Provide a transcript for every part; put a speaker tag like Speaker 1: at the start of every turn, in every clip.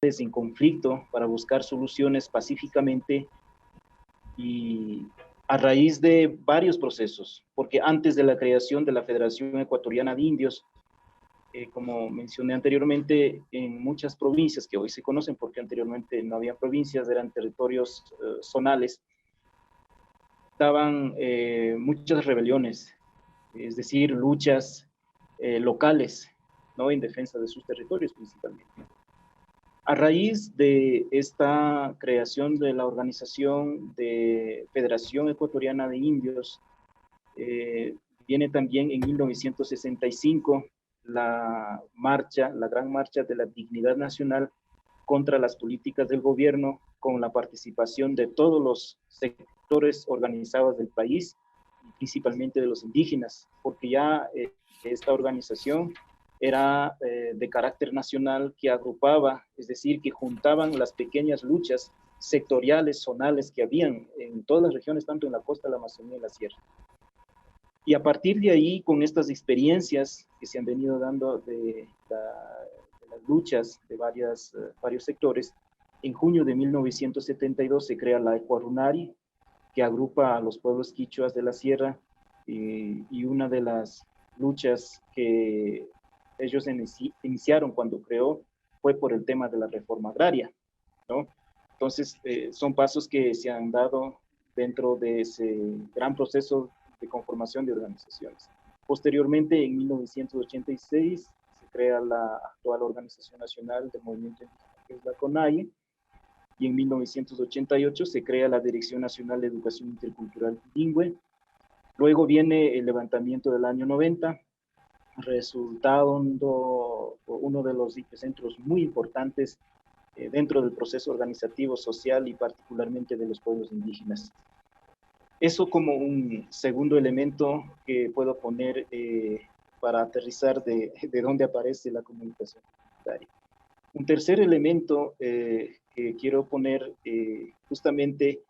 Speaker 1: en conflicto para buscar soluciones pacíficamente y a raíz de varios procesos, porque antes de la creación de la Federación Ecuatoriana de Indios, como mencioné anteriormente, en muchas provincias que hoy se conocen, porque anteriormente no había provincias, eran territorios zonales, estaban muchas rebeliones, es decir, luchas locales, ¿no? En defensa de sus territorios principalmente. A raíz de esta creación de la organización de Federación Ecuatoriana de Indios, viene también en 1965 la marcha, la gran marcha de la dignidad nacional contra las políticas del gobierno, con la participación de todos los sectores organizados del país, principalmente de los indígenas, porque ya esta organización era de carácter nacional, que agrupaba, es decir, que juntaban las pequeñas luchas sectoriales, zonales que habían en todas las regiones, tanto en la costa, la Amazonía y la sierra. Y a partir de ahí, con estas experiencias que se han venido dando de las luchas de varios sectores, en junio de 1972 se crea la Ecuarunari, que agrupa a los pueblos quichuas de la sierra, y una de las luchas que ellos iniciaron cuando creó fue por el tema de la reforma agraria, ¿no? Entonces, son pasos que se han dado dentro de ese gran proceso de conformación de organizaciones. Posteriormente, en 1986, se crea la actual Organización Nacional del Movimiento Indígena, que es la CONAIE, y en 1988 se crea la Dirección Nacional de Educación Intercultural Bilingüe. Luego viene el levantamiento del año 90, resultando uno de los centros muy importantes dentro del proceso organizativo social y particularmente de los pueblos indígenas. Eso como un segundo elemento que puedo poner para aterrizar de dónde aparece la comunicación comunitaria. Un tercer elemento que quiero poner justamente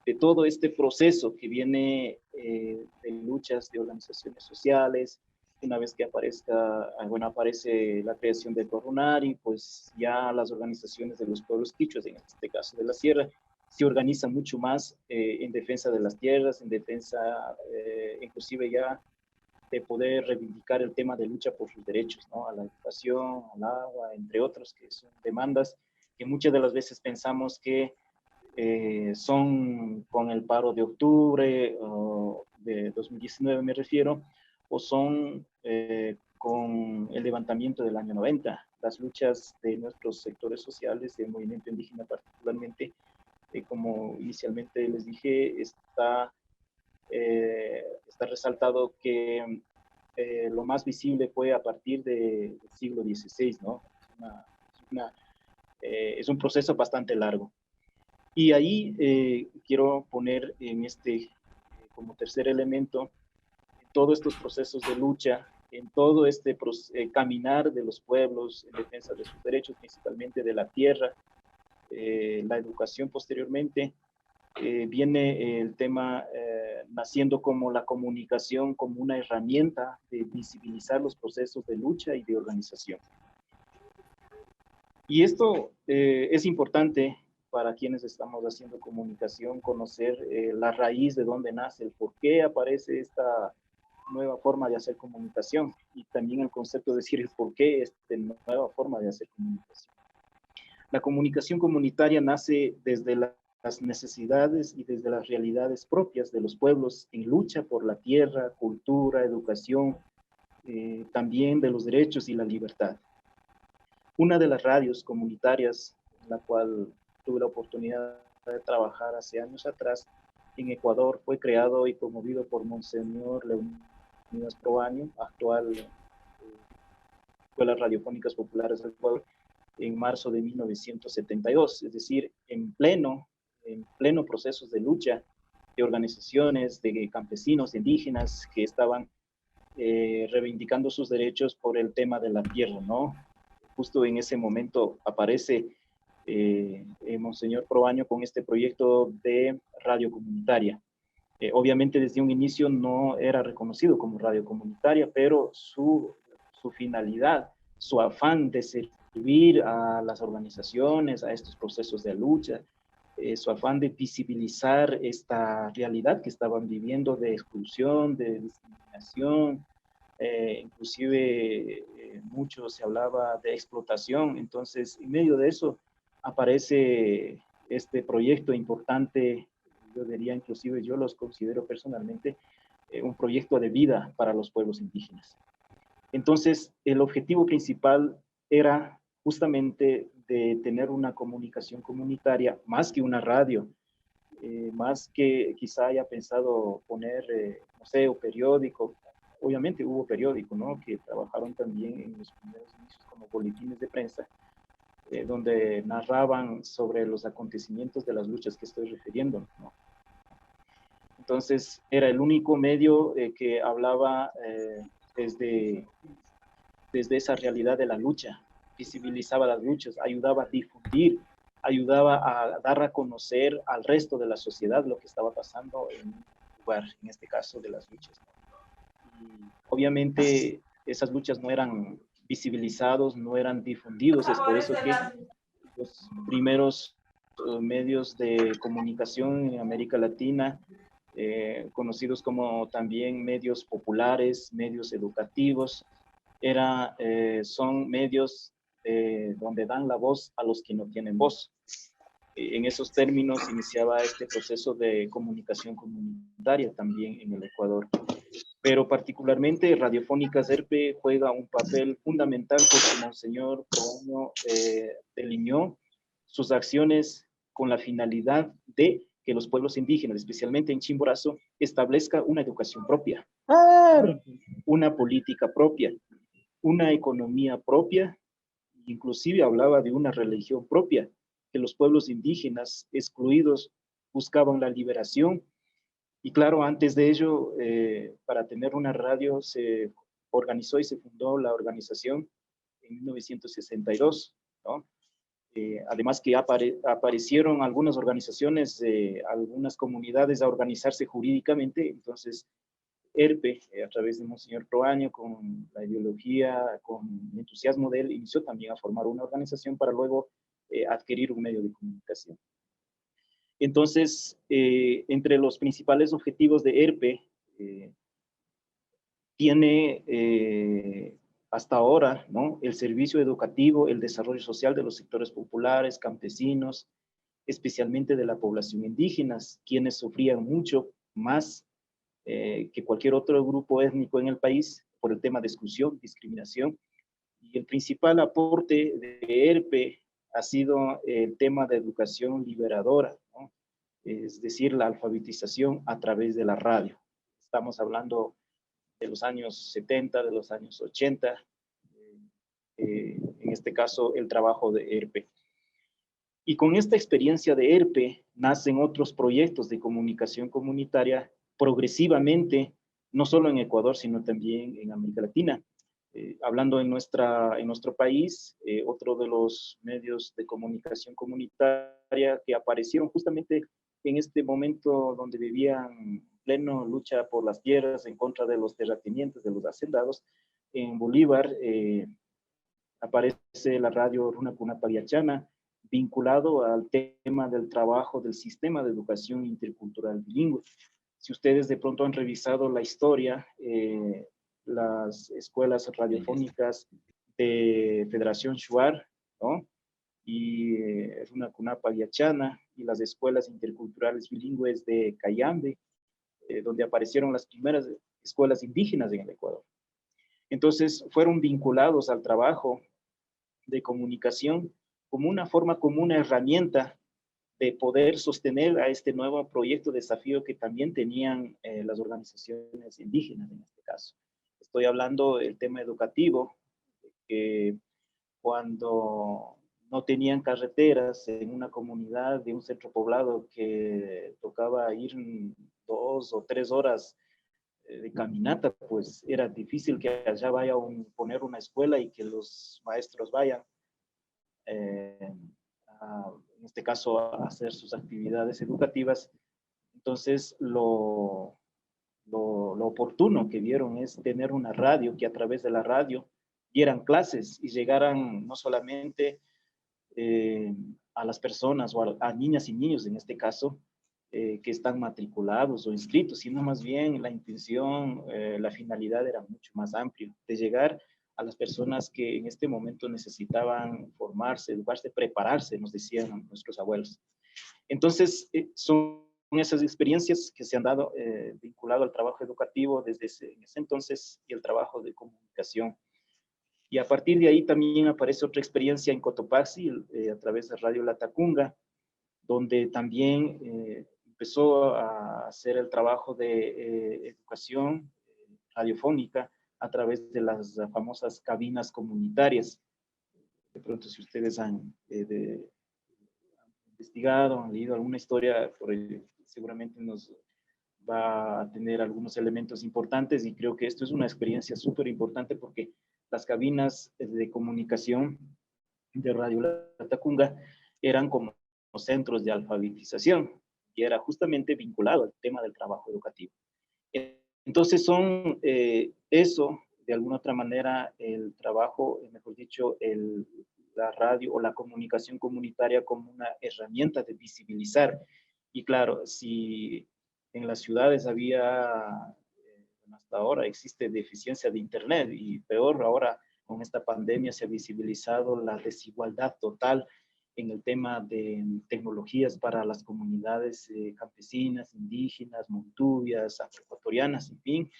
Speaker 1: de todo este proceso que viene de luchas de organizaciones sociales. Una vez que aparece la creación de Corunari, pues ya las organizaciones de los pueblos quichuas, en este caso de la sierra, se organizan mucho más en defensa de las tierras, en defensa inclusive ya de poder reivindicar el tema de lucha por sus derechos, ¿no? A la educación, al agua, entre otros, que son demandas que muchas de las veces pensamos que son con el paro de octubre o de 2019 me refiero, o son con el levantamiento del año 90. Las luchas de nuestros sectores sociales, del movimiento indígena particularmente, como inicialmente les dije, está resaltado que lo más visible fue a partir del siglo XVI, ¿no? Es un proceso bastante largo. Y ahí quiero poner en como tercer elemento, todos estos procesos de lucha, en todo este caminar de los pueblos en defensa de sus derechos, principalmente de la tierra, la educación posteriormente, viene el tema naciendo como la comunicación como una herramienta de visibilizar los procesos de lucha y de organización. Y esto es importante para quienes estamos haciendo comunicación, conocer la raíz de dónde nace, el por qué aparece esta nueva forma de hacer comunicación, y también el concepto de decir el por qué esta nueva forma de hacer comunicación. La comunicación comunitaria nace desde las necesidades y desde las realidades propias de los pueblos en lucha por la tierra, cultura, educación, también de los derechos y la libertad. Una de las radios comunitarias en la cual tuve la oportunidad de trabajar hace años atrás en Ecuador fue creado y promovido por Monseñor Leonidas Proaño, actual Escuelas Radiofónicas Populares del Ecuador, en marzo de 1972, es decir, en pleno procesos de lucha de organizaciones, de campesinos, de indígenas que estaban reivindicando sus derechos por el tema de la tierra, ¿no? Justo en ese momento aparece Monseñor Proaño con este proyecto de radio comunitaria. Obviamente desde un inicio no era reconocido como radio comunitaria, pero su finalidad, su afán de servir servir a las organizaciones, a estos procesos de lucha, su afán de visibilizar esta realidad que estaban viviendo de exclusión, de discriminación, inclusive mucho se hablaba de explotación. Entonces, en medio de eso aparece este proyecto importante, yo diría inclusive yo los considero personalmente un proyecto de vida para los pueblos indígenas. Entonces, el objetivo principal era justamente de tener una comunicación comunitaria, más que una radio, más que quizá haya pensado poner, no sé, o periódico. Obviamente hubo periódico, ¿no? Que trabajaron también en los primeros inicios como boletines de prensa, donde narraban sobre los acontecimientos de las luchas que estoy refiriendo, ¿no? Entonces, era el único medio que hablaba desde esa realidad de la lucha, visibilizaba las luchas, ayudaba a difundir, ayudaba a dar a conocer al resto de la sociedad lo que estaba pasando en un lugar, en este caso de las luchas. Y obviamente esas luchas no eran visibilizados, no eran difundidos, es por eso que los primeros medios de comunicación en América Latina, conocidos como también medios populares, medios educativos, son medios donde dan la voz a los que no tienen voz. En esos términos iniciaba este proceso de comunicación comunitaria también en el Ecuador. Pero particularmente Radiofónicas ERPE juega un papel fundamental porque Monseñor Proaño delineó sus acciones con la finalidad de que los pueblos indígenas, especialmente en Chimborazo, establezca una educación propia, una política propia, una economía propia, inclusive hablaba de una religión propia, que los pueblos indígenas excluidos buscaban la liberación. Y claro, antes de ello, para tener una radio se organizó y se fundó la organización en 1962, ¿no? Además que aparecieron algunas organizaciones, algunas comunidades a organizarse jurídicamente, entonces ERPE, a través de Monseñor Proaño, con la ideología, con el entusiasmo de él, inició también a formar una organización para luego adquirir un medio de comunicación. Entonces, entre los principales objetivos de ERPE, tiene hasta ahora, ¿no?, el servicio educativo, el desarrollo social de los sectores populares, campesinos, especialmente de la población indígena, quienes sufrían mucho más que cualquier otro grupo étnico en el país por el tema de exclusión, discriminación. Y el principal aporte de ERPE ha sido el tema de educación liberadora, ¿no?, es decir, la alfabetización a través de la radio. Estamos hablando de los años 70, de los años 80, en este caso el trabajo de ERPE. Y con esta experiencia de ERPE nacen otros proyectos de comunicación comunitaria progresivamente, no solo en Ecuador, sino también en América Latina. Hablando en nuestro país, otro de los medios de comunicación comunitaria que aparecieron justamente en este momento donde vivían pleno lucha por las tierras en contra de los terratenientes, de los hacendados, en Bolívar aparece la radio Runa Cunapayachana, vinculado al tema del trabajo del sistema de educación intercultural bilingüe. Si ustedes de pronto han revisado la historia, las escuelas radiofónicas de Federación Shuar, ¿no?, y Runa Cunapayachana, y las escuelas interculturales bilingües de Cayambe, donde aparecieron las primeras escuelas indígenas en el Ecuador. Entonces, fueron vinculados al trabajo de comunicación como una forma, como una herramienta de poder sostener a este nuevo proyecto, desafío que también tenían las organizaciones indígenas en este caso. Estoy hablando del tema educativo, que cuando no tenían carreteras en una comunidad de un centro poblado que tocaba ir 2 o 3 horas de caminata, pues era difícil que allá vaya a poner una escuela y que los maestros vayan, en este caso, a hacer sus actividades educativas. Entonces, lo oportuno que vieron es tener una radio, que a través de la radio dieran clases y llegaran no solamente a las personas o a niñas y niños en este caso, que están matriculados o inscritos, sino más bien la intención, la finalidad era mucho más amplia, de llegar a las personas que en este momento necesitaban formarse, educarse, prepararse, nos decían nuestros abuelos. Entonces, son esas experiencias que se han dado vinculado al trabajo educativo desde ese entonces y el trabajo de comunicación. Y a partir de ahí también aparece otra experiencia en Cotopaxi, a través de Radio Latacunga, donde también empezó a hacer el trabajo de educación radiofónica a través de las famosas cabinas comunitarias. De pronto, si ustedes han investigado, han leído alguna historia, seguramente nos va a tener algunos elementos importantes, y creo que esto es una experiencia súper importante porque las cabinas de comunicación de Radio Latacunga eran como centros de alfabetización y era justamente vinculado al tema del trabajo educativo. Entonces son eso, de alguna otra manera, el trabajo, mejor dicho, la radio o la comunicación comunitaria como una herramienta de visibilizar. Y claro, si en las ciudades había, hasta ahora existe deficiencia de Internet, y peor ahora con esta pandemia se ha visibilizado la desigualdad total en el tema de tecnologías para las comunidades campesinas, indígenas, montubias, afroecuatorianas, en fin.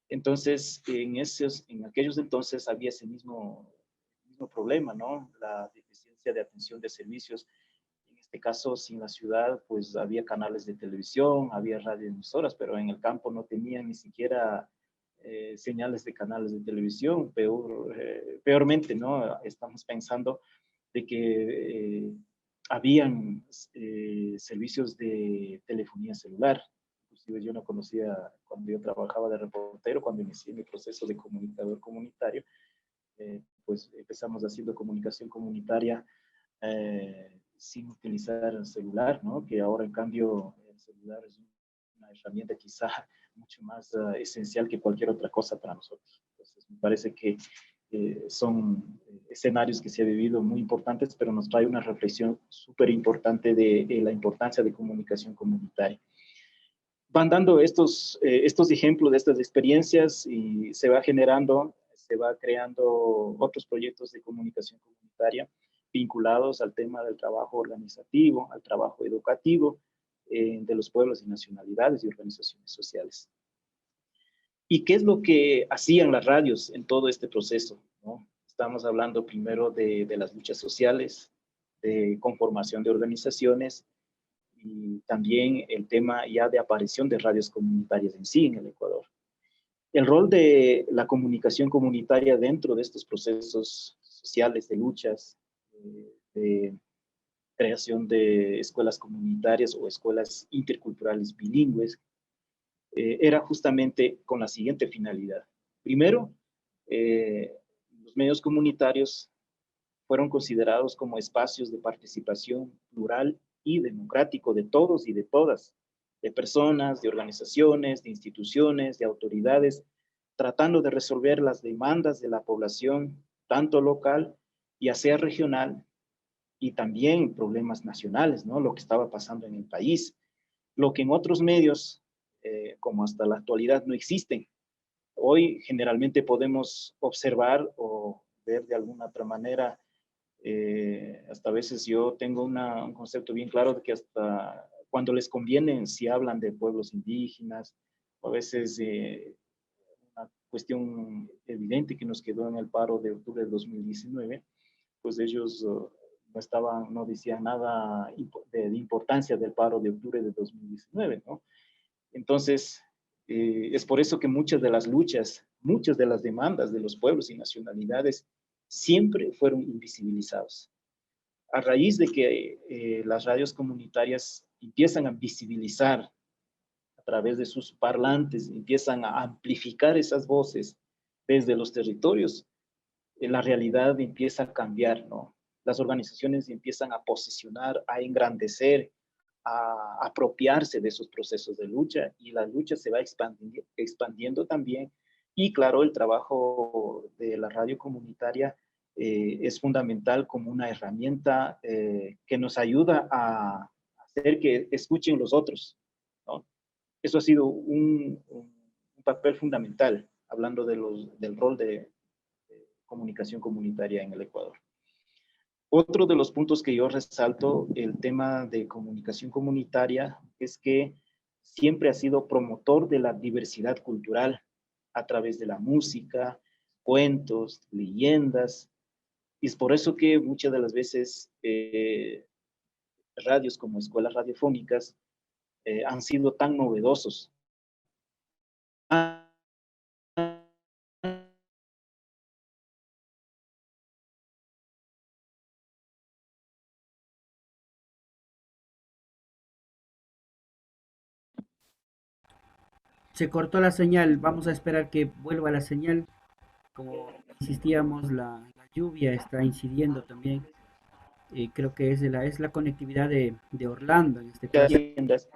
Speaker 1: Entonces, en aquellos entonces había ese mismo problema, ¿no? La deficiencia de atención de servicios. En este caso, si en la ciudad, pues había canales de televisión, había radioemisoras, pero en el campo no tenían ni siquiera señales de canales de televisión. Peormente, ¿no? Estamos pensando de que habían servicios de telefonía celular. Inclusive yo no conocía cuando yo trabajaba de reportero, cuando inicié mi proceso de comunicador comunitario, pues empezamos haciendo comunicación comunitaria sin utilizar el celular, ¿no? Que ahora en cambio el celular es una herramienta quizá mucho más esencial que cualquier otra cosa para nosotros. Entonces me parece que son escenarios que se ha vivido muy importantes, pero nos trae una reflexión súper importante de la importancia de comunicación comunitaria. Van dando estos ejemplos de estas experiencias y se va creando otros proyectos de comunicación comunitaria vinculados al tema del trabajo organizativo, al trabajo educativo de los pueblos y nacionalidades y organizaciones sociales. ¿Y qué es lo que hacían las radios en todo este proceso, ¿no? Estamos hablando primero de las luchas sociales, de conformación de organizaciones, y también el tema ya de aparición de radios comunitarias en sí en el Ecuador. El rol de la comunicación comunitaria dentro de estos procesos sociales de luchas, de creación de escuelas comunitarias o escuelas interculturales bilingües, era justamente con la siguiente finalidad. Primero, los medios comunitarios fueron considerados como espacios de participación plural y democrático de todos y de todas, de personas, de organizaciones, de instituciones, de autoridades, tratando de resolver las demandas de la población, tanto local y hacia regional, y también problemas nacionales, ¿no? Lo que estaba pasando en el país, lo que en otros medios, como hasta la actualidad, no existen. Hoy generalmente podemos observar o ver de alguna otra manera, hasta a veces yo tengo un concepto bien claro de que hasta cuando les conviene, si hablan de pueblos indígenas, o a veces una cuestión evidente que nos quedó en el paro de octubre de 2019, pues ellos no decían nada de importancia del paro de octubre de 2019, ¿no? Entonces, es por eso que muchas de las luchas, muchas de las demandas de los pueblos y nacionalidades siempre fueron invisibilizados. A raíz de que las radios comunitarias empiezan a visibilizar a través de sus parlantes, empiezan a amplificar esas voces desde los territorios, la realidad empieza a cambiar, ¿no? Las organizaciones empiezan a posicionar, a engrandecer, a apropiarse de esos procesos de lucha, y la lucha se va expandiendo también Y claro, el trabajo de la radio comunitaria es fundamental como una herramienta que nos ayuda a hacer que escuchen los otros, ¿no? Eso ha sido un papel fundamental, hablando del rol de comunicación comunitaria en el Ecuador. Otro de los puntos que yo resalto, el tema de comunicación comunitaria, es que siempre ha sido promotor de la diversidad cultural a través de la música, cuentos, leyendas, y es por eso que muchas de las veces radios como escuelas radiofónicas han sido tan novedosos.
Speaker 2: Se cortó la señal, vamos a esperar que vuelva la señal. Como insistíamos, la lluvia está incidiendo también. Creo que es la conectividad de Orlando en este caso.
Speaker 1: Leyendas.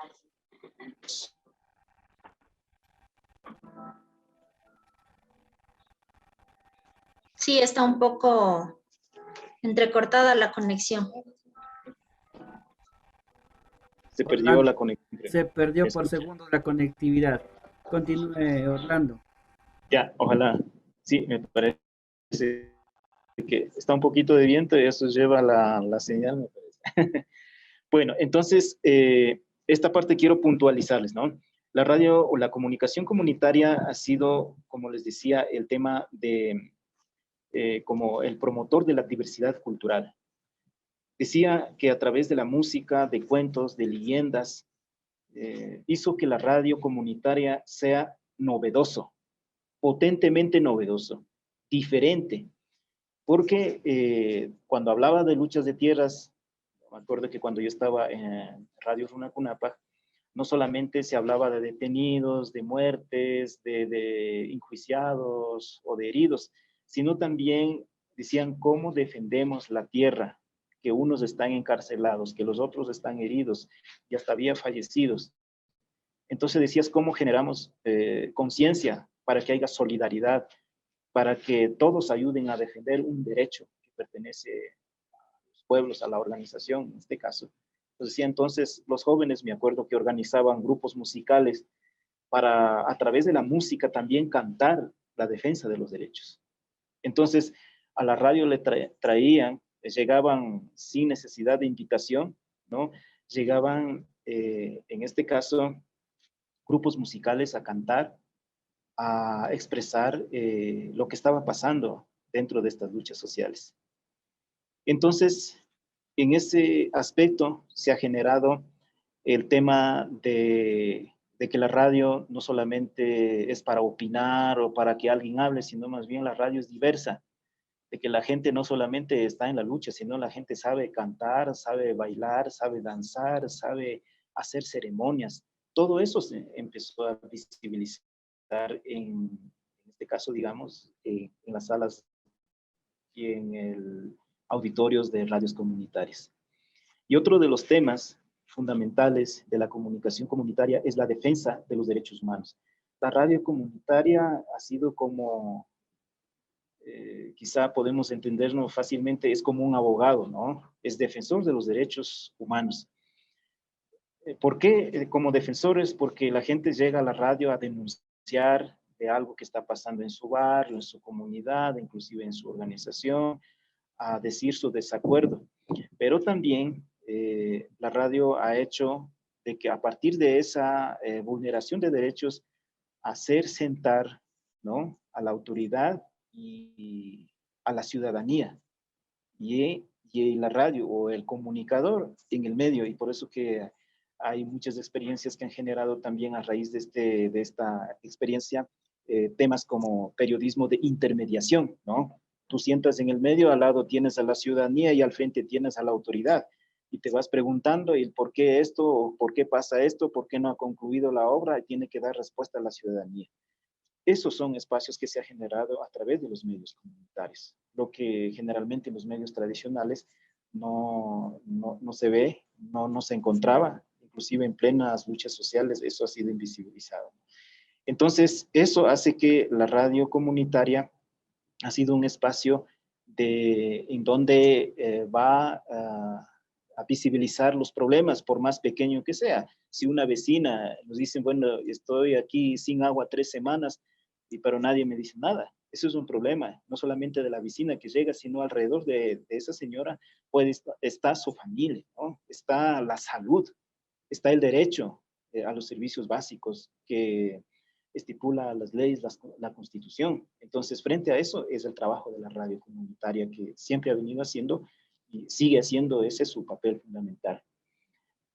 Speaker 3: Sí, está un poco entrecortada la conexión.
Speaker 1: Se perdió
Speaker 2: Orlando,
Speaker 1: la conexión.
Speaker 2: se
Speaker 1: ¿Me
Speaker 2: perdió por
Speaker 1: escucha?
Speaker 2: segundos la conectividad. Continúe, Orlando.
Speaker 1: Ya, ojalá. Sí, me parece que está un poquito de viento y eso lleva la señal, me parece. Bueno, entonces, esta parte quiero puntualizarles, ¿no? La radio o la comunicación comunitaria ha sido, como les decía, el tema de, como el promotor de la diversidad cultural. Decía que a través de la música, de cuentos, de leyendas, hizo que la radio comunitaria sea novedoso, potentemente novedoso, diferente, porque cuando hablaba de luchas de tierras, me acuerdo que cuando yo estaba en Radio Runacunapa, no solamente se hablaba de detenidos, de muertes, de enjuiciados o de heridos, sino también decían cómo defendemos la tierra, que unos están encarcelados, que los otros están heridos y hasta había fallecidos. Entonces decías cómo generamos conciencia para que haya solidaridad, para que todos ayuden a defender un derecho que pertenece a los pueblos, a la organización, en este caso. Entonces, sí, entonces los jóvenes, me acuerdo que organizaban grupos musicales para, a través de la música, también cantar la defensa de los derechos. Entonces, a la radio le traían, llegaban sin necesidad de invitación, ¿no? Llegaban, en este caso, grupos musicales a cantar, a expresar lo que estaba pasando dentro de estas luchas sociales. Entonces, en ese aspecto se ha generado el tema de que la radio no solamente es para opinar o para que alguien hable, sino más bien la radio es diversa, de que la gente no solamente está en la lucha, sino la gente sabe cantar, sabe bailar, sabe danzar, sabe hacer ceremonias. Todo eso se empezó a visibilizar en este caso, digamos, en las salas y en el auditorios de radios comunitarias. Y otro de los temas fundamentales de la comunicación comunitaria es la defensa de los derechos humanos. La radio comunitaria ha sido como, quizá podemos entendernos fácilmente, es como un abogado, ¿no? Es defensor de los derechos humanos. ¿Por qué como defensores? Porque la gente llega a la radio a denunciar de algo que está pasando en su barrio, en su comunidad, inclusive en su organización, a decir su desacuerdo. Pero también la radio ha hecho de que a partir de esa vulneración de derechos, hacer sentar, ¿no?, a la autoridad y a la ciudadanía. Y la radio o el comunicador en el medio, y por eso que hay muchas experiencias que han generado también a raíz de esta experiencia temas como periodismo de intermediación, ¿no? Tú sientas en el medio, al lado tienes a la ciudadanía y al frente tienes a la autoridad. Y te vas preguntando el por qué esto, o por qué pasa esto, por qué no ha concluido la obra, y tiene que dar respuesta a la ciudadanía. Esos son espacios que se ha generado a través de los medios comunitarios, lo que generalmente en los medios tradicionales no se ve, no se encontraba, inclusive en plenas luchas sociales, eso ha sido invisibilizado. Entonces, eso hace que la radio comunitaria ha sido un espacio en donde va a visibilizar los problemas, por más pequeño que sea. Si una vecina nos dice, bueno, estoy aquí sin agua 3 semanas, pero nadie me dice nada. Eso es un problema, no solamente de la vecina que llega, sino alrededor de esa señora está su familia, ¿no? Está la salud, está el derecho a los servicios básicos que estipula las leyes, la Constitución. Entonces, frente a eso es el trabajo de la radio comunitaria que siempre ha venido haciendo y sigue haciendo, ese es su papel fundamental.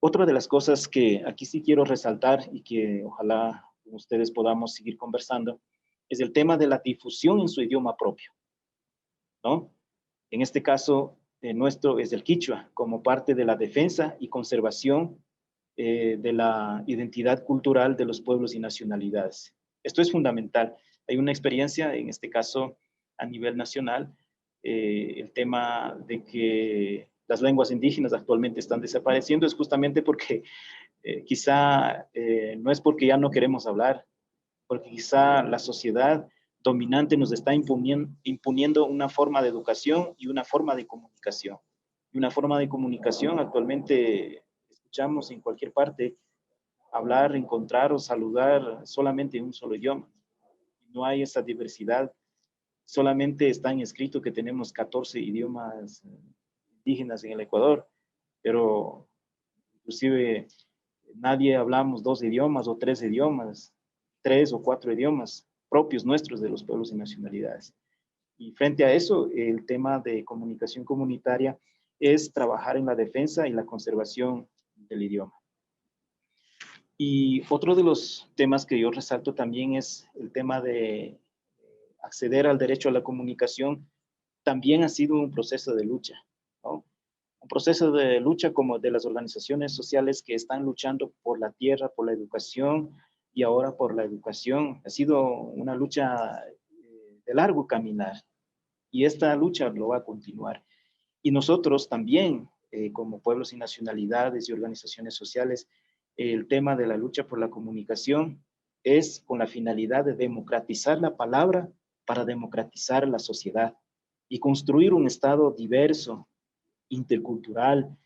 Speaker 1: Otra de las cosas que aquí sí quiero resaltar y que ojalá con ustedes podamos seguir conversando es el tema de la difusión en su idioma propio, ¿no? En este caso, nuestro es el quichua, como parte de la defensa y conservación de la identidad cultural de los pueblos y nacionalidades. Esto es fundamental. Hay una experiencia, en este caso, a nivel nacional, el tema de que las lenguas indígenas actualmente están desapareciendo es justamente porque quizá no es porque ya no queremos hablar, porque quizá la sociedad dominante nos está imponiendo una forma de educación y una forma de comunicación. Y una forma de comunicación actualmente escuchamos en cualquier parte hablar, encontrar o saludar solamente en un solo idioma. No hay esa diversidad. Solamente está en escrito que tenemos 14 idiomas indígenas en el Ecuador, pero inclusive nadie hablamos 2 idiomas o 3 idiomas, 3 o 4 idiomas propios nuestros de los pueblos y nacionalidades. Y frente a eso, el tema de comunicación comunitaria es trabajar en la defensa y la conservación del idioma. Y otro de los temas que yo resalto también es el tema de acceder al derecho a la comunicación. También ha sido un proceso de lucha, ¿no? Un proceso de lucha como de las organizaciones sociales que están luchando por la tierra, por la educación y ahora por la educación. Ha sido una lucha de largo caminar y esta lucha lo va a continuar. Y nosotros también, como pueblos y nacionalidades y organizaciones sociales, el tema de la lucha por la comunicación es con la finalidad de democratizar la palabra para democratizar la sociedad y construir un Estado diverso, intercultural,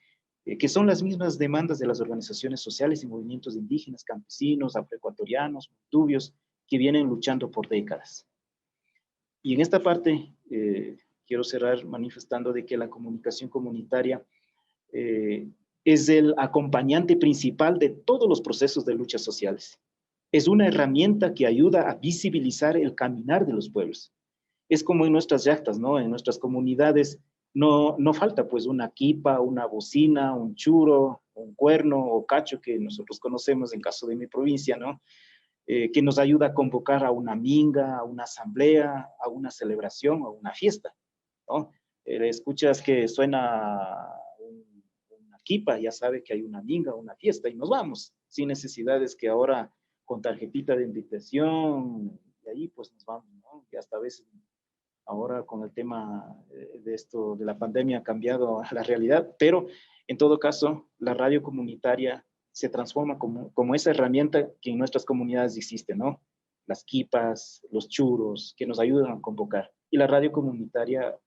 Speaker 1: que son las mismas demandas de las organizaciones sociales y movimientos indígenas, campesinos, afroecuatorianos, tubios, que vienen luchando por décadas. Y en esta parte quiero cerrar manifestando de que la comunicación comunitaria es el acompañante principal de todos los procesos de luchas sociales. Es una herramienta que ayuda a visibilizar el caminar de los pueblos. Es como en nuestras yactas, ¿no? En nuestras comunidades no falta pues una quipa, una bocina, un churo, un cuerno o cacho que nosotros conocemos en caso de mi provincia, ¿no? Que nos ayuda a convocar a una minga, a una asamblea, a una celebración, a una fiesta, ¿no? Escuchas que suena una quipa, ya sabe que hay una minga, una fiesta y nos vamos, sin necesidades que ahora con tarjetita de invitación, y ahí pues nos vamos, ¿no? Y hasta a veces ahora con el tema de esto, de la pandemia ha cambiado la realidad, pero en todo caso, la radio comunitaria se transforma como esa herramienta que en nuestras comunidades existe, ¿no? Las quipas, los churos, que nos ayudan a convocar. Y la radio comunitaria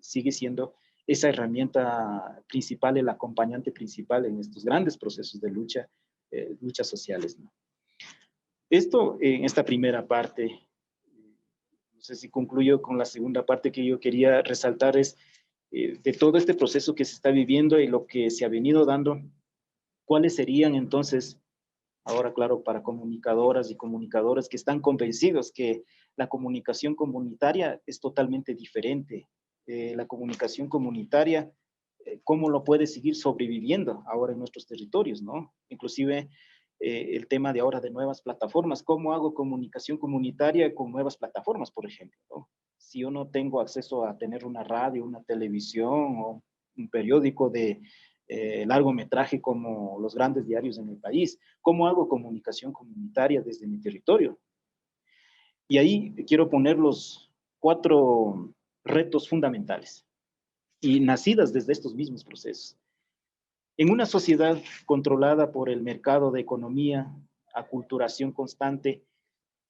Speaker 1: sigue siendo esa herramienta principal, el acompañante principal en estos grandes procesos de lucha, luchas sociales, ¿no? Esto en esta primera parte. No sé si concluyo con la segunda parte que yo quería resaltar es de todo este proceso que se está viviendo y lo que se ha venido dando, ¿cuáles serían entonces, ahora claro, para comunicadoras y comunicadores que están convencidos que la comunicación comunitaria es totalmente diferente? La comunicación comunitaria, ¿cómo lo puede seguir sobreviviendo ahora en nuestros territorios, ¿no? Inclusive el tema de ahora de nuevas plataformas. ¿Cómo hago comunicación comunitaria con nuevas plataformas, por ejemplo, ¿no? Si yo no tengo acceso a tener una radio, una televisión o un periódico de largometraje como los grandes diarios en el país, ¿cómo hago comunicación comunitaria desde mi territorio? Y ahí quiero poner los 4 retos fundamentales y nacidas desde estos mismos procesos. En una sociedad controlada por el mercado de economía, aculturación constante,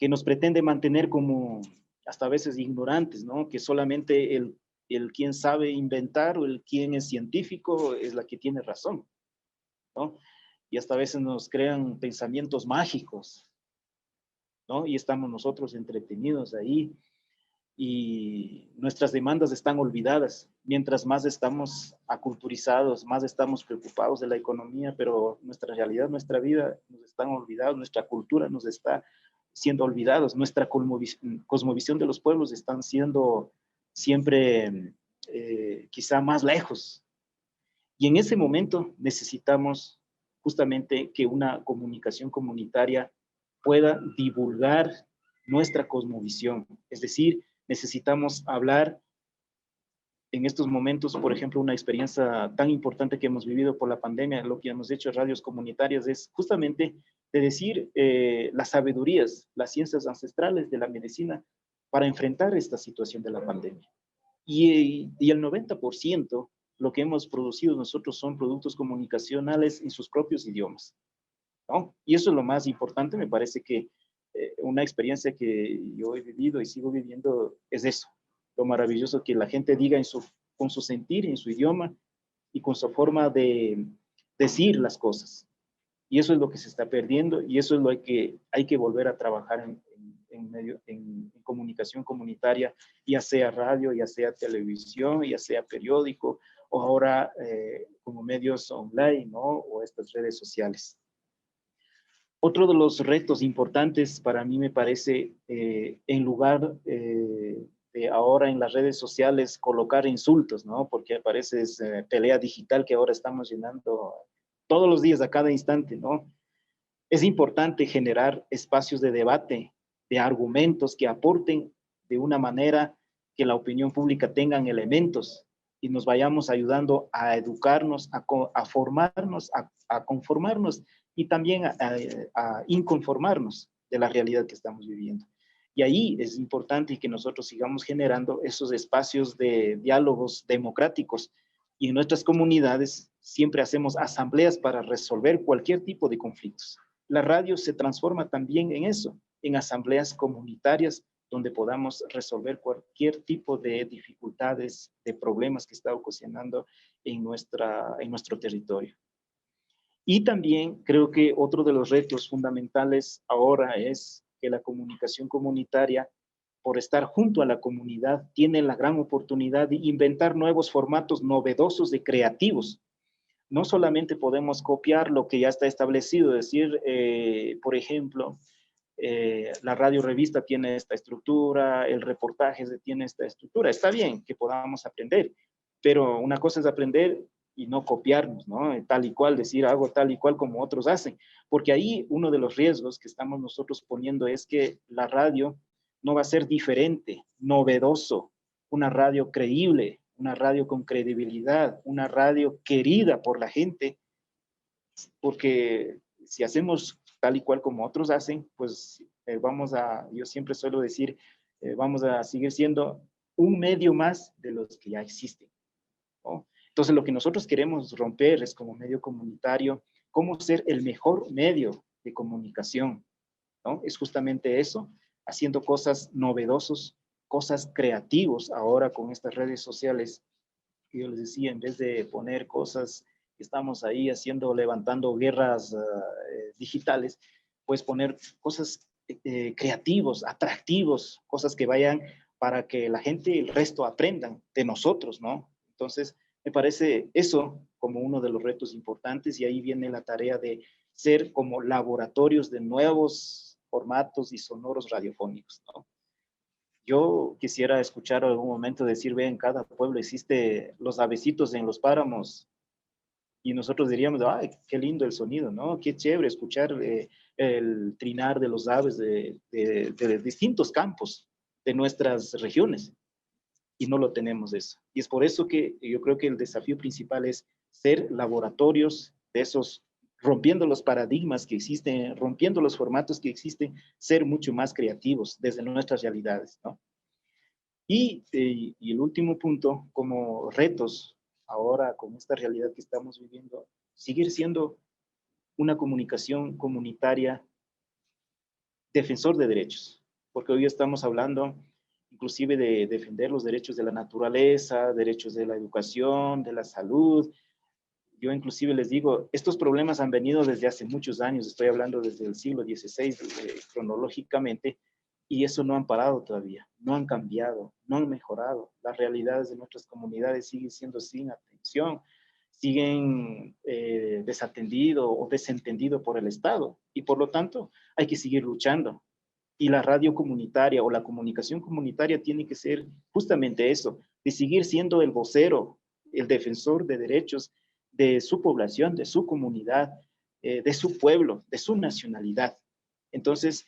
Speaker 1: que nos pretende mantener como hasta a veces ignorantes, ¿no? Que solamente el quien sabe inventar o el quien es científico es la que tiene razón, ¿no? Y hasta a veces nos crean pensamientos mágicos, ¿no? Y estamos nosotros entretenidos ahí y nuestras demandas están olvidadas. Mientras más estamos aculturizados, más estamos preocupados de la economía, pero nuestra realidad, nuestra vida nos están olvidados, nuestra cultura nos está siendo olvidados, nuestra cosmovisión de los pueblos están siendo siempre quizá más lejos. Y en ese momento necesitamos justamente que una comunicación comunitaria pueda divulgar nuestra cosmovisión. Es decir, necesitamos hablar en estos momentos, por ejemplo, una experiencia tan importante que hemos vivido por la pandemia, lo que hemos hecho en radios comunitarias es justamente de decir las sabidurías, las ciencias ancestrales de la medicina para enfrentar esta situación de la pandemia. Y el 90% lo que hemos producido nosotros son productos comunicacionales en sus propios idiomas, ¿no? Y eso es lo más importante, me parece que una experiencia que yo he vivido y sigo viviendo es eso, lo maravilloso que la gente diga con su sentir, en su idioma y con su forma de decir las cosas. Y eso es lo que se está perdiendo y eso es lo que hay que volver a trabajar en comunicación comunitaria, ya sea radio, ya sea televisión, ya sea periódico, o ahora como medios online, ¿no? O estas redes sociales. Otro de los retos importantes para mí me parece, en lugar de ahora en las redes sociales colocar insultos, ¿no? Porque aparece pelea digital que ahora estamos llenando todos los días, a cada instante, ¿no? Es importante generar espacios de debate, de argumentos que aporten de una manera que la opinión pública tengan elementos y nos vayamos ayudando a educarnos, a formarnos, a conformarnos y también a inconformarnos de la realidad que estamos viviendo. Y ahí es importante que nosotros sigamos generando esos espacios de diálogos democráticos. Y en nuestras comunidades siempre hacemos asambleas para resolver cualquier tipo de conflictos. La radio se transforma también en eso, en asambleas comunitarias donde podamos resolver cualquier tipo de dificultades, de problemas que está ocasionando en nuestro territorio. Y también creo que otro de los retos fundamentales ahora es que la comunicación comunitaria, por estar junto a la comunidad, tiene la gran oportunidad de inventar nuevos formatos novedosos y creativos. No solamente podemos copiar lo que ya está establecido, es decir, por ejemplo, la radio revista tiene esta estructura, el reportaje tiene esta estructura. Está bien que podamos aprender, pero una cosa es aprender y no copiarnos, ¿no? Tal y cual, decir hago tal y cual como otros hacen, porque ahí uno de los riesgos que estamos nosotros poniendo es que la radio no va a ser diferente, novedoso, una radio creíble, una radio con credibilidad, una radio querida por la gente, porque si hacemos tal y cual como otros hacen, pues yo siempre suelo decir, vamos a seguir siendo un medio más de los que ya existen, ¿no? Entonces, lo que nosotros queremos romper es como medio comunitario, cómo ser el mejor medio de comunicación, ¿no? Es justamente eso, haciendo cosas novedosos, cosas creativos ahora con estas redes sociales. Yo les decía, en vez de poner cosas que estamos ahí haciendo, levantando guerras digitales, pues poner cosas creativos, atractivos, cosas que vayan para que la gente y el resto aprendan de nosotros, ¿no? Entonces, me parece eso como uno de los retos importantes y ahí viene la tarea de ser como laboratorios de nuevos formatos y sonoros radiofónicos, ¿no? Yo quisiera escuchar algún momento decir, ve, en cada pueblo existe los avecitos en los páramos y nosotros diríamos, ay, qué lindo el sonido, ¿no? Qué chévere escuchar el trinar de los aves de distintos campos de nuestras regiones y no lo tenemos eso. Y es por eso que yo creo que el desafío principal es ser laboratorios de esos, rompiendo los paradigmas que existen, rompiendo los formatos que existen, ser mucho más creativos desde nuestras realidades, ¿no? Y el último punto, como retos, ahora con esta realidad que estamos viviendo, seguir siendo una comunicación comunitaria defensor de derechos, porque hoy estamos hablando inclusive de defender los derechos de la naturaleza, derechos de la educación, de la salud. Yo inclusive les digo, estos problemas han venido desde hace muchos años, estoy hablando desde el siglo XVI cronológicamente, y eso no han parado todavía, no han cambiado, no han mejorado. Las realidades de nuestras comunidades siguen siendo sin atención, siguen desatendido o desentendido por el Estado, y por lo tanto hay que seguir luchando. Y la radio comunitaria o la comunicación comunitaria tiene que ser justamente eso, de seguir siendo el vocero, el defensor de derechos de su población, de su comunidad, de su pueblo, de su nacionalidad. Entonces,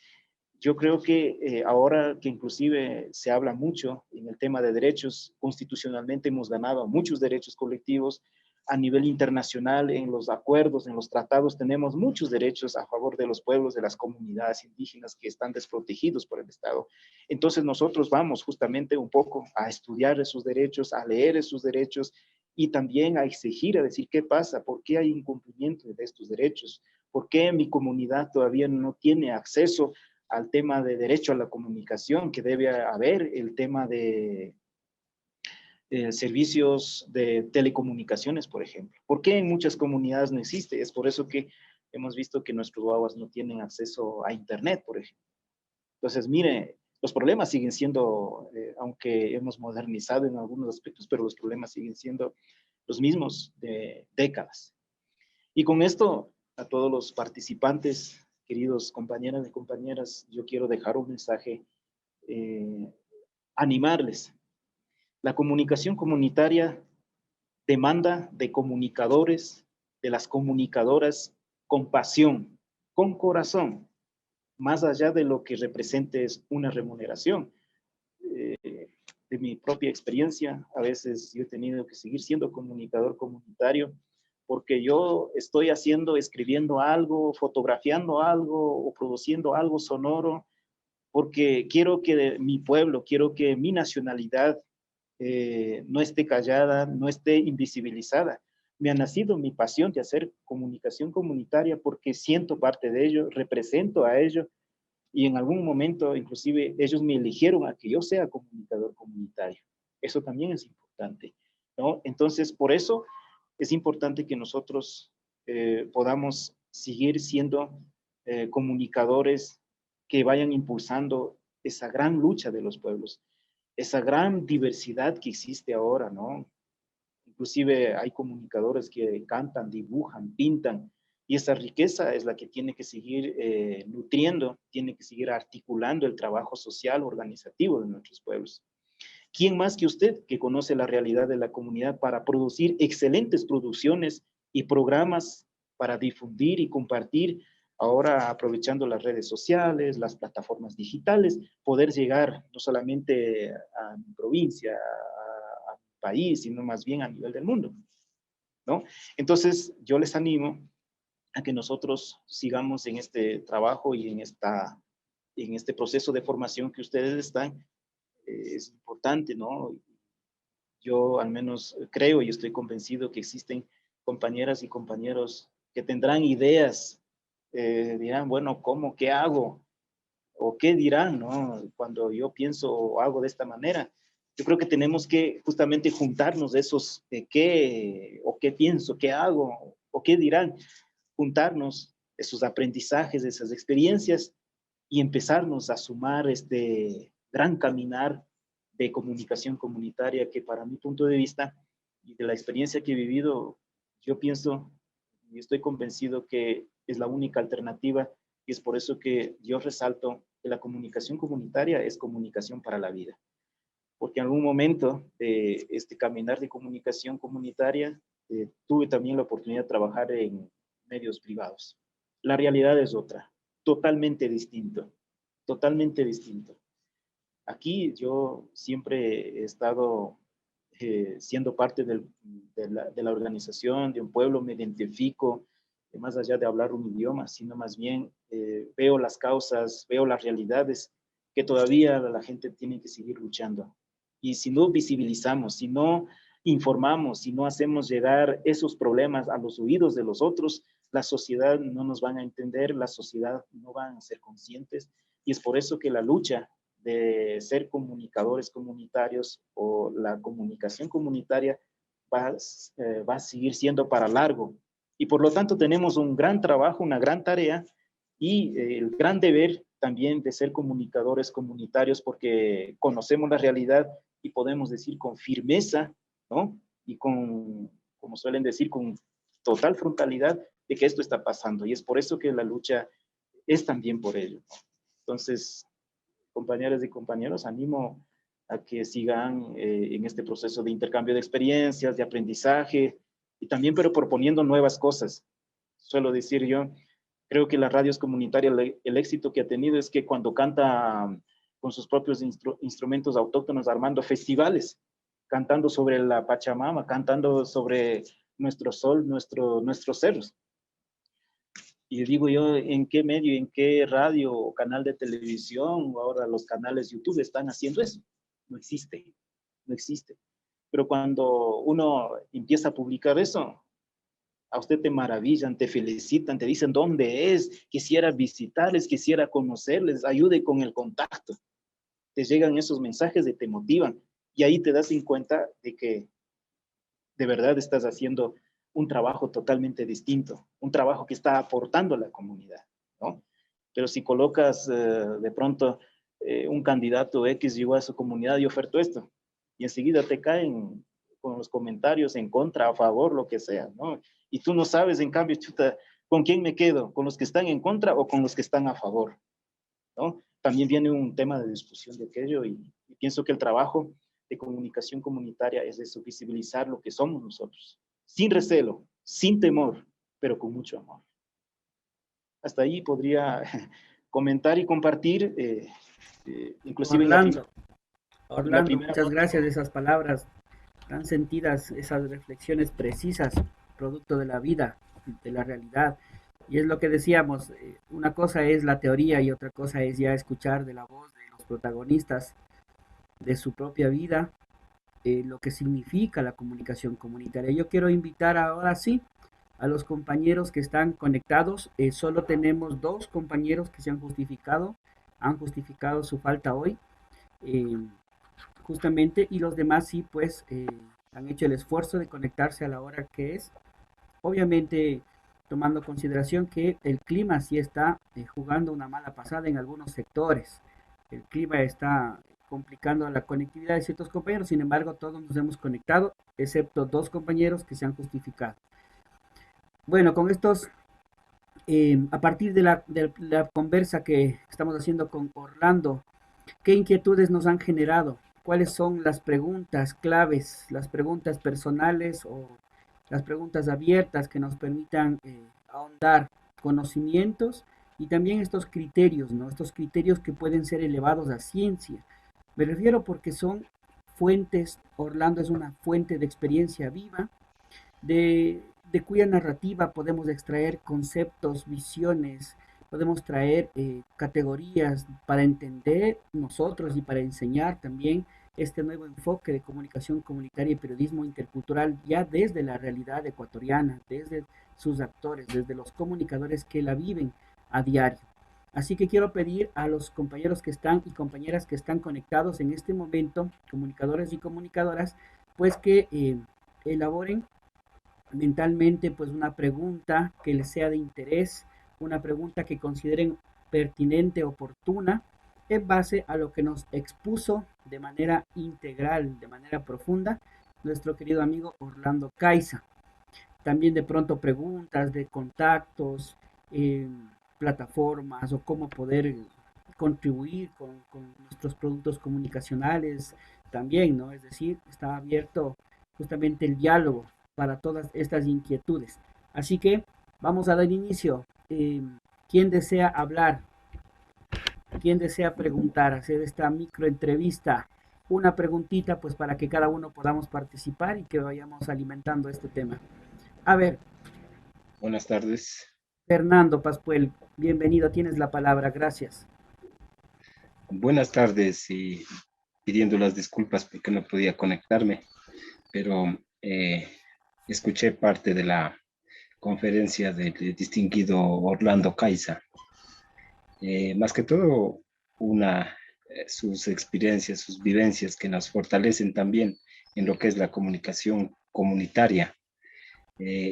Speaker 1: yo creo que ahora que inclusive se habla mucho en el tema de derechos, constitucionalmente hemos ganado muchos derechos colectivos, a nivel internacional, en los acuerdos, en los tratados, tenemos muchos derechos a favor de los pueblos, de las comunidades indígenas que están desprotegidos por el Estado. Entonces nosotros vamos justamente un poco a estudiar esos derechos, a leer esos derechos y también a exigir, a decir qué pasa, por qué hay incumplimiento de estos derechos, por qué mi comunidad todavía no tiene acceso al tema de derecho a la comunicación, que debe haber el tema de servicios de telecomunicaciones, por ejemplo. ¿Por qué en muchas comunidades no existe? Es por eso que hemos visto que nuestros guaguas no tienen acceso a Internet, por ejemplo. Entonces, mire, los problemas siguen siendo, aunque hemos modernizado en algunos aspectos, pero los problemas siguen siendo los mismos de décadas. Y con esto, a todos los participantes, queridos compañeras y compañeras, yo quiero dejar un mensaje, animarles. La comunicación comunitaria demanda de comunicadores, de las comunicadoras, con pasión, con corazón, más allá de lo que represente una remuneración. De mi propia experiencia, a veces yo he tenido que seguir siendo comunicador comunitario porque yo estoy escribiendo algo, fotografiando algo o produciendo algo sonoro, porque quiero que mi pueblo, quiero que mi nacionalidad no esté callada, no esté invisibilizada. Me ha nacido mi pasión de hacer comunicación comunitaria porque siento parte de ello, represento a ello y en algún momento inclusive ellos me eligieron a que yo sea comunicador comunitario. Eso también es importante, ¿no? Entonces, por eso es importante que nosotros podamos seguir siendo comunicadores que vayan impulsando esa gran lucha de los pueblos, esa gran diversidad que existe ahora, ¿no? Inclusive hay comunicadores que cantan, dibujan, pintan, y esa riqueza es la que tiene que seguir nutriendo, tiene que seguir articulando el trabajo social, organizativo de nuestros pueblos. ¿Quién más que usted que conoce la realidad de la comunidad para producir excelentes producciones y programas para difundir y compartir, ahora aprovechando las redes sociales, las plataformas digitales, poder llegar no solamente a mi provincia, a mi país, sino más bien a nivel del mundo, ¿no? Entonces, yo les animo a que nosotros sigamos en este trabajo y en este proceso de formación que ustedes están. Es importante, ¿no? Yo al menos creo y estoy convencido que existen compañeras y compañeros que tendrán ideas, dirán, bueno, ¿cómo? ¿Qué hago? ¿O qué dirán, no? Cuando yo pienso o hago de esta manera. Yo creo que tenemos que justamente juntarnos de esos qué, o qué pienso, qué hago, o qué dirán, juntarnos esos aprendizajes, esas experiencias y empezarnos a sumar este gran caminar de comunicación comunitaria que para mi punto de vista y de la experiencia que he vivido, yo pienso y estoy convencido que es la única alternativa y es por eso que yo resalto que la comunicación comunitaria es comunicación para la vida. Porque en algún momento de este caminar de comunicación comunitaria tuve también la oportunidad de trabajar en medios privados. La realidad es otra, totalmente distinto, totalmente distinto. Aquí yo siempre he estado siendo parte de la organización, de un pueblo, me identifico, más allá de hablar un idioma, sino más bien veo las causas, veo las realidades que todavía la gente tiene que seguir luchando. Y si no visibilizamos, si no informamos, si no hacemos llegar esos problemas a los oídos de los otros, la sociedad no nos van a entender, la sociedad no van a ser conscientes Y es por eso que la lucha de ser comunicadores comunitarios o la comunicación comunitaria va a seguir siendo para largo. Y por lo tanto tenemos un gran trabajo, una gran tarea y el gran deber también de ser comunicadores comunitarios porque conocemos la realidad y podemos decir con firmeza, ¿no? Y con, como suelen decir, con total frontalidad de que esto está pasando. Y es por eso que la lucha es también por ello. Entonces, compañeras y compañeros, animo a que sigan en este proceso de intercambio de experiencias, de aprendizaje, y también pero proponiendo nuevas cosas. Suelo decir yo, creo que las radios comunitarias, el éxito que ha tenido es que cuando canta con sus propios instrumentos autóctonos, armando festivales, cantando sobre la Pachamama, cantando sobre nuestro sol, nuestros cerros. Y digo yo, ¿en qué medio, en qué radio o canal de televisión o ahora los canales YouTube están haciendo eso? No existe, no existe. Pero cuando uno empieza a publicar eso, a usted te maravillan, te felicitan, te dicen dónde es, quisiera visitarles, quisiera conocerles, ayude con el contacto. Te llegan esos mensajes y te motivan. Y ahí te das en cuenta de que de verdad estás haciendo un trabajo totalmente distinto, un trabajo que está aportando a la comunidad, ¿no? Pero si colocas de pronto un candidato X llegó a su comunidad y ofertó esto, y enseguida te caen con los comentarios en contra, a favor, lo que sea, ¿no? Y tú no sabes, en cambio, chuta, ¿con quién me quedo? ¿Con los que están en contra o con los que están a favor? ¿No? También viene un tema de discusión de aquello y pienso que el trabajo de comunicación comunitaria es eso, visibilizar lo que somos nosotros, sin recelo, sin temor, pero con mucho amor. Hasta ahí podría comentar y compartir, inclusive
Speaker 2: Orlando,
Speaker 1: primera
Speaker 2: muchas
Speaker 1: parte.
Speaker 2: gracias de esas palabras tan sentidas, esas reflexiones precisas, producto de la vida, de la realidad. Y es lo que decíamos, una cosa es la teoría y otra cosa es ya escuchar de la voz de los protagonistas de su propia vida, lo que significa la comunicación comunitaria. Yo quiero invitar ahora sí a los compañeros que están conectados. Solo tenemos dos compañeros que se han justificado su falta hoy. eh, Justamente, y los demás sí, pues han hecho el esfuerzo de conectarse a la hora que es. Obviamente, tomando consideración que el clima sí está jugando una mala pasada en algunos sectores. El clima está complicando la conectividad de ciertos compañeros, sin embargo, todos nos hemos conectado, excepto dos compañeros que se han justificado. Bueno, con estos, a partir de la conversa que estamos haciendo con Orlando, ¿qué inquietudes nos han generado? ¿Cuáles son las preguntas claves, las preguntas personales o las preguntas abiertas que nos permitan ahondar conocimientos y también estos criterios, ¿no? Estos criterios que pueden ser elevados a ciencia. Me refiero porque son fuentes, Orlando es una fuente de experiencia viva, de cuya narrativa podemos extraer conceptos, visiones, podemos traer categorías para entender nosotros y para enseñar también este nuevo enfoque de comunicación comunitaria y periodismo intercultural ya desde la realidad ecuatoriana, desde sus actores, desde los comunicadores que la viven a diario. Así que quiero pedir a los compañeros que están y compañeras que están conectados en este momento, comunicadores y comunicadoras, pues que elaboren mentalmente pues una pregunta que les sea de interés, una pregunta que consideren pertinente, oportuna, en base a lo que nos expuso de manera integral, de manera profunda, nuestro querido amigo Orlando Caiza. También de pronto preguntas de contactos, eh, plataformas o cómo poder contribuir con nuestros productos comunicacionales también, ¿no? Es decir, está abierto justamente el diálogo para todas estas inquietudes. Así que vamos a dar inicio. ¿Quién desea hablar? ¿Quién desea preguntar? Hacer esta microentrevista. Una preguntita, pues para que cada uno podamos participar y que vayamos alimentando este tema. A ver,
Speaker 4: Buenas tardes.
Speaker 2: Fernando Pascuel, bienvenido, tienes la palabra, gracias.
Speaker 4: Buenas tardes y pidiendo las disculpas porque no podía conectarme, pero escuché parte de la conferencia del distinguido Orlando Caiza. Más que todo, sus experiencias, sus vivencias que nos fortalecen también en lo que es la comunicación comunitaria.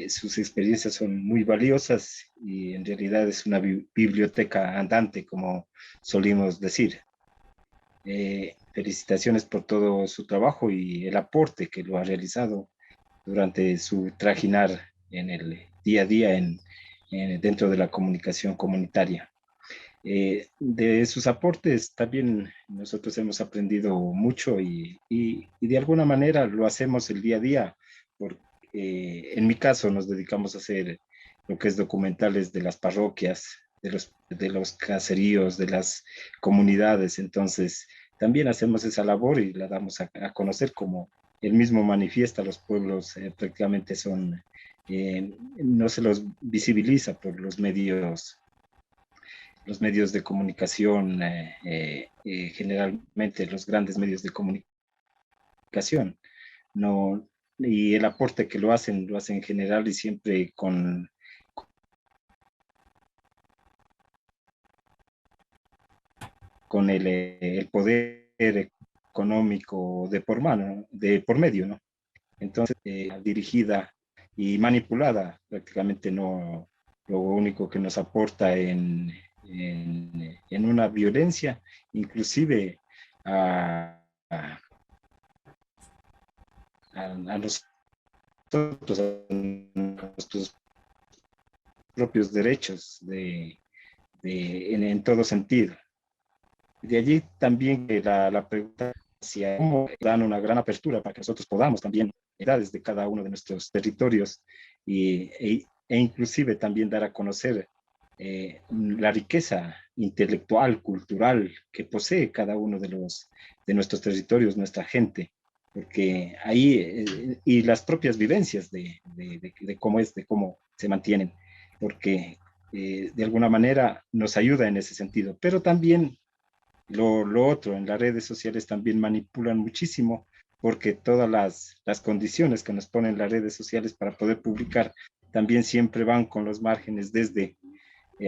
Speaker 4: Sus experiencias son muy valiosas y en realidad es una biblioteca andante, como solimos decir. Felicitaciones por todo su trabajo y el aporte que lo ha realizado durante su trajinar en el día a día dentro de la comunicación comunitaria. De sus aportes también nosotros hemos aprendido mucho y de alguna manera lo hacemos el día a día. Porque, en mi caso nos dedicamos a hacer lo que es documentales de las parroquias, de los caseríos, de las comunidades. Entonces también hacemos esa labor y la damos a conocer como él mismo manifiesta. Los pueblos prácticamente son, no se los visibiliza por los medios de comunicación, generalmente los grandes medios de comunicación, no, y el aporte que lo hacen en general y siempre con el poder económico de por medio, ¿no? Entonces, dirigida y manipulada, prácticamente no, lo único que nos aporta en una violencia, inclusive a, a nosotros, a nuestros propios derechos en todo sentido. De allí también la pregunta hacia cómo dan una gran apertura para que nosotros podamos también edades de cada uno de nuestros territorios e inclusive también dar a conocer la riqueza intelectual, cultural que posee cada uno de nuestros territorios, nuestra gente, porque ahí, y las propias vivencias de cómo es, de cómo se mantienen, porque de alguna manera nos ayuda en ese sentido, pero también lo otro, en las redes sociales también manipulan muchísimo porque todas las condiciones que nos ponen las redes sociales para poder publicar también siempre van con los márgenes desde,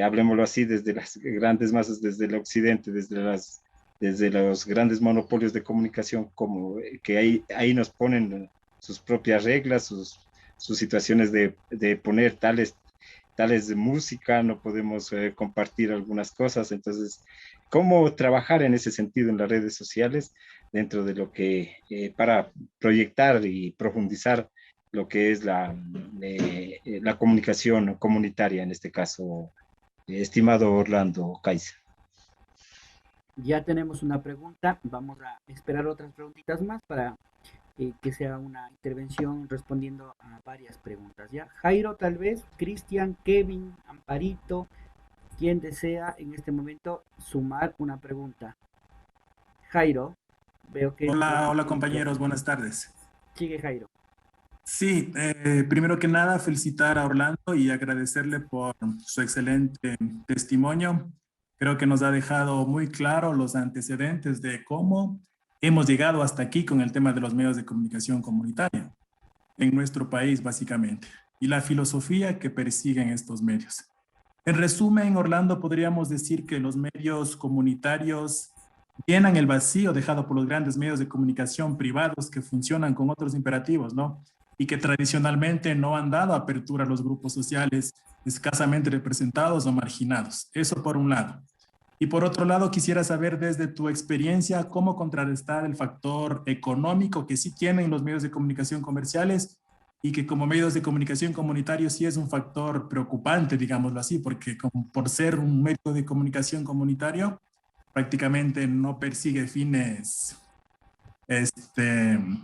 Speaker 4: hablemoslo así, desde las grandes masas, desde el occidente, desde los grandes monopolios de comunicación, como que ahí nos ponen sus propias reglas, sus situaciones de poner tales de música, no podemos compartir algunas cosas. Entonces, ¿cómo trabajar en ese sentido en las redes sociales dentro de lo que, para proyectar y profundizar lo que es la comunicación comunitaria en este caso, estimado Orlando Kaiser?
Speaker 2: Ya tenemos una pregunta, vamos a esperar otras preguntitas más para que sea una intervención respondiendo a varias preguntas, ¿ya? Jairo, tal vez, Cristian, Kevin, Amparito, quien desea en este momento sumar una pregunta. Jairo, veo que...
Speaker 5: Hola, hola compañeros, buenas tardes.
Speaker 2: Sigue Jairo.
Speaker 5: Sí, primero que nada felicitar a Orlando y agradecerle por su excelente testimonio. Creo que nos ha dejado muy claro los antecedentes de cómo hemos llegado hasta aquí con el tema de los medios de comunicación comunitaria en nuestro país, básicamente, y la filosofía que persiguen estos medios. En resumen, Orlando, podríamos decir que los medios comunitarios llenan el vacío dejado por los grandes medios de comunicación privados que funcionan con otros imperativos, ¿no? Y que tradicionalmente no han dado apertura a los grupos sociales escasamente representados o marginados. Eso por un lado. Y por otro lado, quisiera saber desde tu experiencia cómo contrarrestar el factor económico que sí tienen los medios de comunicación comerciales y que como medios de comunicación comunitarios sí es un factor preocupante, digámoslo así, porque como por ser un medio de comunicación comunitario, prácticamente no persigue fines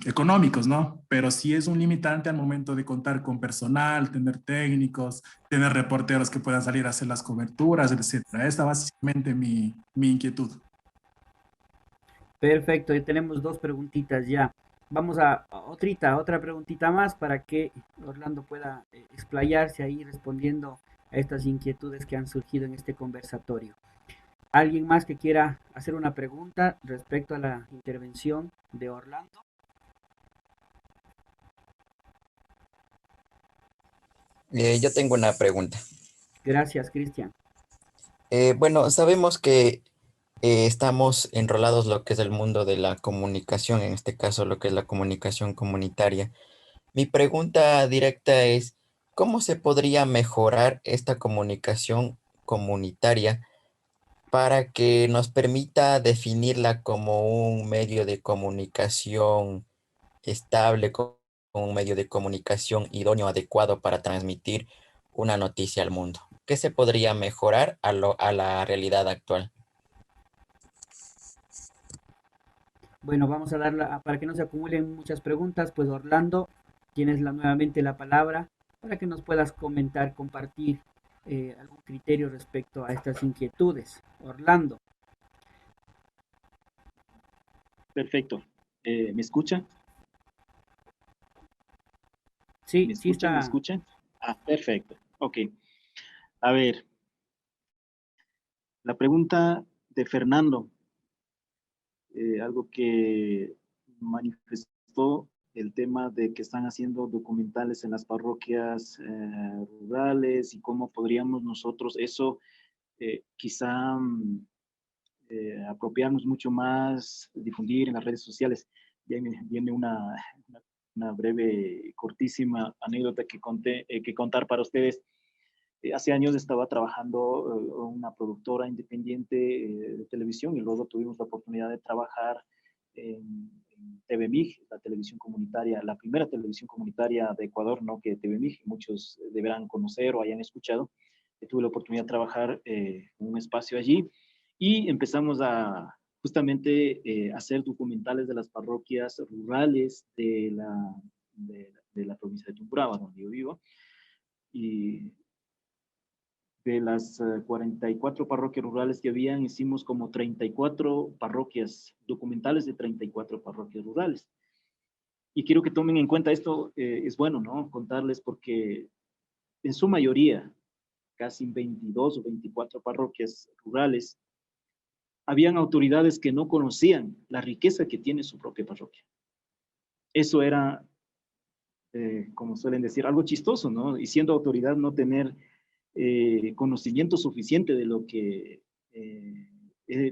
Speaker 5: económicos, ¿no? Pero sí es un limitante al momento de contar con personal, tener técnicos, tener reporteros que puedan salir a hacer las coberturas, etcétera. Esta básicamente mi inquietud.
Speaker 2: Perfecto, ya tenemos dos preguntitas ya. Vamos a otra preguntita más para que Orlando pueda explayarse ahí respondiendo a estas inquietudes que han surgido en este conversatorio. ¿Alguien más que quiera hacer una pregunta respecto a la intervención de Orlando?
Speaker 6: Yo tengo una pregunta.
Speaker 2: Gracias, Cristian.
Speaker 6: Bueno, sabemos que estamos enrolados lo que es el mundo de la comunicación, en este caso lo que es la comunicación comunitaria. Mi pregunta directa es, ¿cómo se podría mejorar esta comunicación comunitaria para que nos permita definirla como un medio de comunicación estable, como un medio de comunicación idóneo, adecuado para transmitir una noticia al mundo? ¿Qué se podría mejorar a la realidad actual?
Speaker 2: Bueno, vamos a darla, para que no se acumulen muchas preguntas, pues Orlando, tienes nuevamente la palabra para que nos puedas comentar, compartir algún criterio respecto a estas inquietudes. Orlando,
Speaker 1: Perfecto. ¿Me escuchan?
Speaker 2: sí,
Speaker 1: ¿Me
Speaker 2: sí
Speaker 1: escuchan? ¿Me
Speaker 2: está.
Speaker 1: escuchan? Ah, perfecto. Ok. A ver, la pregunta de Fernando, algo que manifestó el tema de que están haciendo documentales en las parroquias rurales y cómo podríamos nosotros eso quizá apropiarnos mucho más, difundir en las redes sociales. Viene una breve, cortísima anécdota que contar para ustedes. Hace años estaba trabajando una productora independiente de televisión y luego tuvimos la oportunidad de trabajar en TVMIG, la televisión comunitaria, la primera televisión comunitaria de Ecuador, ¿no? Que TVMIG, muchos deberán conocer o hayan escuchado. Tuve la oportunidad de trabajar un espacio allí y empezamos a justamente hacer documentales de las parroquias rurales de la provincia de Tungurahua, donde yo vivo. Y de las 44 parroquias rurales que habían, hicimos como 34 parroquias, documentales de 34 parroquias rurales. Y quiero que tomen en cuenta esto, es bueno, ¿no? Contarles porque en su mayoría, casi 22 o 24 parroquias rurales, habían autoridades que no conocían la riqueza que tiene su propia parroquia. Eso era, como suelen decir, algo chistoso, ¿no? Y siendo autoridad no tener conocimiento suficiente de lo que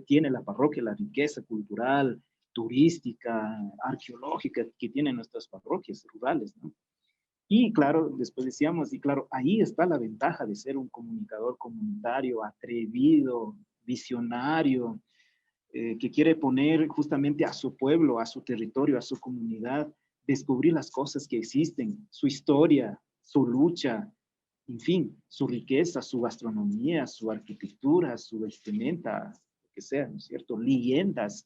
Speaker 1: tiene la parroquia, la riqueza cultural, turística, arqueológica que tienen nuestras parroquias rurales, ¿no? Y claro, después decíamos, y claro, ahí está la ventaja de ser un comunicador comunitario, atrevido, visionario, que quiere poner justamente a su pueblo, a su territorio, a su comunidad, descubrir las cosas que existen, su historia, su lucha, en fin, su riqueza, su gastronomía, su arquitectura, su vestimenta, lo que sea, ¿no es cierto? Leyendas,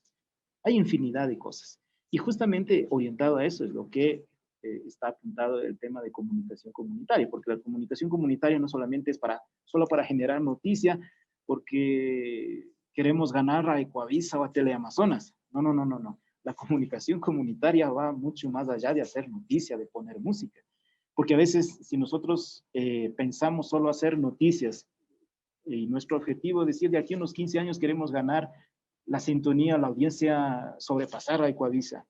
Speaker 1: hay infinidad de cosas. Y justamente orientado a eso es lo que está apuntado el tema de comunicación comunitaria, porque la comunicación comunitaria no solamente es solo para generar noticia, porque queremos ganar a Ecuavisa o a Teleamazonas. No, no, no, no, no. La comunicación comunitaria va mucho más allá de hacer noticia, de poner música. Porque a veces, si nosotros pensamos solo hacer noticias y nuestro objetivo es decir, de aquí a unos 15 años queremos ganar la sintonía, la audiencia, sobrepasar a Ecuavisa.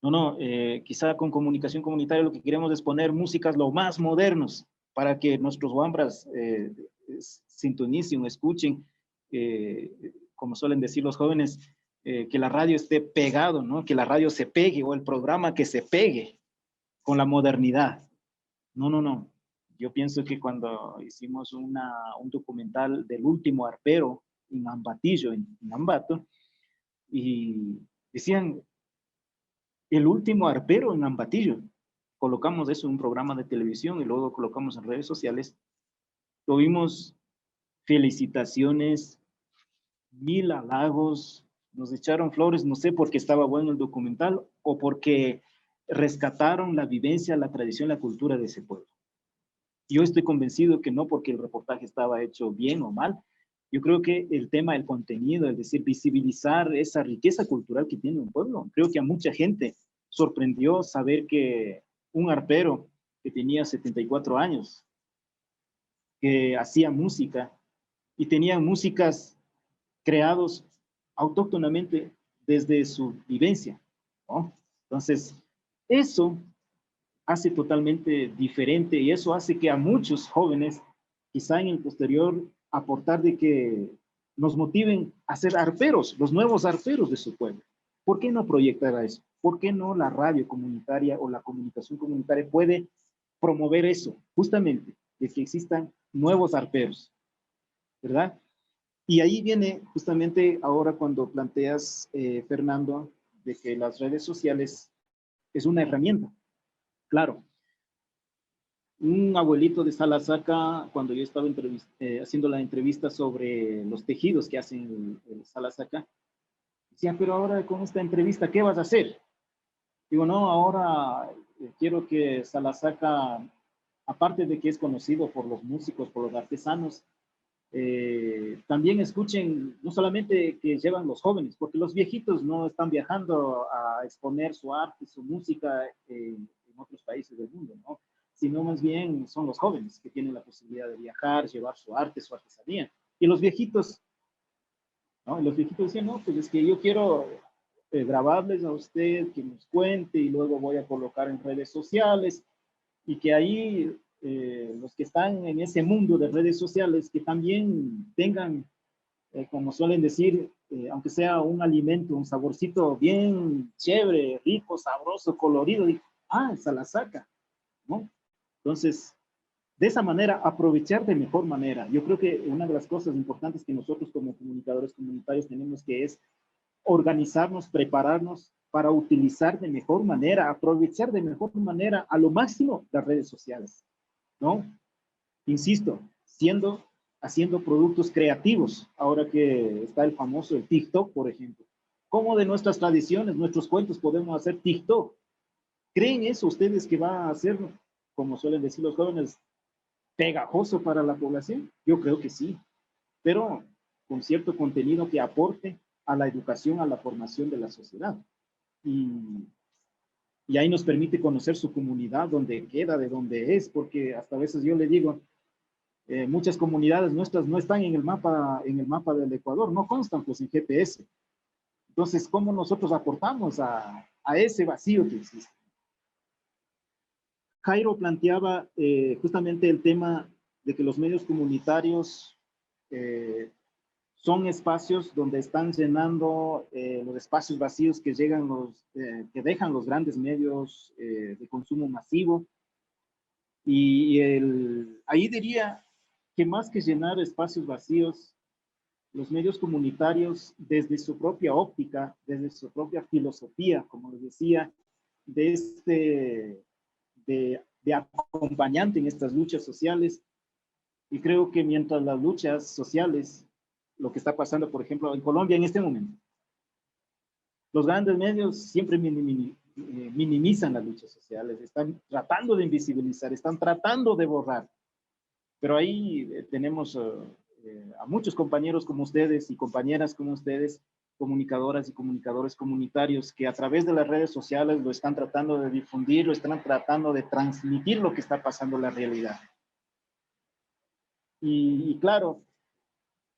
Speaker 1: No, no, quizá con comunicación comunitaria lo que queremos es poner músicas lo más modernos para que nuestros wambras sintonicen, escuchen, como suelen decir los jóvenes, que la radio esté pegado, ¿no? Que la radio se pegue o el programa que se pegue con la modernidad. No, no, no. Yo pienso que cuando hicimos un documental del último arpero en Ambatillo, en Ambato, y decían, el último arpero en Ambatillo. Colocamos eso en un programa de televisión y luego colocamos en redes sociales. Tuvimos felicitaciones, 1000 halagos, nos echaron flores, no sé por qué estaba bueno el documental o porque rescataron la vivencia, la tradición, la cultura de ese pueblo. Yo estoy convencido que no porque el reportaje estaba hecho bien o mal. Yo creo que el tema del contenido, es decir, visibilizar esa riqueza cultural que tiene un pueblo, creo que a mucha gente sorprendió saber que un arpero que tenía 74 años, que hacía música y tenía músicas creados autóctonamente desde su vivencia, ¿no? Entonces, eso hace totalmente diferente y eso hace que a muchos jóvenes, quizá en el posterior, aportar de que nos motiven a ser arperos, los nuevos arperos de su pueblo. ¿Por qué no proyectar a eso? ¿Por qué no la radio comunitaria o la comunicación comunitaria puede promover eso? Justamente, de que existan nuevos arperos, ¿verdad? Y ahí viene justamente ahora cuando planteas, Fernando, de que las redes sociales es una herramienta. Claro, un abuelito de Salasaca, cuando yo estaba haciendo la entrevista sobre los tejidos que hacen en Salasaca, decía, pero ahora con esta entrevista, ¿qué vas a hacer? Digo, no, ahora quiero que Salasaca, aparte de que es conocido por los músicos, por los artesanos, también escuchen, no solamente que llevan los jóvenes, porque los viejitos no están viajando a exponer su arte, su música en otros países del mundo, ¿no? Sino más bien son los jóvenes que tienen la posibilidad de viajar, llevar su arte, su artesanía. Y los viejitos, ¿no? Y los viejitos decían, no, pues es que yo quiero grabarles a usted, que nos cuente y luego voy a colocar en redes sociales y que ahí los que están en ese mundo de redes sociales que también tengan, como suelen decir, aunque sea un alimento, un saborcito bien chévere, rico, sabroso, colorido, y, esa la saca, ¿no? Entonces, de esa manera, aprovechar de mejor manera. Yo creo que una de las cosas importantes que nosotros como comunicadores comunitarios tenemos que es organizarnos, prepararnos para utilizar de mejor manera, aprovechar de mejor manera a lo máximo las redes sociales, ¿no? Insisto, haciendo productos creativos, ahora que está el famoso el TikTok, por ejemplo. ¿Cómo de nuestras tradiciones, nuestros cuentos podemos hacer TikTok? ¿Creen eso ustedes que va a ser, como suelen decir los jóvenes, pegajoso para la población? Yo creo que sí, pero con cierto contenido que aporte a la educación, a la formación de la sociedad. Y ahí nos permite conocer su comunidad, dónde queda, de dónde es, porque hasta a veces yo le digo, muchas comunidades nuestras no están en el mapa del Ecuador, no constan pues en GPS. Entonces, ¿cómo nosotros aportamos a ese vacío que existe? Jairo planteaba justamente el tema de que los medios comunitarios son espacios donde están llenando los espacios vacíos que que dejan los grandes medios de consumo masivo. Y ahí diría que más que llenar espacios vacíos, los medios comunitarios, desde su propia óptica, desde su propia filosofía, como les decía, de acompañante en estas luchas sociales. Y creo que mientras las luchas sociales, lo que está pasando, por ejemplo, en Colombia en este momento, los grandes medios siempre minimizan las luchas sociales, están tratando de invisibilizar, están tratando de borrar. Pero ahí tenemos a muchos compañeros como ustedes y compañeras como ustedes, comunicadoras y comunicadores comunitarios que a través de las redes sociales lo están tratando de difundir, lo están tratando de transmitir lo que está pasando en la realidad. Y claro,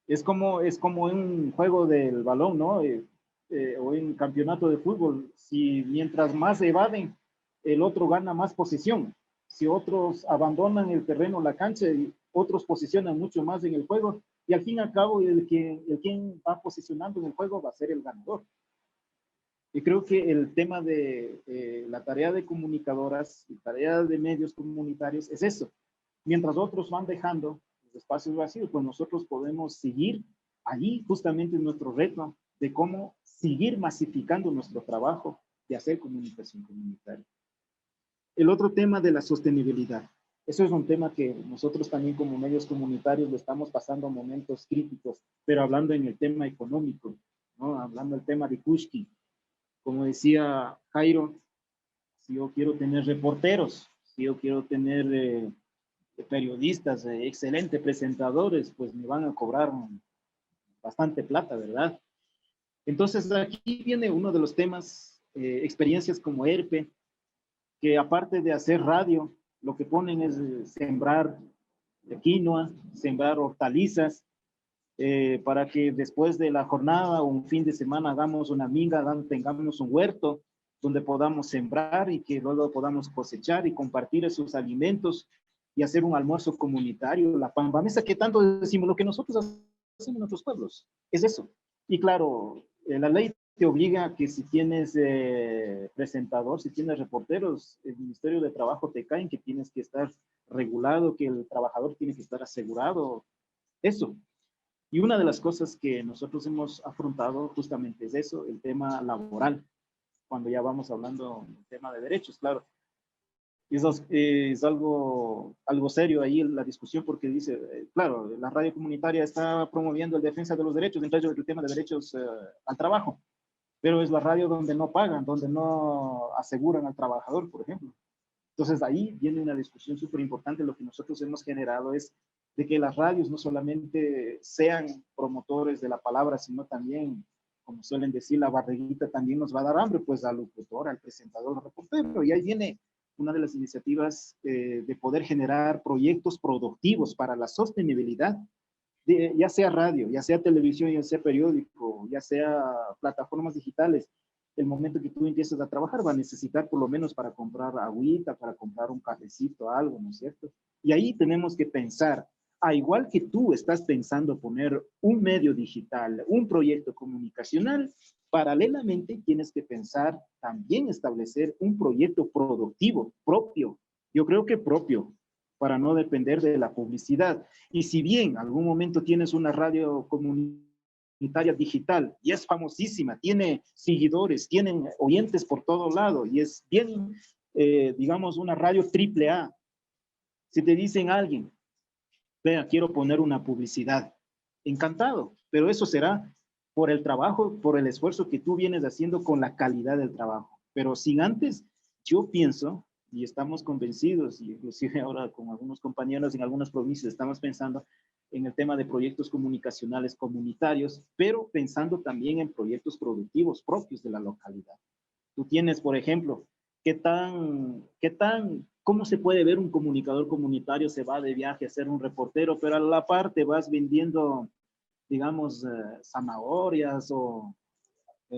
Speaker 1: es como un juego del balón, ¿no? O en un campeonato de fútbol, si mientras más evaden, el otro gana más posesión. Si otros abandonan el terreno, la cancha, otros posicionan mucho más en el juego, y al fin y al cabo el quien va posicionando en el juego va a ser el ganador. Y creo que el tema de la tarea de comunicadoras, la tarea de medios comunitarios es eso. Mientras otros van dejando los espacios vacíos, pues nosotros podemos seguir allí, justamente nuestro reto de cómo seguir masificando nuestro trabajo de hacer comunicación comunitaria. El otro tema de la sostenibilidad. Eso es un tema que nosotros también como medios comunitarios lo estamos pasando momentos críticos, pero hablando en el tema económico, ¿no? Hablando del tema de Kushki. Como decía Jairo, si yo quiero tener reporteros, si yo quiero tener periodistas, excelentes presentadores, pues me van a cobrar bastante plata, ¿verdad? Entonces aquí viene uno de los temas, experiencias como ERPE, que aparte de hacer radio, lo que ponen es sembrar quinoa, sembrar hortalizas, para que después de la jornada o un fin de semana hagamos una minga, tengamos un huerto donde podamos sembrar y que luego podamos cosechar y compartir esos alimentos y hacer un almuerzo comunitario, la pambamesa que tanto decimos, lo que nosotros hacen en nuestros pueblos. Es eso. Y claro, la ley te obliga a que si tienes presentador, si tienes reporteros, el Ministerio de Trabajo te cae en que tienes que estar regulado, que el trabajador tiene que estar asegurado. Eso. Y una de las cosas que nosotros hemos afrontado justamente es eso, el tema laboral, cuando ya vamos hablando del tema de derechos, claro. Eso es algo serio ahí la discusión porque dice, claro, la radio comunitaria está promoviendo la defensa de los derechos, entre ellos el tema de derechos al trabajo, pero es la radio donde no pagan, donde no aseguran al trabajador, por ejemplo. Entonces ahí viene una discusión súper importante. Lo que nosotros hemos generado es de que las radios no solamente sean promotores de la palabra, sino también, como suelen decir, la barriguita también nos va a dar hambre, pues al locutor, al presentador, al reportero. Y ahí viene una de las iniciativas de poder generar proyectos productivos para la sostenibilidad, ya sea radio, ya sea televisión, ya sea periódico, ya sea plataformas digitales. El momento que tú empiezas a trabajar va a necesitar por lo menos para comprar agüita, para comprar un cafecito, algo, ¿no es cierto? Y ahí tenemos que pensar, igual que tú estás pensando poner un medio digital, un proyecto comunicacional, paralelamente tienes que pensar también establecer un proyecto productivo, propio. Yo creo que propio, para no depender de la publicidad. Y si bien algún momento tienes una radio comunitaria digital y es famosísima, tiene seguidores, tienen oyentes por todo lado y es bien, digamos, una radio AAA. Si te dicen a alguien, vea, quiero poner una publicidad, encantado, pero eso será por el trabajo, por el esfuerzo que tú vienes haciendo con la calidad del trabajo. Pero sin antes, yo pienso, y estamos convencidos, y inclusive ahora con algunos compañeros en algunas provincias estamos pensando en el tema de proyectos comunicacionales comunitarios, pero pensando también en proyectos productivos propios de la localidad. Tú tienes, por ejemplo, cómo se puede ver un comunicador comunitario, se va de viaje a ser un reportero, pero a la parte vas vendiendo, digamos, zanahorias o,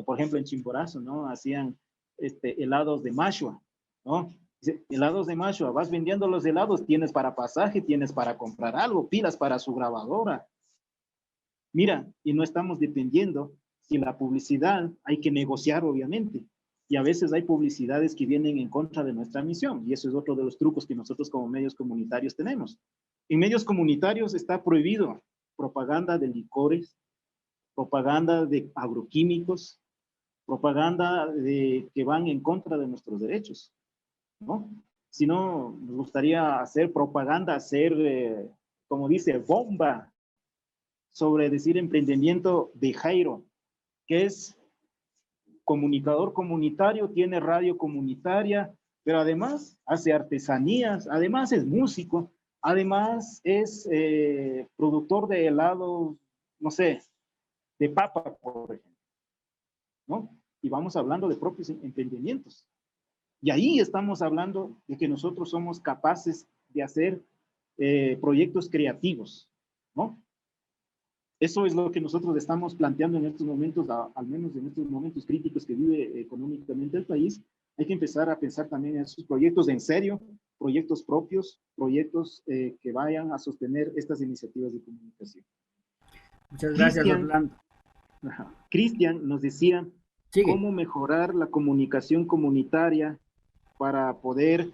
Speaker 1: por ejemplo, en Chimborazo, ¿no? Hacían helados de mashua, ¿no? Helados de mashua, vas vendiendo los helados, tienes para pasaje, tienes para comprar algo, pilas para su grabadora. Mira, y no estamos dependiendo, si la publicidad hay que negociar, obviamente, y a veces hay publicidades que vienen en contra de nuestra misión, y eso es otro de los trucos que nosotros como medios comunitarios tenemos. En medios comunitarios está prohibido propaganda de licores, propaganda de agroquímicos, propaganda que van en contra de nuestros derechos, ¿no? Si no, nos gustaría hacer propaganda, hacer, como dice, bomba, sobre decir emprendimiento de Jairo, que es comunicador comunitario, tiene radio comunitaria, pero además hace artesanías, además es músico, además es productor de helados, no sé, de papa, por ejemplo, ¿no? Y vamos hablando de propios emprendimientos. Y ahí estamos hablando de que nosotros somos capaces de hacer proyectos creativos, ¿no? Eso es lo que nosotros estamos planteando en estos momentos, al menos en estos momentos críticos que vive económicamente el país. Hay que empezar a pensar también en esos proyectos en serio, proyectos propios, proyectos que vayan a sostener estas iniciativas de comunicación.
Speaker 2: Muchas gracias, Orlando.
Speaker 1: Cristian nos decía cómo mejorar la comunicación comunitaria para poder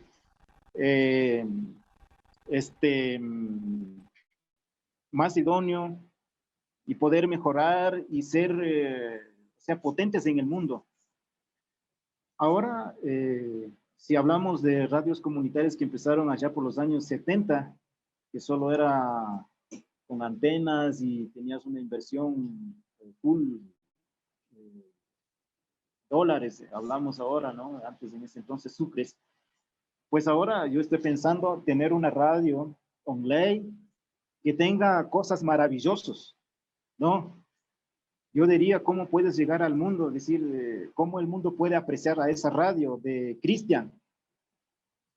Speaker 1: más idóneo y poder mejorar y ser potentes en el mundo. Ahora, si hablamos de radios comunitarias que empezaron allá por los años 70, que solo era con antenas y tenías una inversión full dólares, hablamos ahora, ¿no? Antes en ese entonces sucres. Pues ahora yo estoy pensando tener una radio online que tenga cosas maravillosas, ¿no? Yo diría cómo puedes llegar al mundo, es decir, cómo el mundo puede apreciar a esa radio de Cristian.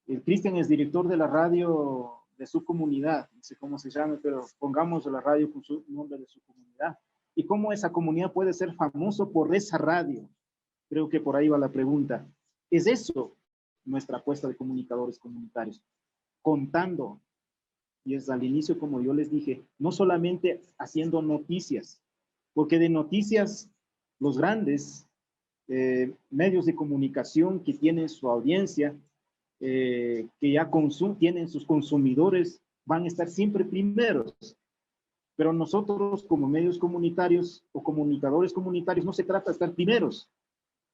Speaker 1: El Cristian es director de la radio de su comunidad, no sé cómo se llama, pero pongamos la radio con su nombre de su comunidad. Y cómo esa comunidad puede ser famoso por esa radio. Creo que por ahí va la pregunta. ¿Es eso nuestra apuesta de comunicadores comunitarios? Contando y es al inicio, como yo les dije, no solamente haciendo noticias, porque de noticias los grandes medios de comunicación que tienen su audiencia, que ya tienen sus consumidores, van a estar siempre primeros. Pero nosotros como medios comunitarios o comunicadores comunitarios no se trata de estar primeros.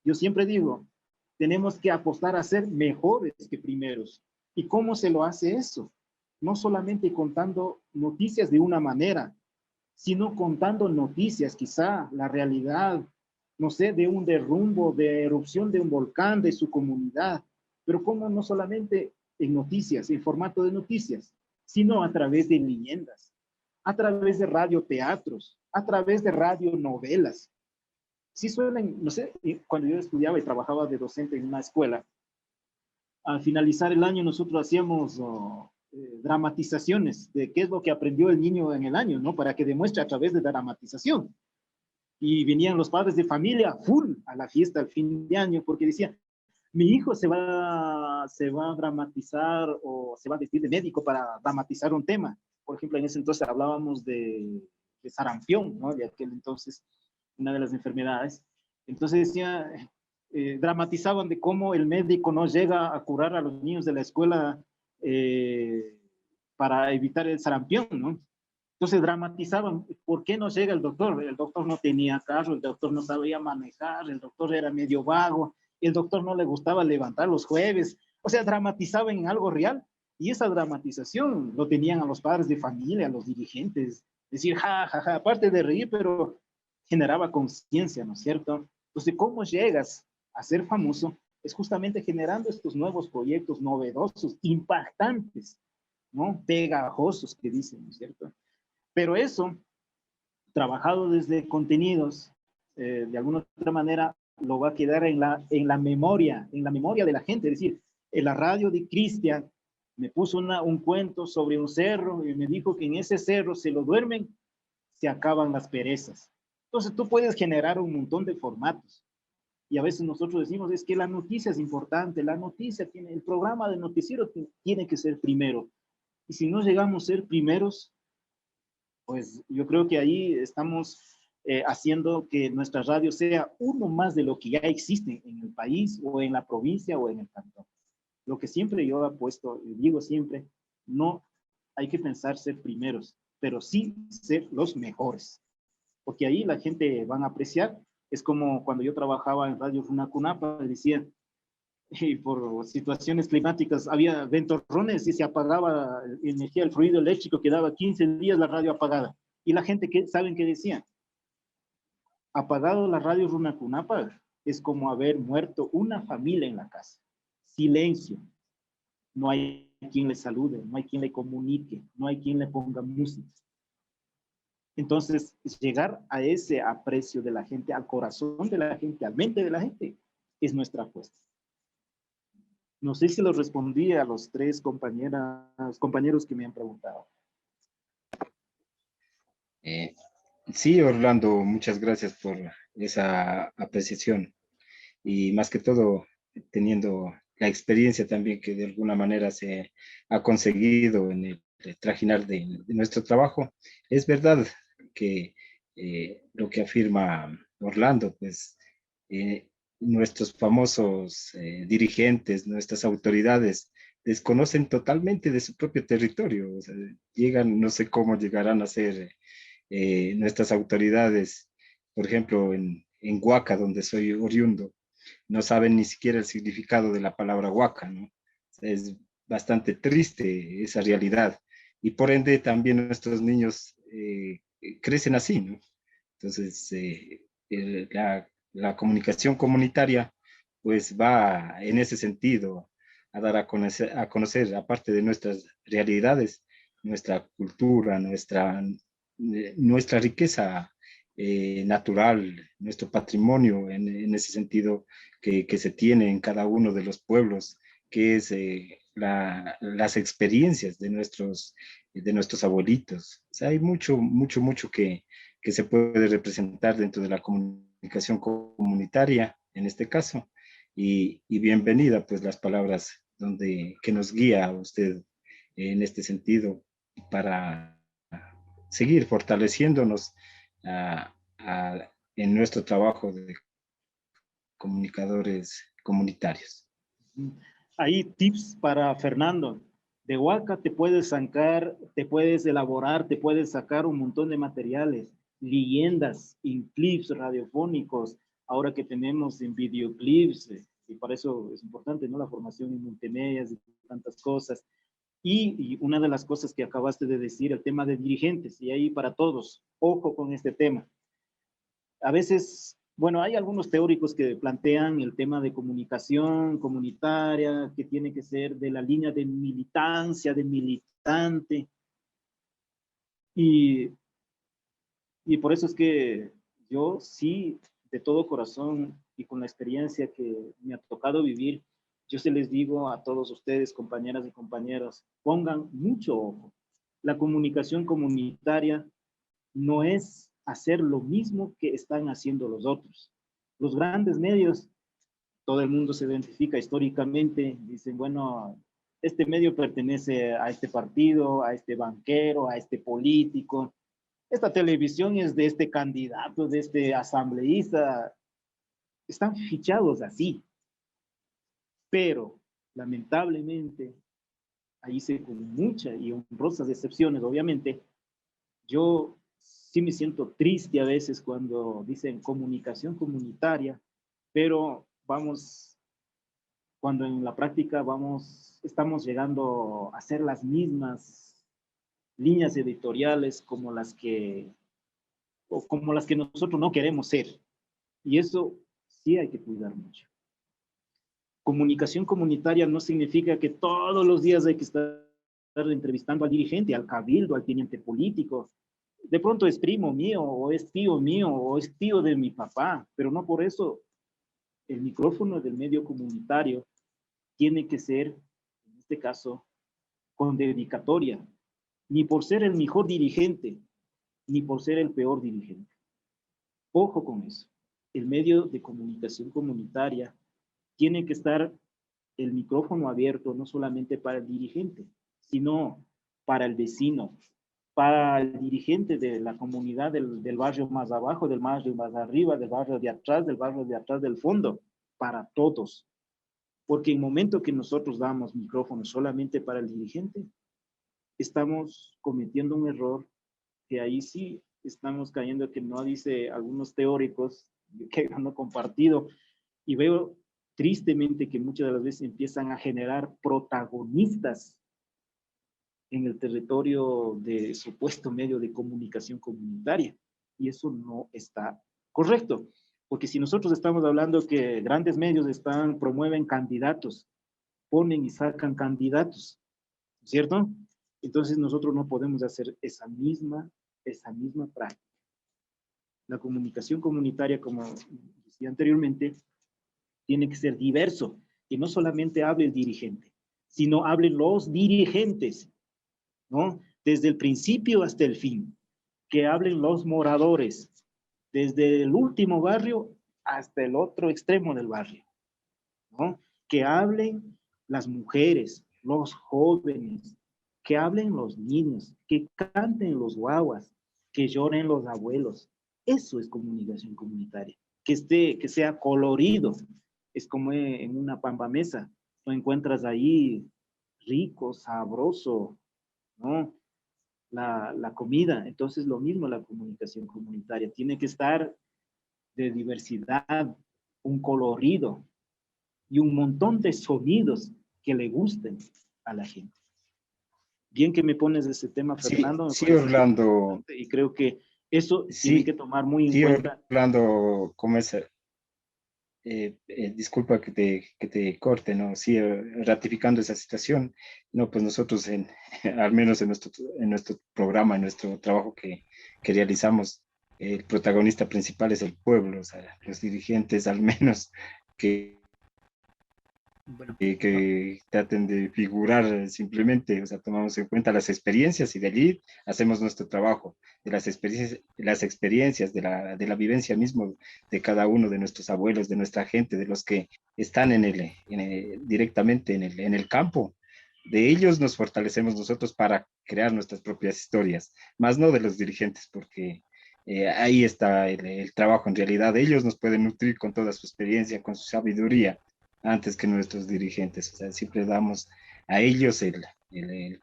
Speaker 1: Yo siempre digo, tenemos que apostar a ser mejores que primeros. ¿Y cómo se lo hace eso? No solamente contando noticias de una manera, sino contando noticias, quizá la realidad, no sé, de un derrumbo, de erupción de un volcán, de su comunidad. Pero cómo no solamente en noticias, en formato de noticias, sino a través de leyendas, a través de radioteatros, a través de radionovelas. Sí suelen, no sé, cuando yo estudiaba y trabajaba de docente en una escuela, al finalizar el año nosotros hacíamos dramatizaciones de qué es lo que aprendió el niño en el año, ¿no? Para que demuestre a través de dramatización. Y venían los padres de familia full a la fiesta al fin de año porque decían, mi hijo se va a dramatizar o se va a vestir de médico para dramatizar un tema. Por ejemplo, en ese entonces hablábamos de sarampión, ¿no? De aquel entonces, una de las enfermedades. Entonces decía, dramatizaban de cómo el médico no llega a curar a los niños de la escuela para evitar el sarampión, ¿no? Entonces dramatizaban, ¿por qué no llega el doctor? El doctor no tenía carro, el doctor no sabía manejar, el doctor era medio vago, el doctor no le gustaba levantar los jueves. O sea, dramatizaban en algo real. Y esa dramatización lo tenían a los padres de familia, a los dirigentes. Decir, ja, ja, ja, aparte de reír, pero generaba conciencia, ¿no es cierto? Entonces, ¿cómo llegas a ser famoso? Es justamente generando estos nuevos proyectos novedosos, impactantes, ¿no? Pegajosos, que dicen, ¿no es cierto? Pero eso, trabajado desde contenidos, de alguna otra manera, lo va a quedar en la memoria de la gente. Es decir, en la radio de Cristian me puso un cuento sobre un cerro y me dijo que en ese cerro se lo duermen, se acaban las perezas. Entonces tú puedes generar un montón de formatos. Y a veces nosotros decimos, es que la noticia es importante, la noticia tiene, el programa de noticiero tiene que ser primero. Y si no llegamos a ser primeros, pues yo creo que ahí estamos haciendo que nuestra radio sea uno más de lo que ya existe en el país o en la provincia o en el cantón. Lo que siempre yo apuesto, y digo siempre, no hay que pensar ser primeros, pero sí ser los mejores, porque ahí la gente van a apreciar. Es como cuando yo trabajaba en Radio Runacunapa, decía, y por situaciones climáticas había ventorrones y se apagaba la energía, el fluido eléctrico, quedaba 15 días la radio apagada. Y la gente, ¿saben qué decía? Apagado la radio Runacunapa es como haber muerto una familia en la casa. Silencio. No hay quien le salude, no hay quien le comunique, no hay quien le ponga música. Entonces, llegar a ese aprecio de la gente, al corazón de la gente, al mente de la gente, es nuestra apuesta. No sé si lo respondí a los tres compañeros que me han preguntado.
Speaker 4: Sí, Orlando, muchas gracias por esa apreciación y más que todo teniendo la experiencia también que de alguna manera se ha conseguido en el trajinar de nuestro trabajo. Es verdad que lo que afirma Orlando, pues nuestros famosos dirigentes, nuestras autoridades, desconocen totalmente de su propio territorio. O sea, llegan, no sé cómo llegarán a ser nuestras autoridades, por ejemplo, en Huaca, donde soy oriundo, no saben ni siquiera el significado de la palabra Huaca, ¿no? Es bastante triste esa realidad. Y por ende también nuestros niños crecen así, ¿no? Entonces, la comunicación comunitaria pues va en ese sentido a dar a conocer, aparte de nuestras realidades, nuestra cultura, nuestra riqueza natural, nuestro patrimonio en ese sentido que se tiene en cada uno de los pueblos, que es las experiencias de nuestros abuelitos. O sea, hay mucho, mucho, mucho que se puede representar dentro de la comunicación comunitaria, en este caso, y bienvenida pues las palabras que nos guía a usted en este sentido para seguir fortaleciéndonos en nuestro trabajo de comunicadores comunitarios.
Speaker 1: Hay tips para Fernando. De Huaca te puedes sacar, te puedes elaborar, te puedes sacar un montón de materiales, leyendas, en clips radiofónicos, ahora que tenemos en videoclips, y para eso es importante, ¿no? La formación en multimedia y tantas cosas. Y una de las cosas que acabaste de decir, el tema de dirigentes, y ahí para todos, ojo con este tema. A veces, bueno, hay algunos teóricos que plantean el tema de comunicación comunitaria, que tiene que ser de la línea de militancia, de militante, y, y por eso es que yo sí, de todo corazón y con la experiencia que me ha tocado vivir, yo se les digo a todos ustedes, compañeras y compañeros, pongan mucho ojo. La comunicación comunitaria no es hacer lo mismo que están haciendo los otros. Los grandes medios, todo el mundo se identifica históricamente, dicen, bueno, este medio pertenece a este partido, a este banquero, a este político, esta televisión es de este candidato, de este asambleísta, están fichados así, pero lamentablemente, ahí se con muchas y honrosas excepciones, obviamente, yo sí me siento triste a veces cuando dicen comunicación comunitaria, pero vamos, cuando en la práctica estamos llegando a hacer las mismas líneas editoriales como las que nosotros no queremos ser. Y eso sí hay que cuidar mucho. Comunicación comunitaria no significa que todos los días hay que estar entrevistando al dirigente, al cabildo, al teniente político. De pronto es primo mío, o es tío mío, o es tío de mi papá, pero no por eso el micrófono del medio comunitario tiene que ser, en este caso, con dedicatoria, ni por ser el mejor dirigente, ni por ser el peor dirigente. Ojo con eso. El medio de comunicación comunitaria tiene que estar el micrófono abierto no solamente para el dirigente, sino para el vecino, para el dirigente de la comunidad del barrio más abajo, del barrio más arriba, del barrio de atrás del fondo, para todos. Porque en el momento que nosotros damos micrófono solamente para el dirigente, estamos cometiendo un error que ahí sí estamos cayendo, que no dice algunos teóricos que han compartido, y veo tristemente que muchas de las veces empiezan a generar protagonistas en el territorio de supuesto medio de comunicación comunitaria, y eso no está correcto, porque si nosotros estamos hablando que grandes medios promueven candidatos, ponen y sacan candidatos, ¿cierto? Entonces nosotros no podemos hacer esa misma práctica. La comunicación comunitaria, como decía anteriormente, tiene que ser diverso, que no solamente hable el dirigente, sino hablen los dirigentes, ¿no? Desde el principio hasta el fin, que hablen los moradores, desde el último barrio hasta el otro extremo del barrio, ¿no? Que hablen las mujeres, los jóvenes, que hablen los niños, que canten los guaguas, que lloren los abuelos. Eso es comunicación comunitaria, que sea colorido. Es como en una pambamesa, tú encuentras ahí rico, sabroso, ¿no? La comida. Entonces, lo mismo la comunicación comunitaria. Tiene que estar de diversidad, un colorido y un montón de sonidos que le gusten a la gente. Bien que me pones ese tema, Fernando.
Speaker 4: Sí, Orlando.
Speaker 1: Y creo que eso
Speaker 4: sí,
Speaker 1: tiene que tomar muy en cuenta.
Speaker 4: Orlando, ¿cómo es? Disculpa que te corte, ¿no? Sí, ratificando esa situación, no, pues nosotros, al menos en nuestro programa, en nuestro trabajo que realizamos, el protagonista principal es el pueblo, o sea, los dirigentes al menos que
Speaker 2: Bueno,
Speaker 4: que traten de figurar simplemente, o sea, tomamos en cuenta las experiencias y de allí hacemos nuestro trabajo, de las experiencias de la vivencia mismo de cada uno de nuestros abuelos, de nuestra gente, de los que están directamente en el campo. de ellos nos fortalecemos nosotros para crear nuestras propias historias, más no de los dirigentes, porque ahí está el trabajo. En realidad, ellos nos pueden nutrir con toda su experiencia, con su sabiduría, antes que nuestros dirigentes. O sea, siempre damos a ellos el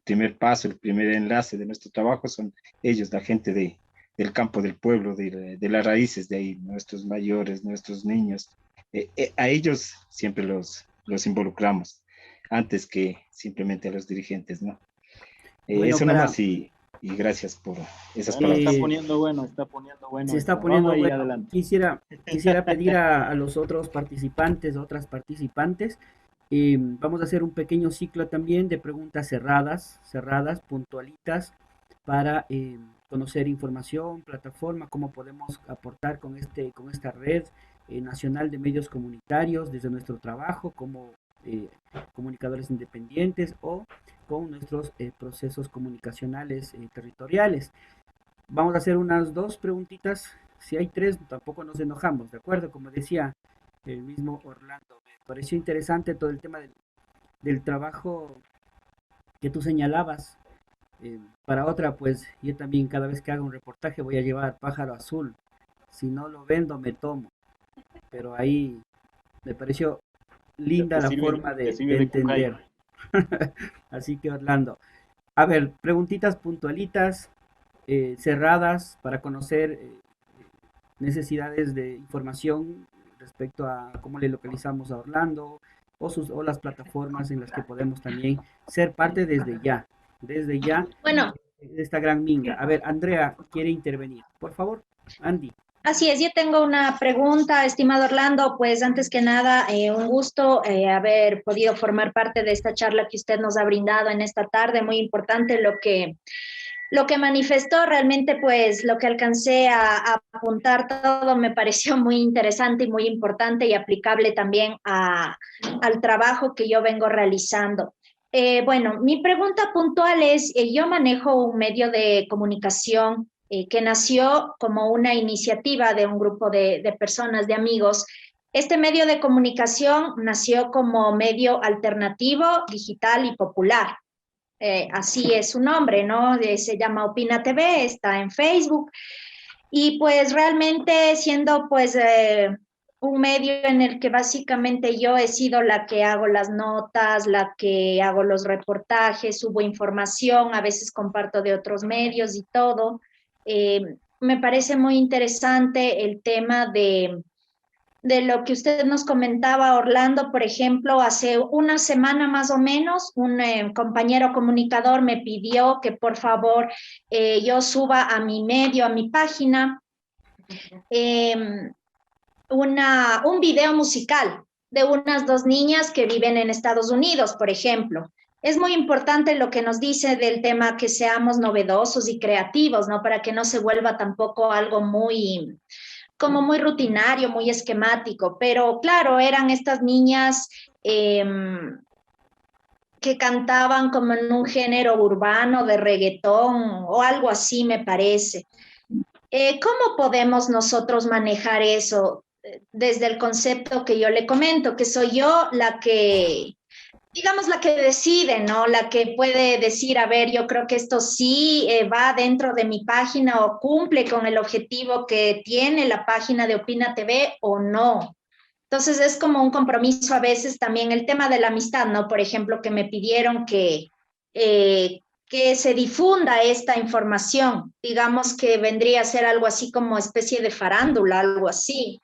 Speaker 4: primer paso, el primer enlace de nuestro trabajo, son ellos, la gente del campo, del pueblo, de las raíces de ahí, nuestros mayores, nuestros niños. A ellos siempre los involucramos, antes que simplemente a los dirigentes, ¿no?
Speaker 2: Bueno,
Speaker 4: Eso nomás y gracias por esas
Speaker 1: Bueno,
Speaker 4: palabras.
Speaker 1: está poniendo bueno
Speaker 2: se está
Speaker 1: esto. Vamos
Speaker 2: poniendo
Speaker 1: ahí
Speaker 2: bueno.
Speaker 1: adelante.
Speaker 2: Quisiera pedir a los otros participantes, otras participantes, vamos a hacer un pequeño ciclo también de preguntas cerradas, puntualitas, para conocer información, plataforma, cómo podemos aportar con esta red nacional de medios comunitarios desde nuestro trabajo como comunicadores independientes o con nuestros procesos comunicacionales territoriales. Vamos a hacer unas dos preguntitas. Si hay tres, tampoco nos enojamos, ¿de acuerdo? Como decía el mismo Orlando, me pareció interesante todo el tema del trabajo que tú señalabas. Para otra, pues yo también cada vez que haga un reportaje voy a llevar pájaro azul. Si no lo vendo, me tomo. Pero ahí me pareció linda la forma
Speaker 1: Te sirve
Speaker 2: de
Speaker 1: de Kukai.
Speaker 2: entender. Así que Orlando, a ver, preguntitas puntualitas, cerradas para conocer necesidades de información respecto a cómo le localizamos a Orlando o las plataformas en las que podemos también ser parte desde ya
Speaker 3: Bueno,
Speaker 2: de esta gran minga. A ver, Andrea quiere intervenir. Por favor, Andy.
Speaker 3: así es, yo tengo una pregunta, estimado Orlando. Pues antes que nada, un gusto haber podido formar parte de esta charla que usted nos ha brindado en esta tarde. Muy importante lo que manifestó. Realmente, pues lo que alcancé a apuntar todo me pareció muy interesante y muy importante y aplicable también al trabajo que yo vengo realizando. Bueno, mi pregunta puntual es, yo manejo un medio de comunicación que nació como una iniciativa de un grupo de personas, de amigos. Este medio de comunicación nació como medio alternativo, digital y popular. Así es su nombre, ¿no? Se llama Opina TV, está en Facebook y pues realmente siendo pues un medio en el que básicamente yo he sido la que hago las notas, la que hago los reportajes, subo información, a veces comparto de otros medios y todo. Me parece muy interesante el tema de lo que usted nos comentaba, Orlando. Por ejemplo, hace una semana más o menos, un compañero comunicador me pidió que por favor yo suba a mi medio, a mi página, eh, un video musical de unas dos niñas que viven en Estados Unidos, por ejemplo. Es muy importante lo que nos dice del tema que seamos novedosos y creativos, ¿no? Para que no se vuelva tampoco algo como muy rutinario, muy esquemático, pero claro, eran estas niñas que cantaban como en un género urbano de reggaetón o algo así, me parece. ¿Cómo podemos nosotros manejar eso desde el concepto que yo le comento, que soy yo la que, digamos, la que decide, ¿no? La que puede decir, a ver, yo creo que esto sí va dentro de mi página o cumple con el objetivo que tiene la página de Opina TV o no. Entonces es como un compromiso a veces también el tema de la amistad, ¿no? Por ejemplo, que me pidieron que se difunda esta información, digamos que vendría a ser algo así como especie de farándula, algo así.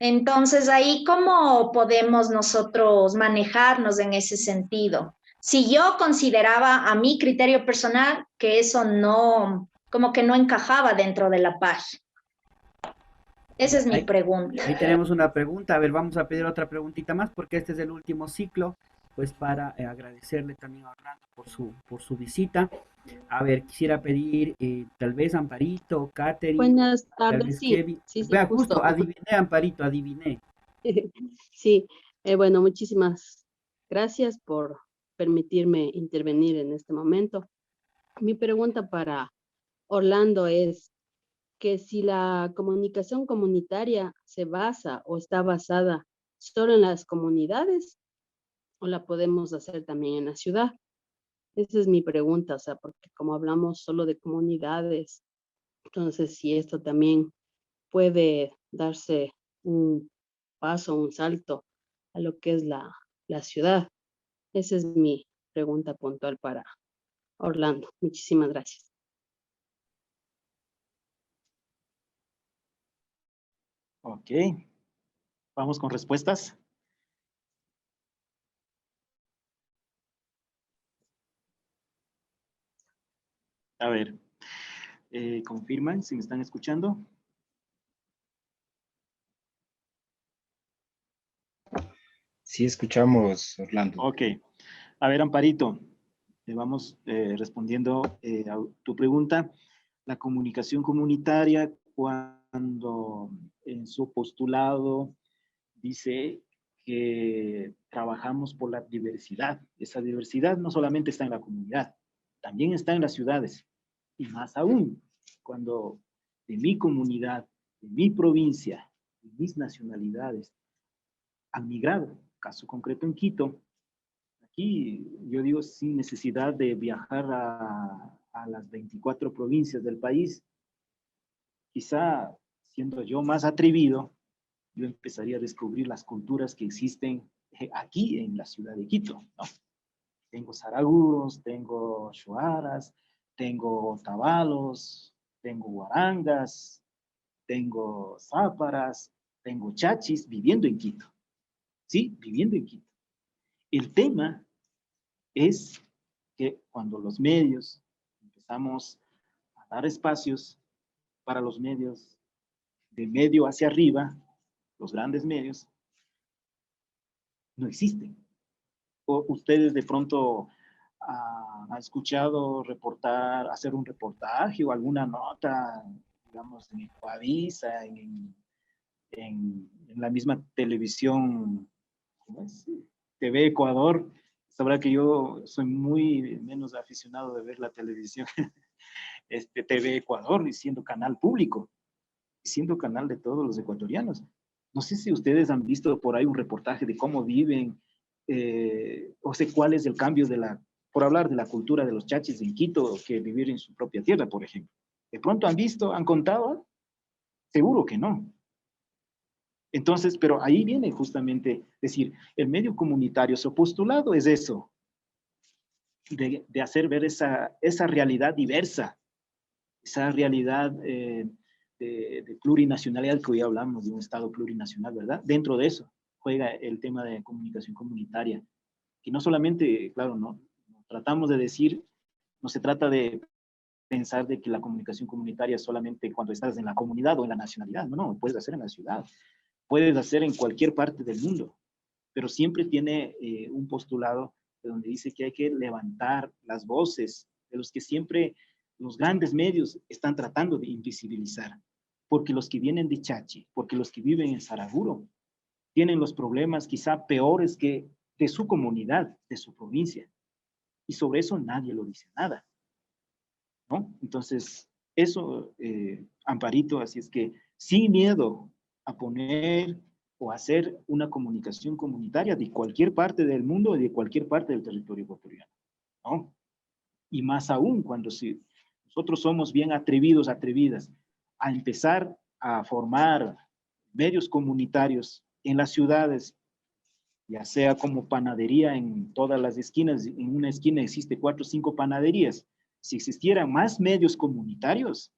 Speaker 3: Entonces, ahí, ¿cómo podemos nosotros manejarnos en ese sentido? Si yo consideraba a mi criterio personal que eso no, como que no encajaba dentro de la página. Esa
Speaker 2: Ya,
Speaker 3: es mi pregunta.
Speaker 2: ahí tenemos una pregunta. A ver, vamos a pedir otra preguntita más porque este es el último ciclo, pues para agradecerle también a Orlando por su visita. A ver, quisiera pedir tal vez Amparito, Katherine,
Speaker 7: Buenas
Speaker 2: tal
Speaker 7: tardes,
Speaker 2: vez
Speaker 7: sí,
Speaker 2: Kevin.
Speaker 7: sí, sí,
Speaker 2: Vea, justo,
Speaker 7: justo.
Speaker 2: adiviné, Amparito, adiviné.
Speaker 7: Sí, bueno, muchísimas gracias por permitirme intervenir en este momento. Mi pregunta para Orlando es que si la comunicación comunitaria se basa o está basada solo en las comunidades o la podemos hacer también en la ciudad. Esa es mi pregunta, o sea, porque como hablamos solo de comunidades, entonces si esto también puede darse un paso, un salto a lo que es la ciudad. Esa es mi pregunta puntual para Orlando. Muchísimas gracias.
Speaker 1: Ok, vamos con respuestas. A ver, confirman si me están escuchando.
Speaker 4: Sí, escuchamos, Orlando.
Speaker 1: Ok, a ver, Amparito, te vamos respondiendo a tu pregunta. La comunicación comunitaria, cuando en su postulado dice que trabajamos por la diversidad. Esa diversidad no solamente está en la comunidad, también está en las ciudades. Y más aún, cuando de mi comunidad, de mi provincia, de mis nacionalidades han migrado, caso concreto en Quito, aquí yo digo sin necesidad de viajar a las 24 provincias del país, quizá siendo yo más atrevido, yo empezaría a descubrir las culturas que existen aquí en la ciudad de Quito, ¿no? Tengo saraguros, tengo shuaras, tengo tabalos, tengo guarangas, tengo záparas, tengo chachis viviendo en Quito, ¿sí? Viviendo en Quito. El tema es que cuando los medios empezamos a dar espacios para los medios de medio hacia arriba, los grandes medios, no existen. O ustedes de pronto han escuchado hacer un reportaje o alguna nota, digamos, en Ecuavisa, en la misma televisión, ¿cómo es? TV Ecuador. Sabrá que yo soy muy menos aficionado de ver la televisión, TV Ecuador, y siendo canal público, siendo canal de todos los ecuatorianos. No sé si ustedes han visto por ahí un reportaje de cómo viven, o sé cuál es el cambio por hablar de la cultura de los chachis en Quito, que vivir en su propia tierra, por ejemplo. ¿De pronto han visto, han contado? Seguro que no. Entonces, pero ahí viene justamente decir, el medio comunitario, su postulado es eso, de hacer ver esa realidad diversa, esa realidad de plurinacionalidad que hoy hablamos, de un Estado plurinacional, ¿verdad? Dentro de eso juega el tema de comunicación comunitaria, que no solamente, claro, no tratamos de decir, no se trata de pensar de que la comunicación comunitaria es solamente cuando estás en la comunidad o en la nacionalidad, no, puedes hacer en la ciudad, puedes hacer en cualquier parte del mundo, pero siempre tiene un postulado de donde dice que hay que levantar las voces de los que siempre los grandes medios están tratando de invisibilizar, porque los que vienen de Chachi, porque los que viven en Saraguro, tienen los problemas quizá peores que de su comunidad, de su provincia, y sobre eso nadie lo dice nada, ¿no? Entonces, eso, Amparito, así es que sin miedo a poner o hacer una comunicación comunitaria de cualquier parte del mundo y de cualquier parte del territorio ecuatoriano, ¿no? Y más aún cuando si nosotros somos bien atrevidos, atrevidas, a empezar a formar medios comunitarios en las ciudades, ya sea como panadería en todas las esquinas, en una esquina existe 4 o 5 panaderías. Si existieran más medios comunitarios,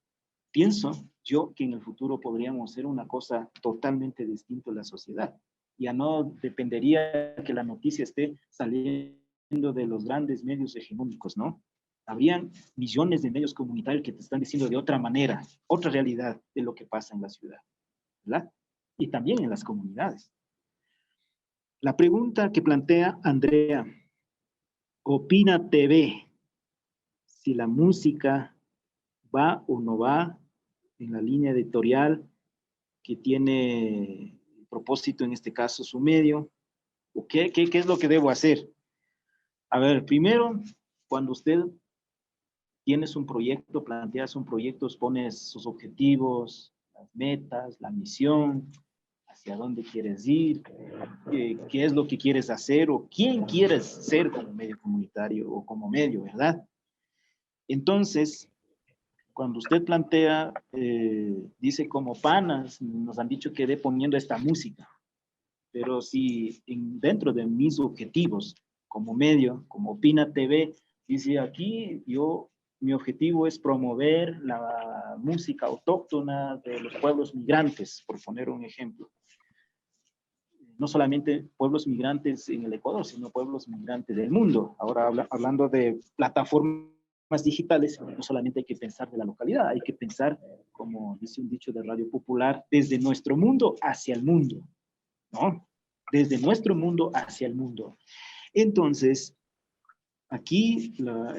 Speaker 1: pienso yo que en el futuro podríamos hacer una cosa totalmente distinta en la sociedad. Ya no dependería que la noticia esté saliendo de los grandes medios hegemónicos, ¿no? Habrían millones de medios comunitarios que te están diciendo de otra manera, otra realidad de lo que pasa en la ciudad, ¿verdad? Y también en las comunidades. La pregunta que plantea Andrea, Opina TV, si la música va o no va en la línea editorial que tiene propósito, en este caso, su medio, o qué es lo que debo hacer. A ver, primero, cuando usted tienes un proyecto, planteas un proyecto, pones sus objetivos, las metas, la misión, hacia dónde quieres ir, qué es lo que quieres hacer o quién quieres ser como medio comunitario o como medio, ¿verdad? Entonces, cuando usted plantea, dice como panas, nos han dicho que dé poniendo esta música, pero si dentro de mis objetivos como medio, como Opina TV, dice aquí mi objetivo es promover la música autóctona de los pueblos migrantes, por poner un ejemplo. No solamente pueblos migrantes en el Ecuador, sino pueblos migrantes del mundo. Ahora hablando de plataformas digitales, no solamente hay que pensar de la localidad, hay que pensar, como dice un dicho de Radio Popular, desde nuestro mundo hacia el mundo, ¿no? Desde nuestro mundo hacia el mundo. Entonces, aquí la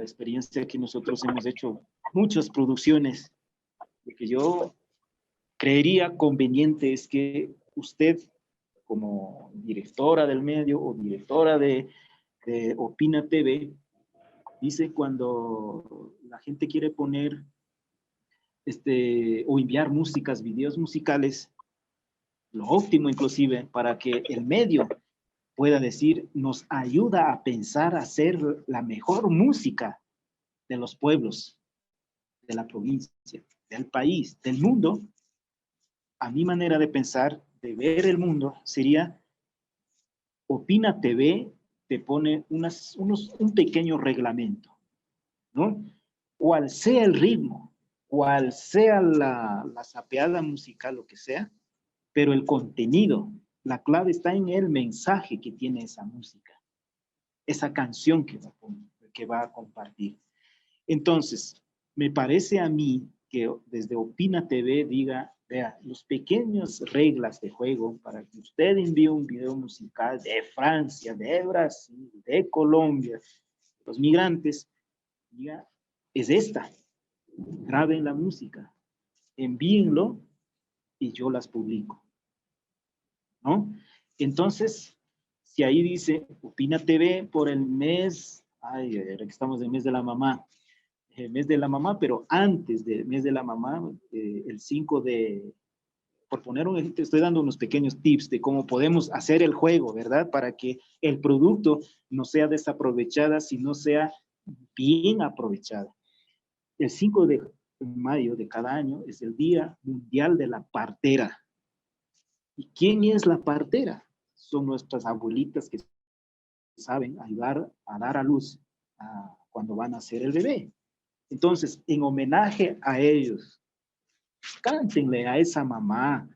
Speaker 1: experiencia que nosotros hemos hecho muchas producciones, lo que yo creería conveniente es que usted, como directora del medio o directora de Opina TV, dice cuando la gente quiere poner o enviar músicas, videos musicales, lo óptimo inclusive para que el medio pueda decir, nos ayuda a pensar, a hacer la mejor música de los pueblos, de la provincia, del país, del mundo. A mi manera de pensar, de ver el mundo, sería Opina TV te pone un pequeño reglamento, ¿no? Cual sea el ritmo, cual sea la sapeada musical, lo que sea, pero el contenido, la clave está en el mensaje que tiene esa música, esa canción que va a compartir. Entonces, me parece a mí que desde Opina TV diga, vea, los pequeños reglas de juego para que usted envíe un video musical de Francia, de Brasil, de Colombia, los migrantes, diga, es esta. Graben la música, envíenlo y yo las publico, ¿no? Entonces, si ahí dice Opina TV por el mes, ahora que estamos en el mes de la mamá, pero antes del mes de la mamá, el 5 de, por poner un ejemplo, estoy dando unos pequeños tips de cómo podemos hacer el juego, ¿verdad? Para que el producto no sea desaprovechada, sino sea bien aprovechada. El 5 de mayo de cada año es el Día Mundial de la Partera. ¿Y quién es la partera? Son nuestras abuelitas que saben ayudar a dar a luz cuando van a hacer el bebé. Entonces, en homenaje a ellos, cántenle a esa mamá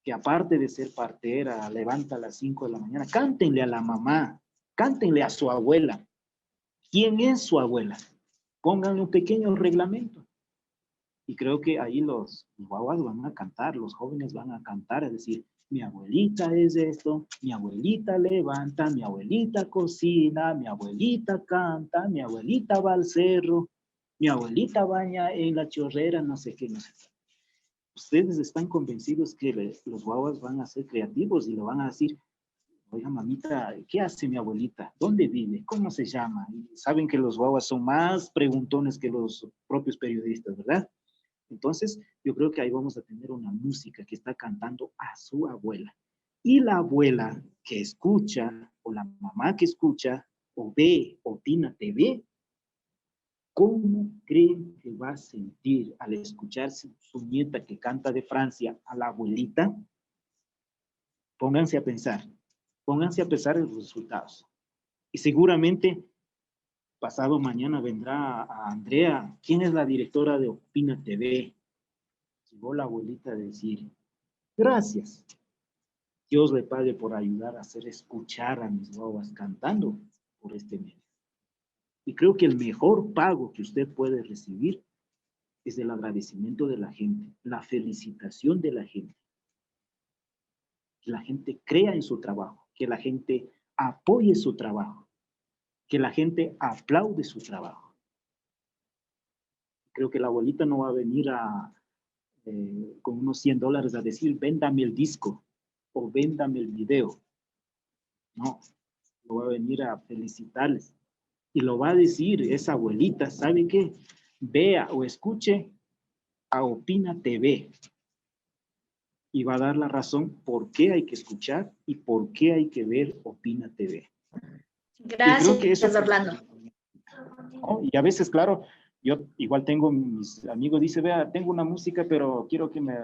Speaker 1: que aparte de ser partera, levanta a las 5 de la mañana, cántenle a la mamá, cántenle a su abuela. ¿Quién es su abuela? Pónganle un pequeño reglamento. Y creo que ahí los guaguas van a cantar, los jóvenes van a cantar, es decir, mi abuelita es esto, mi abuelita levanta, mi abuelita cocina, mi abuelita canta, mi abuelita va al cerro, mi abuelita baña en la chorrera, no sé qué, no sé qué. Ustedes están convencidos que los guaguas van a ser creativos y le van a decir, oiga, mamita, ¿qué hace mi abuelita? ¿Dónde vive? ¿Cómo se llama? Y saben que los guaguas son más preguntones que los propios periodistas, ¿verdad? Entonces, yo creo que ahí vamos a tener una música que está cantando a su abuela. Y la abuela que escucha, o la mamá que escucha, o ve, Opina TV, ¿cómo creen que va a sentir al escuchar su nieta que canta de Francia a la abuelita? Pónganse a pensar en los resultados. Y seguramente pasado mañana vendrá a Andrea. ¿Quién es la directora de Opina TV? Llegó la abuelita a decir, gracias. Dios le pague por ayudar a hacer escuchar a mis guaguas cantando por este medio. Y creo que el mejor pago que usted puede recibir es el agradecimiento de la gente, la felicitación de la gente. Que la gente crea en su trabajo, que la gente apoye su trabajo, que la gente aplaude su trabajo. Creo que la abuelita no va a venir con unos $100 a decir, véndame el disco o véndame el video. No, lo va a venir a felicitarles. Y lo va a decir esa abuelita, ¿sabe qué? Vea o escuche a Opina TV. y va a dar la razón por qué hay que escuchar y por qué hay que ver Opina TV.
Speaker 3: Gracias,
Speaker 1: Y creo que eso,
Speaker 3: Orlando.
Speaker 1: ¿no? Y a veces, claro, yo igual tengo mis amigos, dice, vea, tengo una música, pero quiero que me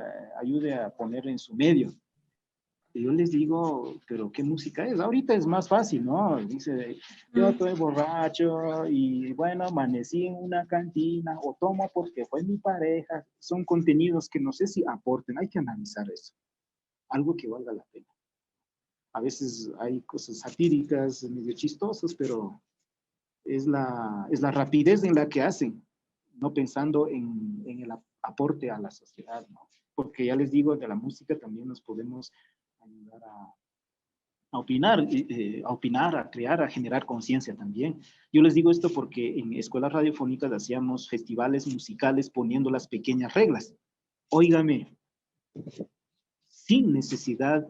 Speaker 1: ayude a poner en su medio. Y yo les digo, pero ¿qué música es? Ahorita es más fácil, ¿no? Dice, yo estoy borracho y bueno, amanecí en una cantina o tomo porque fue mi pareja. Son contenidos que no sé si aporten, hay que analizar eso. Algo que valga la pena. A veces hay cosas satíricas, medio chistosas, pero es la rapidez en la que hacen, no pensando en el aporte a la sociedad, ¿no? Porque ya les digo, de la música también nos podemos ayudar a opinar, a crear, a generar conciencia también. Yo les digo esto porque en escuelas radiofónicas hacíamos festivales musicales poniendo las pequeñas reglas. Óigame, sin necesidad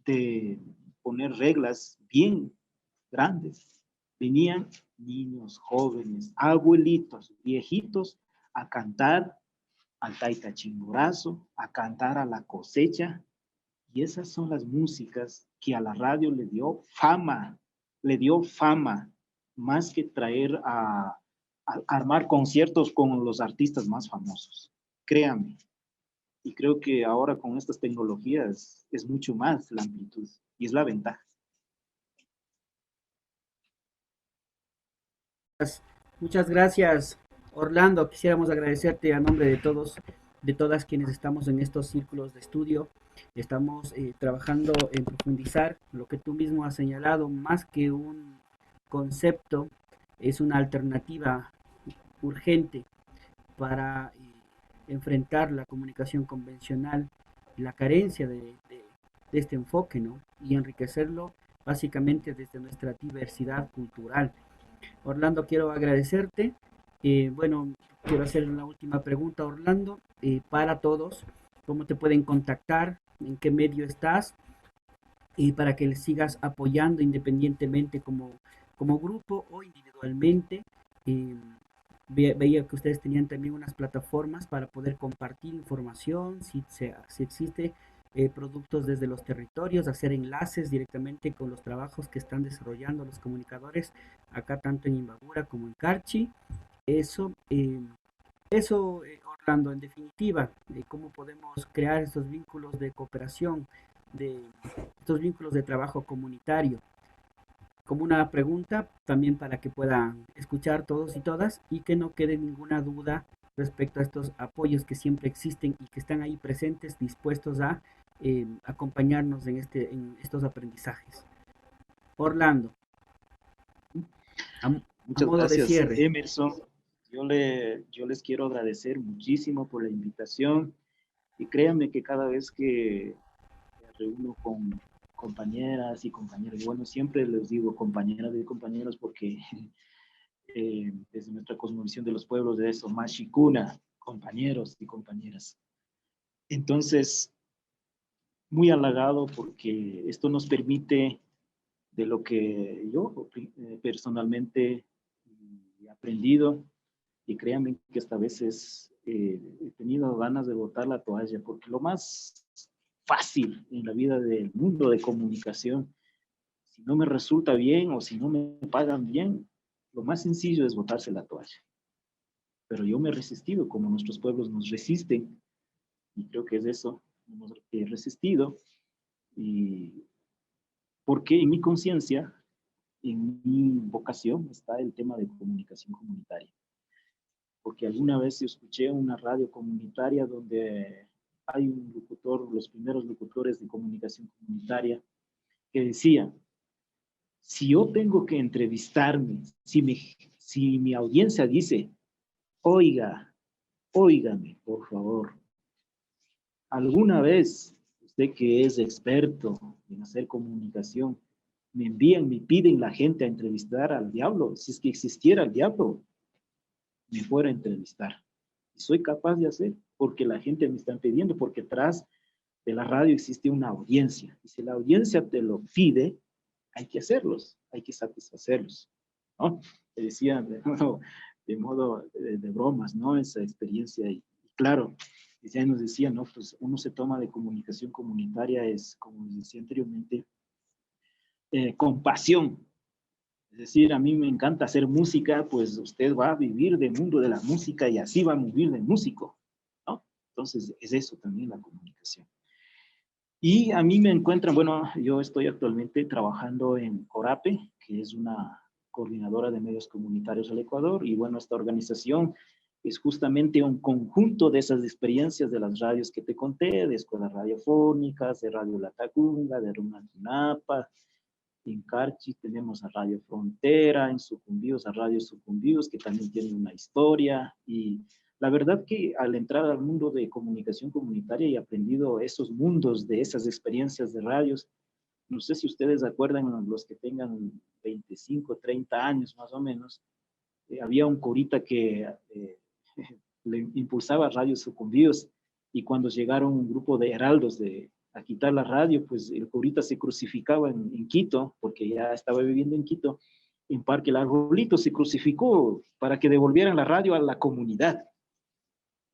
Speaker 1: de poner reglas bien grandes. Venían niños, jóvenes, abuelitos, viejitos a cantar al taita chimborazo, a cantar a la cosecha. Y esas son las músicas que a la radio le dio fama, más que traer a armar conciertos con los artistas más famosos. Créame. Y creo que ahora con estas tecnologías es mucho más la amplitud y es la ventaja.
Speaker 2: Muchas gracias, Orlando. Quisiéramos agradecerte a nombre de todos, de todas quienes estamos en estos círculos de estudio. Estamos trabajando en profundizar lo que tú mismo has señalado, más que un concepto, es una alternativa urgente para enfrentar la comunicación convencional, la carencia de este enfoque, ¿no? Y enriquecerlo básicamente desde nuestra diversidad cultural. Orlando, quiero agradecerte. Bueno, quiero hacer una última pregunta, Orlando, para todos. ¿Cómo te pueden contactar? ¿En qué medio estás? Y para que les sigas apoyando independientemente como grupo o individualmente. Eh, veía que ustedes tenían también unas plataformas para poder compartir información, si existe productos desde los territorios, hacer enlaces directamente con los trabajos que están desarrollando los comunicadores acá tanto en Imbabura como en Carchi. Eso, Orlando, en definitiva, de cómo podemos crear estos vínculos de cooperación, de estos vínculos de trabajo comunitario como una pregunta también para que puedan escuchar todos y todas y que no quede ninguna duda respecto a estos apoyos que siempre existen y que están ahí presentes, dispuestos a acompañarnos en estos aprendizajes. Orlando, a
Speaker 1: Muchas
Speaker 2: modo de
Speaker 1: gracias,
Speaker 2: cierre.
Speaker 1: Emerson. Yo les quiero agradecer muchísimo por la invitación y créanme que cada vez que me reúno con compañeras y compañeros, bueno, siempre les digo compañeras y compañeros porque desde nuestra cosmovisión de los pueblos de eso, Mashikuna, compañeros y compañeras. Entonces, muy halagado porque esto nos permite, de lo que yo personalmente he aprendido, y créanme que esta vez he tenido ganas de botar la toalla, porque lo más fácil en la vida del mundo de comunicación, si no me resulta bien o si no me pagan bien, lo más sencillo es botarse la toalla. Pero yo me he resistido, como nuestros pueblos nos resisten, y creo que es eso, hemos resistido, y porque en mi conciencia, en mi vocación está el tema de comunicación comunitaria. Porque alguna vez yo escuché una radio comunitaria donde hay un locutor, los primeros locutores de comunicación comunitaria, que decía, si yo tengo que entrevistarme, si mi audiencia dice, oiga, óigame, por favor, alguna vez usted que es experto en hacer comunicación, me piden la gente a entrevistar al diablo, si es que existiera el diablo, me fuera a entrevistar. Y soy capaz de hacer, porque la gente me está pidiendo, porque atrás de la radio existe una audiencia. Y si la audiencia te lo pide, hay que hacerlos, hay que satisfacerlos, ¿no? Te decía de modo de bromas, ¿no? Esa experiencia. Y claro, Y ya nos decía, ¿no? Pues uno se toma de comunicación comunitaria, es, como les decía anteriormente, con pasión. Es decir, a mí me encanta hacer música, pues usted va a vivir del mundo de la música y así va a vivir del músico, ¿no? Entonces, es eso también la comunicación. Y a mí me encuentran, bueno, yo estoy actualmente trabajando en Corape, que es una coordinadora de medios comunitarios del Ecuador, y bueno, esta organización es justamente un conjunto de esas experiencias de las radios que te conté, de escuelas radiofónicas, de Radio Latacunga, de Runantunapa. En Carchi tenemos a Radio Frontera, en Sucumbíos a Radio Sucumbíos, que también tiene una historia. Y la verdad que al entrar al mundo de comunicación comunitaria y aprendido esos mundos de esas experiencias de radios, no sé si ustedes acuerdan, los que tengan 25, 30 años más o menos, había un curita que le impulsaba Radio Sucumbíos, y cuando llegaron un grupo de heraldos a quitar la radio, pues el curita se crucificaba en Quito, porque ya estaba viviendo en Quito, en Parque El Arbolito se crucificó para que devolvieran la radio a la comunidad.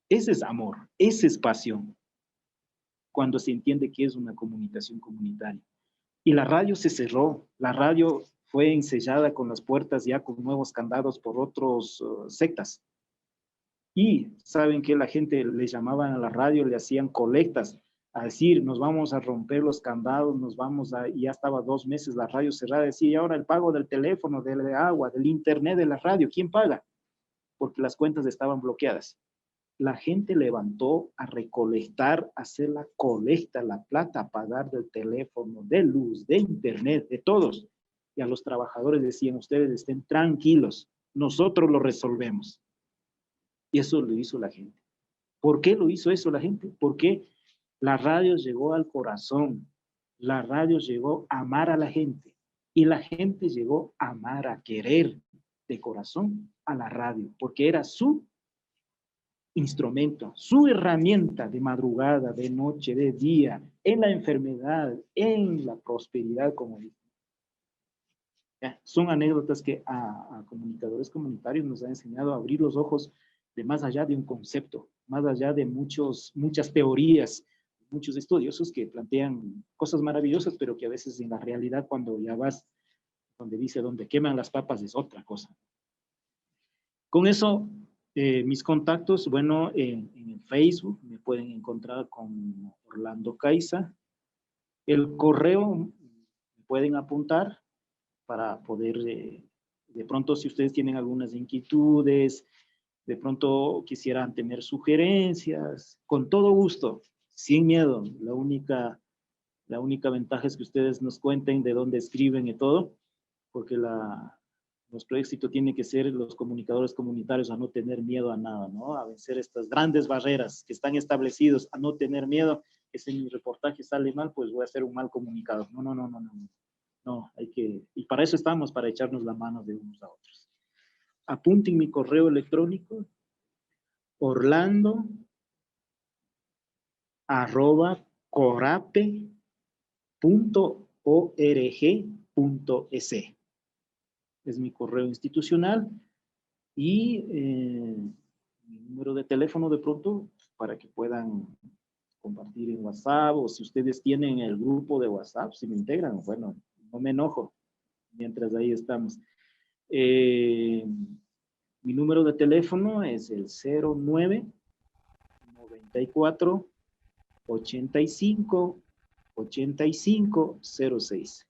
Speaker 1: Ese es amor, esa es pasión, cuando se entiende que es una comunicación comunitaria. Y la radio se cerró, la radio fue ensellada con las puertas ya con nuevos candados por otros sectas. Y saben que la gente le llamaban a la radio, le hacían colectas, a decir, nos vamos a romper los candados, y ya estaba 2 meses la radio cerrada, decía, y ahora el pago del teléfono, del agua, del internet, de la radio, ¿quién paga? Porque las cuentas estaban bloqueadas. La gente levantó a recolectar, a hacer la colecta, la plata, a pagar del teléfono, de luz, de internet, de todos. Y a los trabajadores decían, ustedes estén tranquilos, nosotros lo resolvemos. Y eso lo hizo la gente. ¿Por qué lo hizo eso la gente? Porque la radio llegó al corazón, la radio llegó a amar a la gente, y la gente llegó a amar, a querer de corazón a la radio, porque era su instrumento, su herramienta de madrugada, de noche, de día, en la enfermedad, en la prosperidad, como dicen. Son anécdotas que a comunicadores comunitarios nos han enseñado a abrir los ojos de más allá de un concepto, más allá de muchas teorías, muchos estudiosos que plantean cosas maravillosas, pero que a veces en la realidad, cuando ya vas donde dice, donde queman las papas, es otra cosa. Con eso, mis contactos, bueno, en Facebook me pueden encontrar con Orlando Caiza. El correo me pueden apuntar para poder, de pronto, si ustedes tienen algunas inquietudes, de pronto quisieran tener sugerencias, con todo gusto, sin miedo. La única ventaja es que ustedes nos cuenten de dónde escriben y todo, porque nuestro éxito tiene que ser los comunicadores comunitarios a no tener miedo a nada, ¿no? A vencer estas grandes barreras que están establecidos, a no tener miedo, que si mi reportaje sale mal, pues voy a ser un mal comunicador. No, y para eso estamos, para echarnos la mano de unos a otros. Apunten mi correo electrónico, orlando@corape.org.es. Es mi correo institucional, y mi número de teléfono de pronto, para que puedan compartir en WhatsApp, o si ustedes tienen el grupo de WhatsApp, si me integran, bueno, no me enojo, mientras ahí estamos. Mi número de teléfono es el 09 94 85 85 06.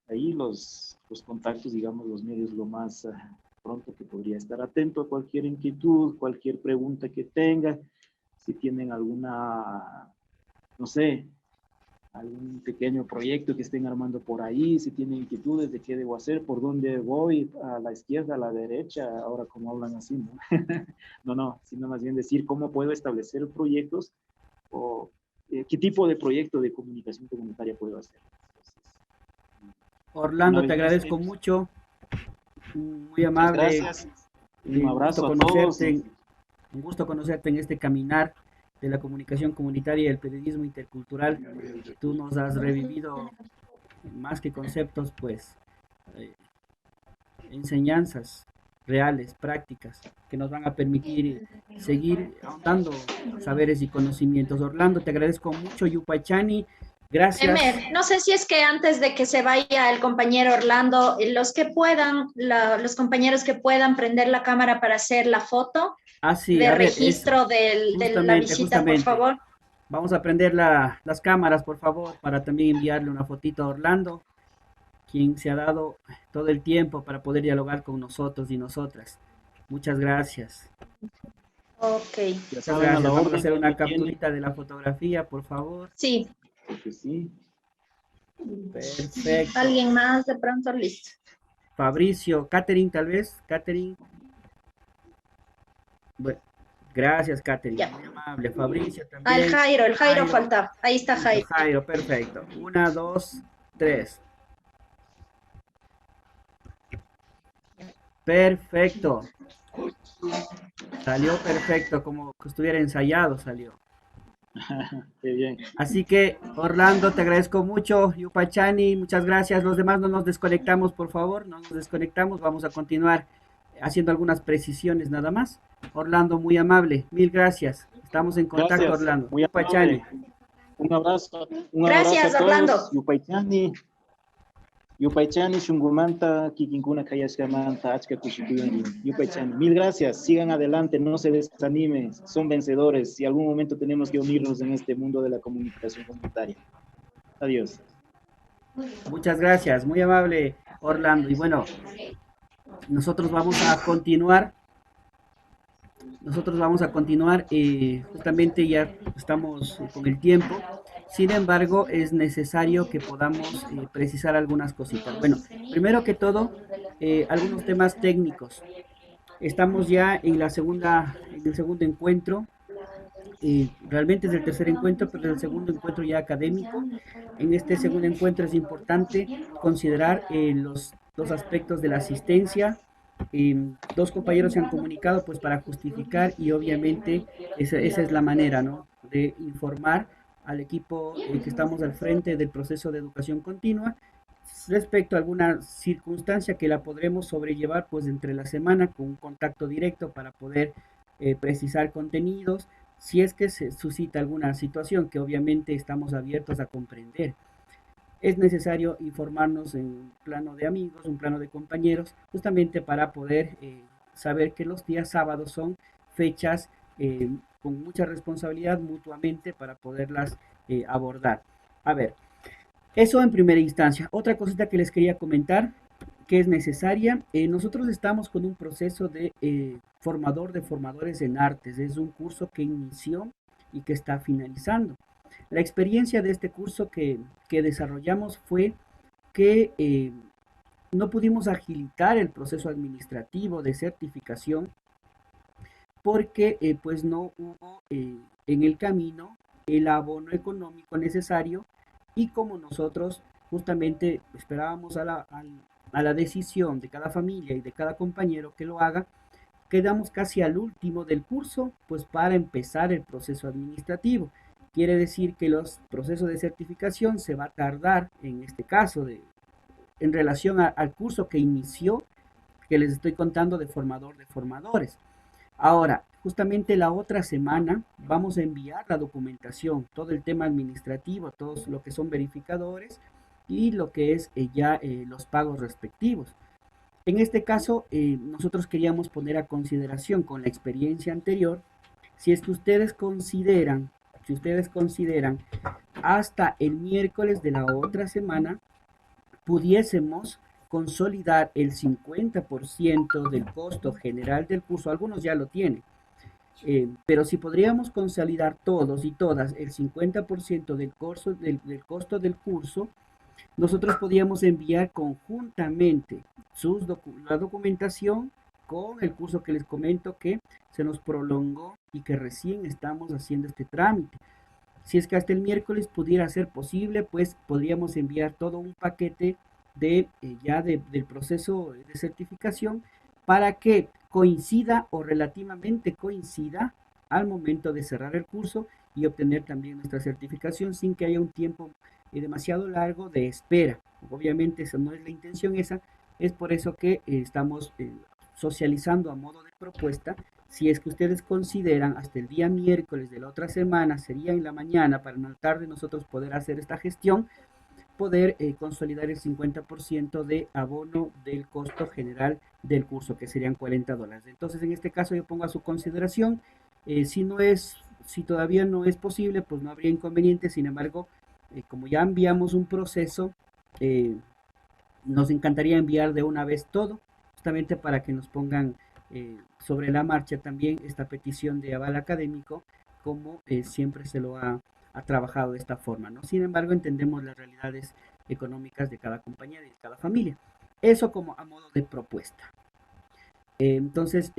Speaker 1: Ahí los contactos, digamos, los medios, lo más pronto que podría estar atento a cualquier inquietud, cualquier pregunta que tenga, si tienen alguna, no sé, algún pequeño proyecto que estén armando por ahí, si tienen inquietudes de qué debo hacer, por dónde voy, a la izquierda, a la derecha, ahora como hablan así, ¿no? No, sino más bien decir cómo puedo establecer proyectos, o qué tipo de proyecto de comunicación comunitaria puedo hacer.
Speaker 2: Orlando, te agradezco mucho, muy amable.
Speaker 1: Gracias. Un abrazo a todos.
Speaker 2: Un gusto conocerte en este caminar de la comunicación comunitaria y el periodismo intercultural. Tú nos has revivido, más que conceptos, pues enseñanzas, reales, prácticas, que nos van a permitir seguir ahondando saberes y conocimientos. Orlando, te agradezco mucho, Yupaychani, gracias.
Speaker 3: Emer, no sé si es que antes de que se vaya el compañero Orlando, los que puedan, los compañeros que puedan prender la cámara para hacer la foto
Speaker 2: Sí,
Speaker 3: de
Speaker 2: a ver,
Speaker 3: registro de la
Speaker 2: justamente,
Speaker 3: visita, por
Speaker 2: justamente.
Speaker 3: favor.
Speaker 2: Vamos a prender las cámaras, por favor, para también enviarle una fotito a Orlando, quien se ha dado todo el tiempo para poder dialogar con nosotros y nosotras. Muchas gracias.
Speaker 3: Ok,
Speaker 1: Ya
Speaker 2: Muchas
Speaker 1: saben, a
Speaker 2: gracias.
Speaker 1: la
Speaker 2: Vamos a
Speaker 1: orden
Speaker 2: hacer
Speaker 1: que
Speaker 2: una
Speaker 1: me tienen,
Speaker 2: capturita de la fotografía, por favor.
Speaker 3: sí.
Speaker 1: porque sí.
Speaker 2: Perfecto.
Speaker 3: ¿Alguien más de pronto? Listo.
Speaker 2: Fabricio, Catherine, tal vez. Catherine. Bueno, gracias, Catherine.
Speaker 3: Ya.
Speaker 2: Muy amable. Fabricio
Speaker 3: Ah, el
Speaker 2: también.
Speaker 3: Jairo
Speaker 2: Jairo.
Speaker 3: faltaba. Ahí está
Speaker 2: Listo,
Speaker 3: Jairo.
Speaker 2: Jairo, perfecto. 1, 2, 3. Perfecto. Salió perfecto, como que estuviera ensayado, salió.
Speaker 1: Qué bien.
Speaker 2: Así que, Orlando, te agradezco mucho. Yupachani, muchas gracias. Los demás no nos desconectamos, por favor. No nos desconectamos. Vamos a continuar haciendo algunas precisiones nada más. Orlando, muy amable. Mil gracias. Estamos en contacto,
Speaker 1: Gracias,
Speaker 2: Orlando.
Speaker 1: muy
Speaker 2: Yupachani.
Speaker 1: amable. Un abrazo
Speaker 3: Gracias,
Speaker 1: a todos.
Speaker 3: Orlando.
Speaker 1: Yupaychani, Shungumanta, Kikinkuna Kayashkamanta, Achka Kushikuyungi. Yupaychani, mil gracias, sigan adelante, no se desanimen, son vencedores. Si algún momento tenemos que unirnos en este mundo de la comunicación comunitaria. Adiós.
Speaker 2: Muchas gracias, muy amable, Orlando. Y bueno, nosotros vamos a continuar. Justamente ya estamos con el tiempo. Sin embargo, es necesario que podamos precisar algunas cositas. Bueno, primero que todo, algunos temas técnicos. Estamos ya en el segundo encuentro. Realmente es el tercer encuentro, pero es el segundo encuentro ya académico. En este segundo encuentro es importante considerar los dos aspectos de la asistencia. Dos compañeros se han comunicado pues para justificar y obviamente esa es la manera, ¿no?, de informar al equipo que estamos al frente del proceso de educación continua respecto a alguna circunstancia que la podremos sobrellevar pues entre la semana con un contacto directo para poder precisar contenidos si es que se suscita alguna situación que obviamente estamos abiertos a comprender. Es necesario informarnos en un plano de amigos, un plano de compañeros, justamente para poder saber que los días sábados son fechas con mucha responsabilidad mutuamente para poderlas abordar. A ver, eso en primera instancia. Otra cosita que les quería comentar que es necesaria. Nosotros estamos con un proceso de formador de formadores en artes. Es un curso que inició y que está finalizando. La experiencia de este curso que desarrollamos fue que no pudimos agilitar el proceso administrativo de certificación porque pues no hubo en el camino el abono económico necesario y como nosotros justamente esperábamos a la decisión de cada familia y de cada compañero que lo haga, quedamos casi al último del curso pues para empezar el proceso administrativo. Quiere decir que los procesos de certificación se va a tardar, en este caso, en relación al curso que inició, que les estoy contando de formador de formadores. Ahora, justamente la otra semana vamos a enviar la documentación, todo el tema administrativo, todos lo que son verificadores y lo que es los pagos respectivos. En este caso, nosotros queríamos poner a consideración con la experiencia anterior, si es que ustedes consideran hasta el miércoles de la otra semana pudiésemos consolidar el 50% del costo general del curso, algunos ya lo tienen, pero si podríamos consolidar todos y todas el 50% del costo del curso, nosotros podríamos enviar conjuntamente la documentación con el curso que les comento que se nos prolongó y que recién estamos haciendo este trámite. Si es que hasta el miércoles pudiera ser posible, pues podríamos enviar todo un paquete del proceso de certificación para que coincida o relativamente coincida al momento de cerrar el curso y obtener también nuestra certificación sin que haya un tiempo demasiado largo de espera. Obviamente esa no es la intención, es por eso que estamos socializando a modo de propuesta. Si es que ustedes consideran hasta el día miércoles de la otra semana, sería en la mañana, para en la tarde nosotros poder hacer esta gestión, poder consolidar el 50% de abono del costo general del curso, que serían $40. Entonces, en este caso yo pongo a su consideración. Si todavía no es posible, pues no habría inconveniente. Sin embargo, como ya enviamos un proceso, nos encantaría enviar de una vez todo, justamente para que nos pongan sobre la marcha también esta petición de aval académico, como siempre se lo ha trabajado de esta forma, ¿no? Sin embargo, entendemos las realidades económicas de cada compañía y de cada familia. Eso como a modo de propuesta. Entonces,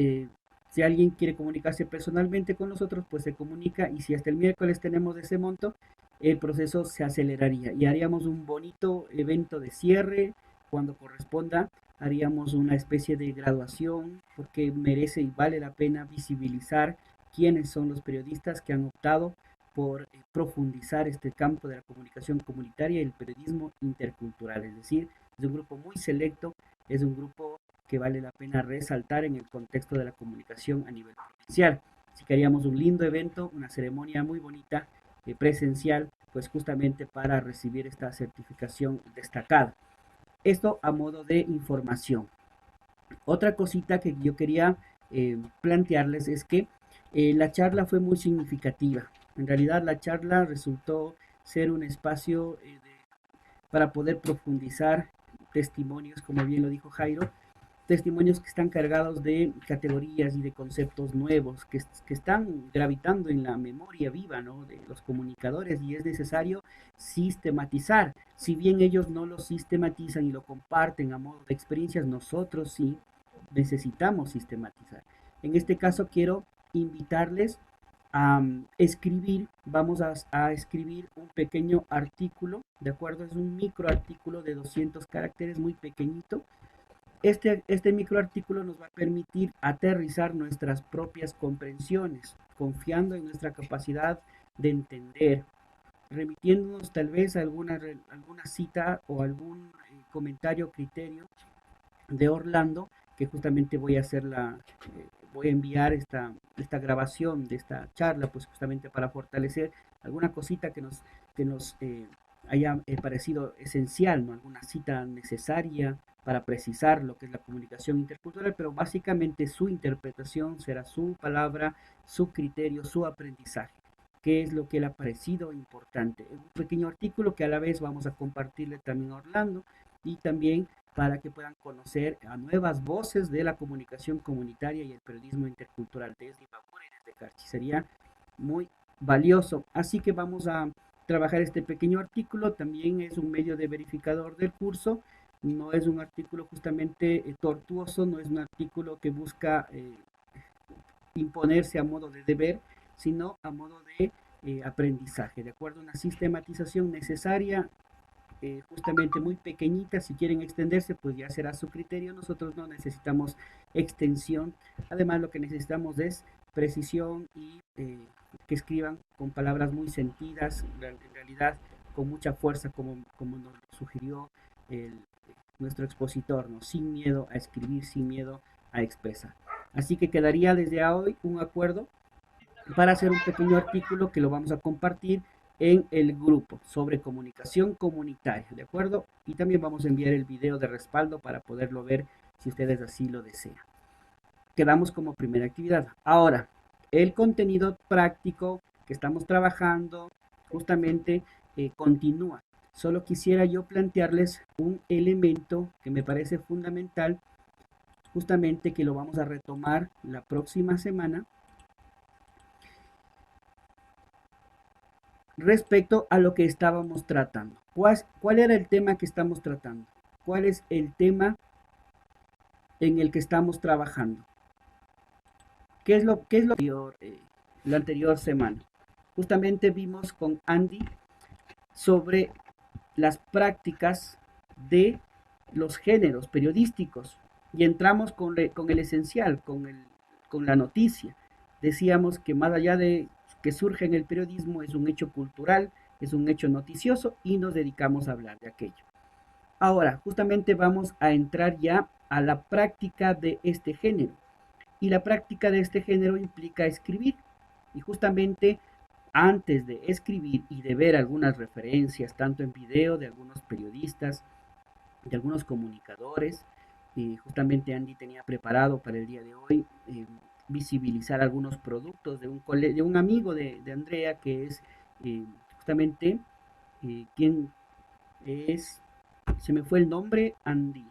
Speaker 2: si alguien quiere comunicarse personalmente con nosotros, pues se comunica, y si hasta el miércoles tenemos ese monto, el proceso se aceleraría y haríamos un bonito evento de cierre cuando corresponda. Haríamos una especie de graduación, porque merece y vale la pena visibilizar quiénes son los periodistas que han optado por profundizar este campo de la comunicación comunitaria y el periodismo intercultural. Es decir, es un grupo muy selecto, es un grupo que vale la pena resaltar en el contexto de la comunicación a nivel provincial. Así que haríamos un lindo evento, una ceremonia muy bonita, presencial, pues justamente para recibir esta certificación destacada. Esto a modo de información. Otra cosita que yo quería plantearles es que la charla fue muy significativa. En realidad la charla resultó ser un espacio para poder profundizar testimonios, como bien lo dijo Jairo, testimonios que están cargados de categorías y de conceptos nuevos que están gravitando en la memoria viva, ¿no?, de los comunicadores, y es necesario sistematizar. Si bien ellos no lo sistematizan y lo comparten a modo de experiencias, nosotros sí necesitamos sistematizar. En este caso quiero invitarles a escribir, vamos a escribir un pequeño artículo, ¿de acuerdo? Es un microartículo de 200 caracteres, muy pequeñito. Este microartículo nos va a permitir aterrizar nuestras propias comprensiones, confiando en nuestra capacidad de entender, remitiéndonos tal vez a alguna cita o algún comentario, criterio de Orlando, que justamente voy a enviar esta grabación de esta charla, pues justamente para fortalecer alguna cosita que nos haya parecido esencial, ¿no? Alguna cita necesaria para precisar lo que es la comunicación intercultural, pero básicamente su interpretación será su palabra, su criterio, su aprendizaje. ¿Qué es lo que le ha parecido importante? Un pequeño artículo que a la vez vamos a compartirle también a Orlando, y también para que puedan conocer a nuevas voces de la comunicación comunitaria y el periodismo intercultural desde Imbabura y desde Carchi. Sería muy valioso. Así que vamos a trabajar este pequeño artículo. También es un medio de verificador del curso. No es un artículo justamente tortuoso, no es un artículo que busca imponerse a modo de deber, sino a modo de aprendizaje, de acuerdo a una sistematización necesaria, justamente muy pequeñita. Si quieren extenderse, pues ya será su criterio. Nosotros no necesitamos extensión. Además, lo que necesitamos es precisión y que escriban con palabras muy sentidas, en realidad con mucha fuerza, como nos sugirió nuestro expositor, ¿no? Sin miedo a escribir, sin miedo a expresar. Así que quedaría desde hoy un acuerdo para hacer un pequeño artículo que lo vamos a compartir en el grupo sobre comunicación comunitaria, ¿de acuerdo? Y también vamos a enviar el video de respaldo para poderlo ver si ustedes así lo desean. Quedamos como primera actividad. Ahora, el contenido práctico que estamos trabajando justamente continúa. Solo quisiera yo plantearles un elemento que me parece fundamental, justamente que lo vamos a retomar la próxima semana, respecto a lo que estábamos tratando. ¿Cuál era el tema que estamos tratando? ¿Cuál es el tema en el que estamos trabajando? ¿Qué es lo la anterior semana? Justamente vimos con Andy sobre las prácticas de los géneros periodísticos y entramos con el esencial, con la noticia. Decíamos que más allá de que surge en el periodismo, es un hecho cultural, es un hecho noticioso, y nos dedicamos a hablar de aquello. Ahora, justamente vamos a entrar ya a la práctica de este género. Y la práctica de este género implica escribir. Y justamente antes de escribir y de ver algunas referencias, tanto en video de algunos periodistas, de algunos comunicadores, justamente Andy tenía preparado para el día de hoy visibilizar algunos productos de un amigo de Andrea, que es justamente quien es, se me fue el nombre, Andy.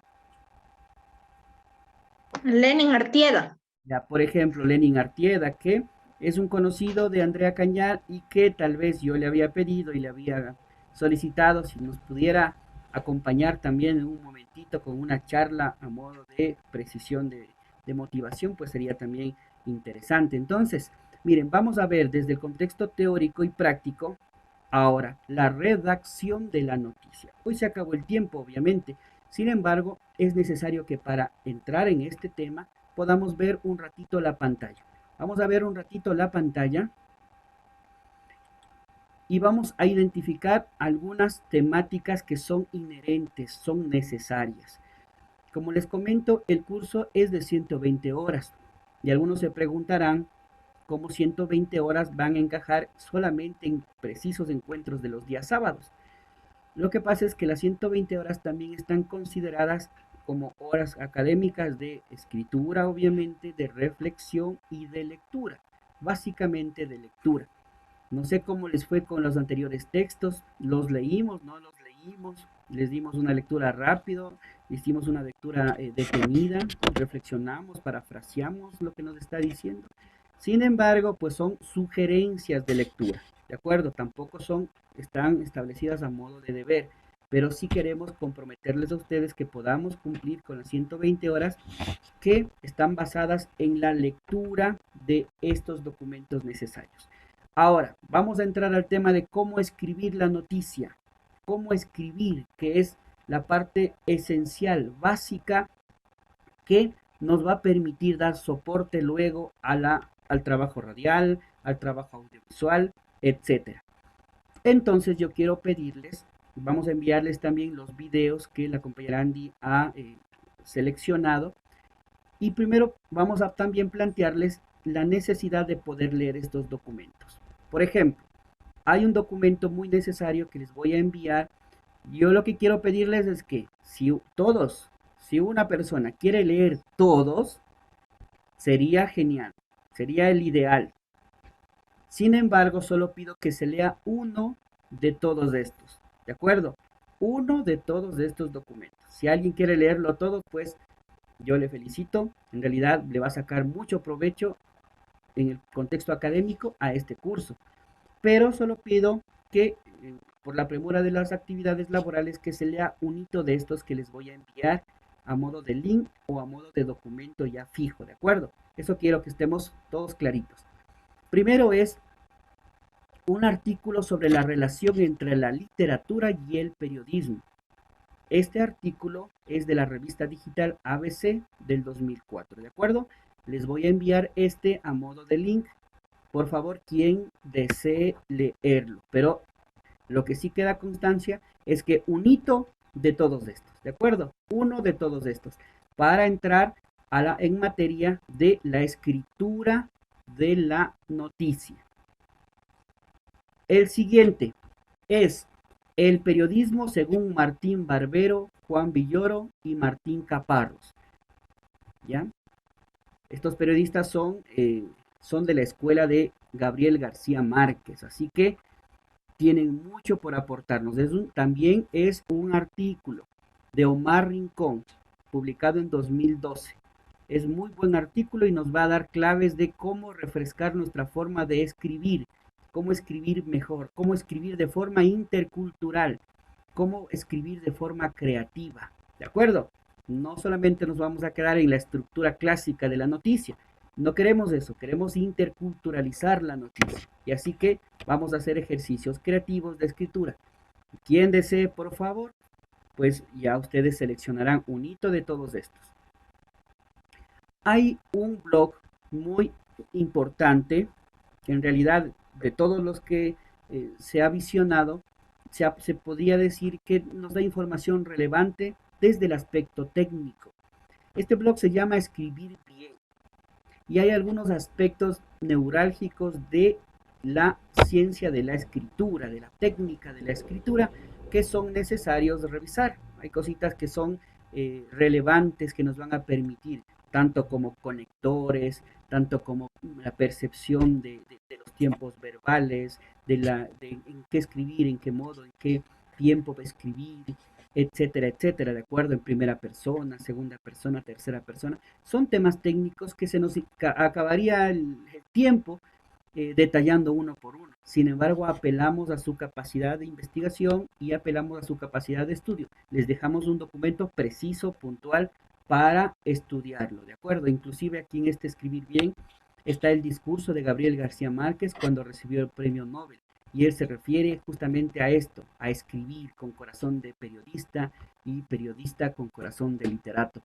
Speaker 3: Lenin Artieda.
Speaker 2: Ya, por ejemplo, Lenin Artieda, que es un conocido de Andrea Cañar y que tal vez yo le había pedido y le había solicitado si nos pudiera acompañar también en un momentito con una charla a modo de precisión de motivación, pues sería también interesante. Entonces, miren, vamos a ver desde el contexto teórico y práctico ahora la redacción de la noticia. Hoy se acabó el tiempo, obviamente. Sin embargo, es necesario que para entrar en este tema podamos ver un ratito la pantalla. Vamos a ver un ratito la pantalla y vamos a identificar algunas temáticas que son inherentes, son necesarias. Como les comento, el curso es de 120 horas y algunos se preguntarán cómo 120 horas van a encajar solamente en precisos encuentros de los días sábados. Lo que pasa es que las 120 horas también están consideradas como horas académicas de escritura, obviamente, de reflexión y de lectura, básicamente de lectura. No sé cómo les fue con los anteriores textos, los leímos, no los leímos, les dimos una lectura rápido, hicimos una lectura detenida, reflexionamos, parafraseamos lo que nos está diciendo. Sin embargo, pues son sugerencias de lectura, ¿de acuerdo? Tampoco están establecidas a modo de deber, pero sí queremos comprometerles a ustedes que podamos cumplir con las 120 horas que están basadas en la lectura de estos documentos necesarios. Ahora, vamos a entrar al tema de cómo escribir la noticia, cómo escribir, que es la parte esencial, básica, que nos va a permitir dar soporte luego al trabajo radial, al trabajo audiovisual, etcétera. Entonces yo quiero pedirles, vamos a enviarles también los videos que la compañera Andy ha seleccionado, y primero vamos a también plantearles la necesidad de poder leer estos documentos. Por ejemplo, hay un documento muy necesario que les voy a enviar. Yo lo que quiero pedirles es que si una persona quiere leer todos, sería genial, sería el ideal. Sin embargo, solo pido que se lea uno de todos estos, ¿de acuerdo? Uno de todos estos documentos. Si alguien quiere leerlo todo, pues yo le felicito. En realidad le va a sacar mucho provecho en el contexto académico a este curso. Pero solo pido que por la premura de las actividades laborales que se lea un hito de estos que les voy a enviar a modo de link o a modo de documento ya fijo, ¿de acuerdo? Eso quiero que estemos todos claritos. Primero es un artículo sobre la relación entre la literatura y el periodismo. Este artículo es de la revista digital ABC del 2004, ¿de acuerdo? Les voy a enviar este a modo de link. Por favor, quien desee leerlo. Pero lo que sí queda constancia es que un hito de todos estos, ¿de acuerdo? Uno de todos estos, para entrar en materia de la escritura de la noticia. El siguiente es el periodismo según Martín Barbero, Juan Villoro y Martín Caparros. ¿Ya? Estos periodistas son de la escuela de Gabriel García Márquez, así que tienen mucho por aportarnos. También es un artículo de Omar Rincón, publicado en 2012. Es muy buen artículo y nos va a dar claves de cómo refrescar nuestra forma de escribir, cómo escribir mejor, cómo escribir de forma intercultural, cómo escribir de forma creativa, ¿de acuerdo? No solamente nos vamos a quedar en la estructura clásica de la noticia, no queremos eso, queremos interculturalizar la noticia. Y así que vamos a hacer ejercicios creativos de escritura. Quien desee, por favor, pues ya ustedes seleccionarán un hito de todos estos. Hay un blog muy importante, que en realidad de todos los que se ha visionado, se podría decir que nos da información relevante desde el aspecto técnico. Este blog se llama Escribir Bien y hay algunos aspectos neurálgicos de la ciencia de la escritura, de la técnica de la escritura, que son necesarios revisar. Hay cositas que son relevantes que nos van a permitir, tanto como conectores, tanto como la percepción de los tiempos verbales, de en qué escribir, en qué modo, en qué tiempo escribir, etcétera, etcétera, de acuerdo, en primera persona, segunda persona, tercera persona. Son temas técnicos que se nos acabaría el tiempo detallando uno por uno. Sin embargo, apelamos a su capacidad de investigación y apelamos a su capacidad de estudio. Les dejamos un documento preciso, puntual, para estudiarlo, ¿de acuerdo? Inclusive aquí en este Escribir Bien está el discurso de Gabriel García Márquez cuando recibió el premio Nobel. Y él se refiere justamente a esto, a escribir con corazón de periodista y periodista con corazón de literato.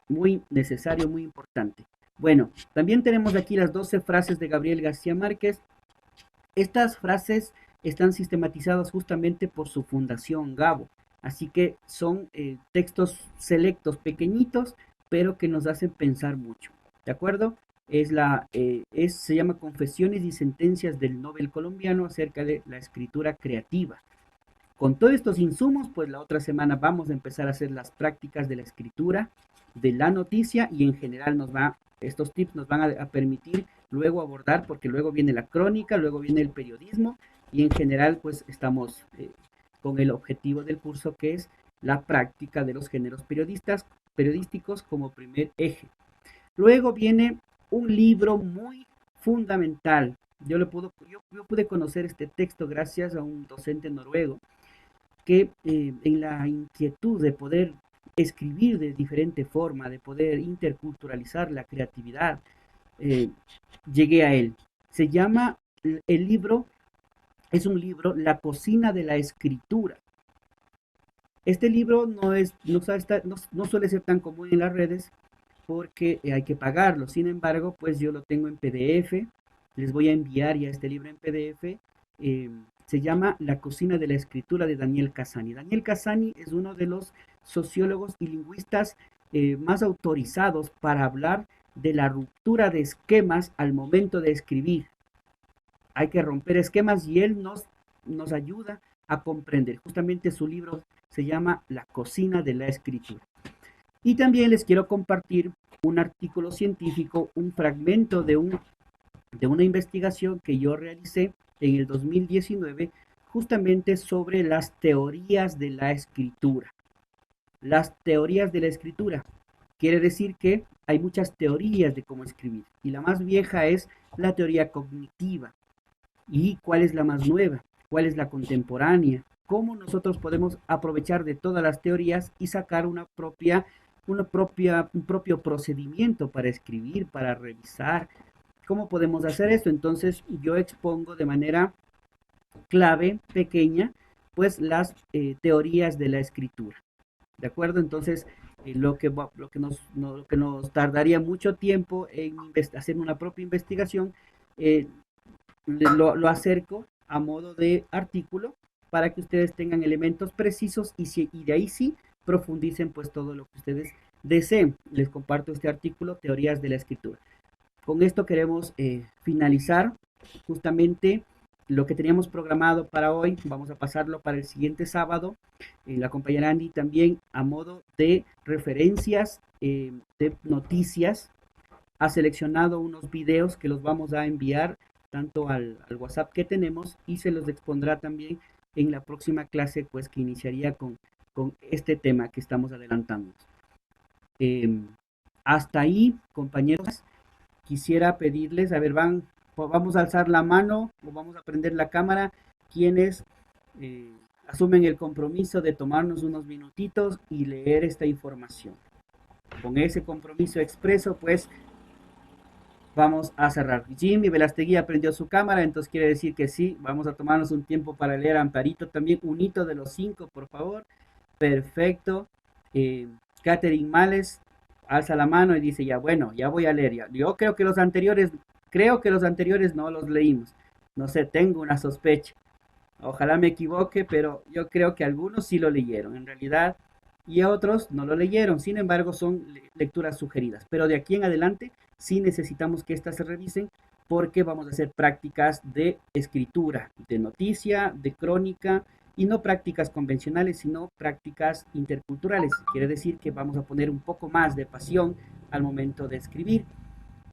Speaker 2: Muy necesario, muy importante. Bueno, también tenemos aquí las 12 frases de Gabriel García Márquez. Estas frases están sistematizadas justamente por su fundación Gabo, así que son textos selectos, pequeñitos, pero que nos hacen pensar mucho, ¿de acuerdo? Se llama Confesiones y Sentencias del Nobel colombiano acerca de la escritura creativa. Con todos estos insumos, pues la otra semana vamos a empezar a hacer las prácticas de la escritura, de la noticia y en general estos tips nos van a permitir luego abordar, porque luego viene la crónica, luego viene el periodismo y en general pues estamos con el objetivo del curso que es la práctica de los géneros periodísticos como primer eje. Luego viene un libro muy fundamental. Yo pude conocer este texto gracias a un docente noruego que en la inquietud de poder escribir de diferente forma, de poder interculturalizar la creatividad, llegué a él. Se llama el libro, es un libro, La cocina de la escritura. Este libro no suele ser tan común en las redes porque hay que pagarlo. Sin embargo, pues yo lo tengo en PDF. Les voy a enviar ya este libro en PDF. Se llama La cocina de la escritura de Daniel Cassani. Daniel Cassani es uno de los sociólogos y lingüistas más autorizados para hablar de la ruptura de esquemas al momento de escribir. Hay que romper esquemas y él nos ayuda a comprender. Justamente su libro se llama La cocina de la escritura. Y también les quiero compartir un artículo científico, un fragmento de una investigación que yo realicé en el 2019 justamente sobre las teorías de la escritura. Las teorías de la escritura. Quiere decir que hay muchas teorías de cómo escribir y la más vieja es la teoría cognitiva. ¿Y cuál es la más nueva? ¿Cuál es la contemporánea? ¿Cómo nosotros podemos aprovechar de todas las teorías y sacar un propio procedimiento para escribir, para revisar? ¿Cómo podemos hacer esto? Entonces yo expongo de manera clave, pequeña, pues las teorías de la escritura. ¿De acuerdo? Entonces lo que nos tardaría mucho tiempo en hacer una propia investigación, lo acerco a modo de artículo para que ustedes tengan elementos precisos y de ahí sí profundicen pues todo lo que ustedes deseen. Les comparto este artículo, Teorías de la Escritura. Con esto queremos finalizar justamente lo que teníamos programado para hoy. Vamos a pasarlo para el siguiente sábado. La compañera Andy también a modo de referencias de noticias ha seleccionado unos videos que los vamos a enviar tanto al WhatsApp que tenemos y se los expondrá también en la próxima clase pues que iniciaría con este tema que estamos adelantando. Hasta ahí, compañeros, quisiera pedirles, a ver, vamos a alzar la mano o vamos a prender la cámara, quienes asumen el compromiso de tomarnos unos minutitos y leer esta información. Con ese compromiso expreso, pues, vamos a cerrar. Jimmy Velastegui prendió su cámara, entonces quiere decir que sí, vamos a tomarnos un tiempo para leer. Amparito también, un hito de los 5, por favor. Perfecto. Catherine Males alza la mano y dice, ya bueno, ya voy a leer. Ya. Yo creo que los anteriores no los leímos. No sé, tengo una sospecha. Ojalá me equivoque, pero yo creo que algunos sí lo leyeron. En realidad, y a otros no lo leyeron. Sin embargo, son lecturas sugeridas. Pero de aquí en adelante sí necesitamos que estas se revisen porque vamos a hacer prácticas de escritura, de noticia, de crónica, y no prácticas convencionales, sino prácticas interculturales. Quiere decir que vamos a poner un poco más de pasión al momento de escribir.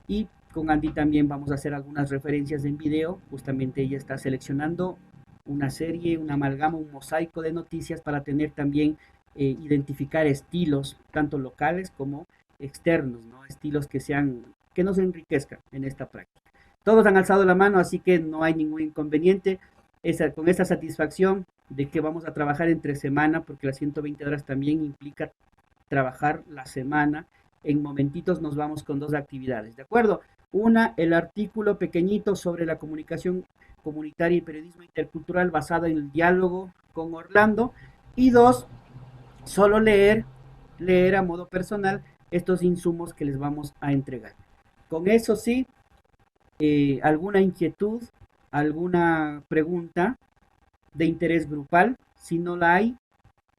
Speaker 2: Y con Andy también vamos a hacer algunas referencias en video. Justamente ella está seleccionando una serie, una amalgama, un mosaico de noticias para tener también, identificar estilos, tanto locales como externos, ¿no? Estilos que nos enriquezcan en esta práctica. Todos han alzado la mano, así que no hay ningún inconveniente. Con esta satisfacción de que vamos a trabajar entre semana, porque las 120 horas también implica trabajar la semana. En momentitos nos vamos con dos actividades, ¿de acuerdo? Una, el artículo pequeñito sobre la comunicación comunitaria y periodismo intercultural basado en el diálogo con Orlando. Y dos, solo leer a modo personal estos insumos que les vamos a entregar. Con eso sí, alguna inquietud, alguna pregunta de interés grupal. Si no la hay,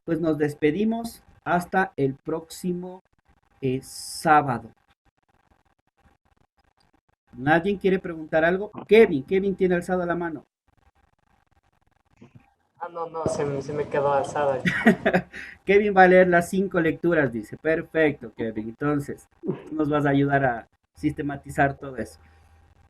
Speaker 2: pues nos despedimos hasta el próximo sábado. ¿Nadie quiere preguntar algo? Kevin tiene alzado la mano.
Speaker 8: No, se me quedó alzada.
Speaker 2: Kevin va a leer las 5 lecturas, dice. Perfecto, Kevin. Entonces, nos vas a ayudar a sistematizar todo eso.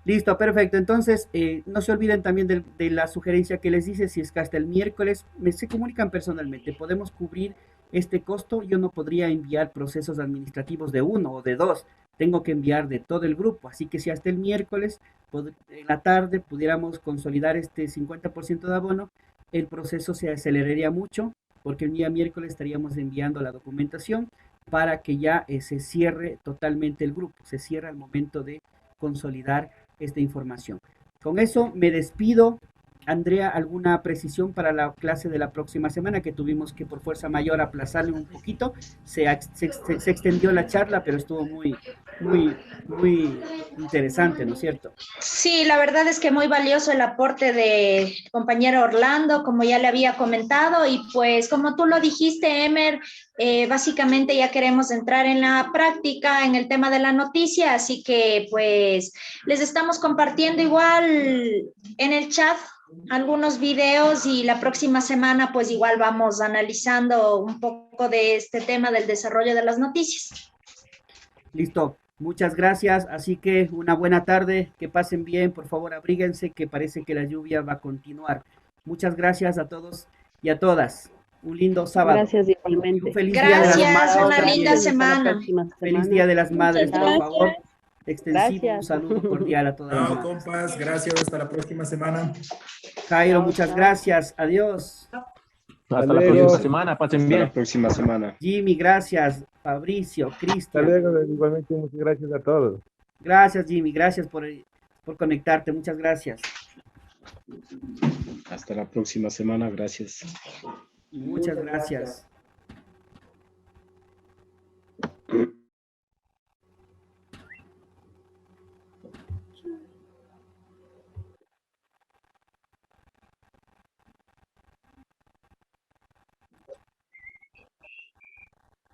Speaker 2: Listo, perfecto. Entonces, no se olviden también de la sugerencia que les hice. Si es que hasta el miércoles se comunican personalmente, podemos cubrir este costo. Yo no podría enviar procesos administrativos de uno o de dos. Tengo que enviar de todo el grupo. Así que si hasta el miércoles en la tarde pudiéramos consolidar este 50% de abono, el proceso se aceleraría mucho, porque el día miércoles estaríamos enviando la documentación para que ya se cierre totalmente el grupo. Se cierra al momento de consolidar esta información. Con eso me despido. Andrea, ¿alguna precisión para la clase de la próxima semana, que tuvimos que por fuerza mayor aplazarle un poquito? Se extendió la charla, pero estuvo muy interesante, ¿no es cierto?
Speaker 3: Sí, la verdad es que muy valioso el aporte de compañero Orlando, como ya le había comentado, y pues como tú lo dijiste, Emer, básicamente ya queremos entrar en la práctica, en el tema de la noticia, así que pues les estamos compartiendo igual en el chat algunos videos, y la próxima semana pues igual vamos analizando un poco de este tema del desarrollo de las noticias.
Speaker 2: Listo, muchas gracias. Así que una buena tarde, que pasen bien, por favor abríguense, que parece que la lluvia va a continuar. Muchas gracias a todos y a todas. Un lindo sábado.
Speaker 7: Gracias igualmente.
Speaker 2: Un feliz
Speaker 3: Gracias,
Speaker 2: día de las madres
Speaker 3: una
Speaker 2: también.
Speaker 3: linda semana.
Speaker 2: Feliz Día de las Madres,
Speaker 3: Muchas
Speaker 2: por favor.
Speaker 3: gracias.
Speaker 2: Extensivo,
Speaker 7: Gracias.
Speaker 2: un saludo cordial a todas las
Speaker 5: Chao,
Speaker 2: madres.
Speaker 5: compas. Gracias. Hasta la próxima semana.
Speaker 2: Jairo,
Speaker 7: Chao,
Speaker 2: muchas
Speaker 7: chao.
Speaker 2: gracias. Adiós.
Speaker 9: Hasta la próxima semana, pasen
Speaker 4: Hasta la
Speaker 9: bien.
Speaker 4: próxima semana.
Speaker 2: Jimmy, gracias. Fabricio,
Speaker 10: Hasta
Speaker 2: Cristian.
Speaker 10: luego, igualmente muchas gracias a todos.
Speaker 2: Gracias, Jimmy. Gracias por conectarte. Muchas gracias.
Speaker 4: Hasta la próxima semana. Gracias.
Speaker 2: Muchas gracias.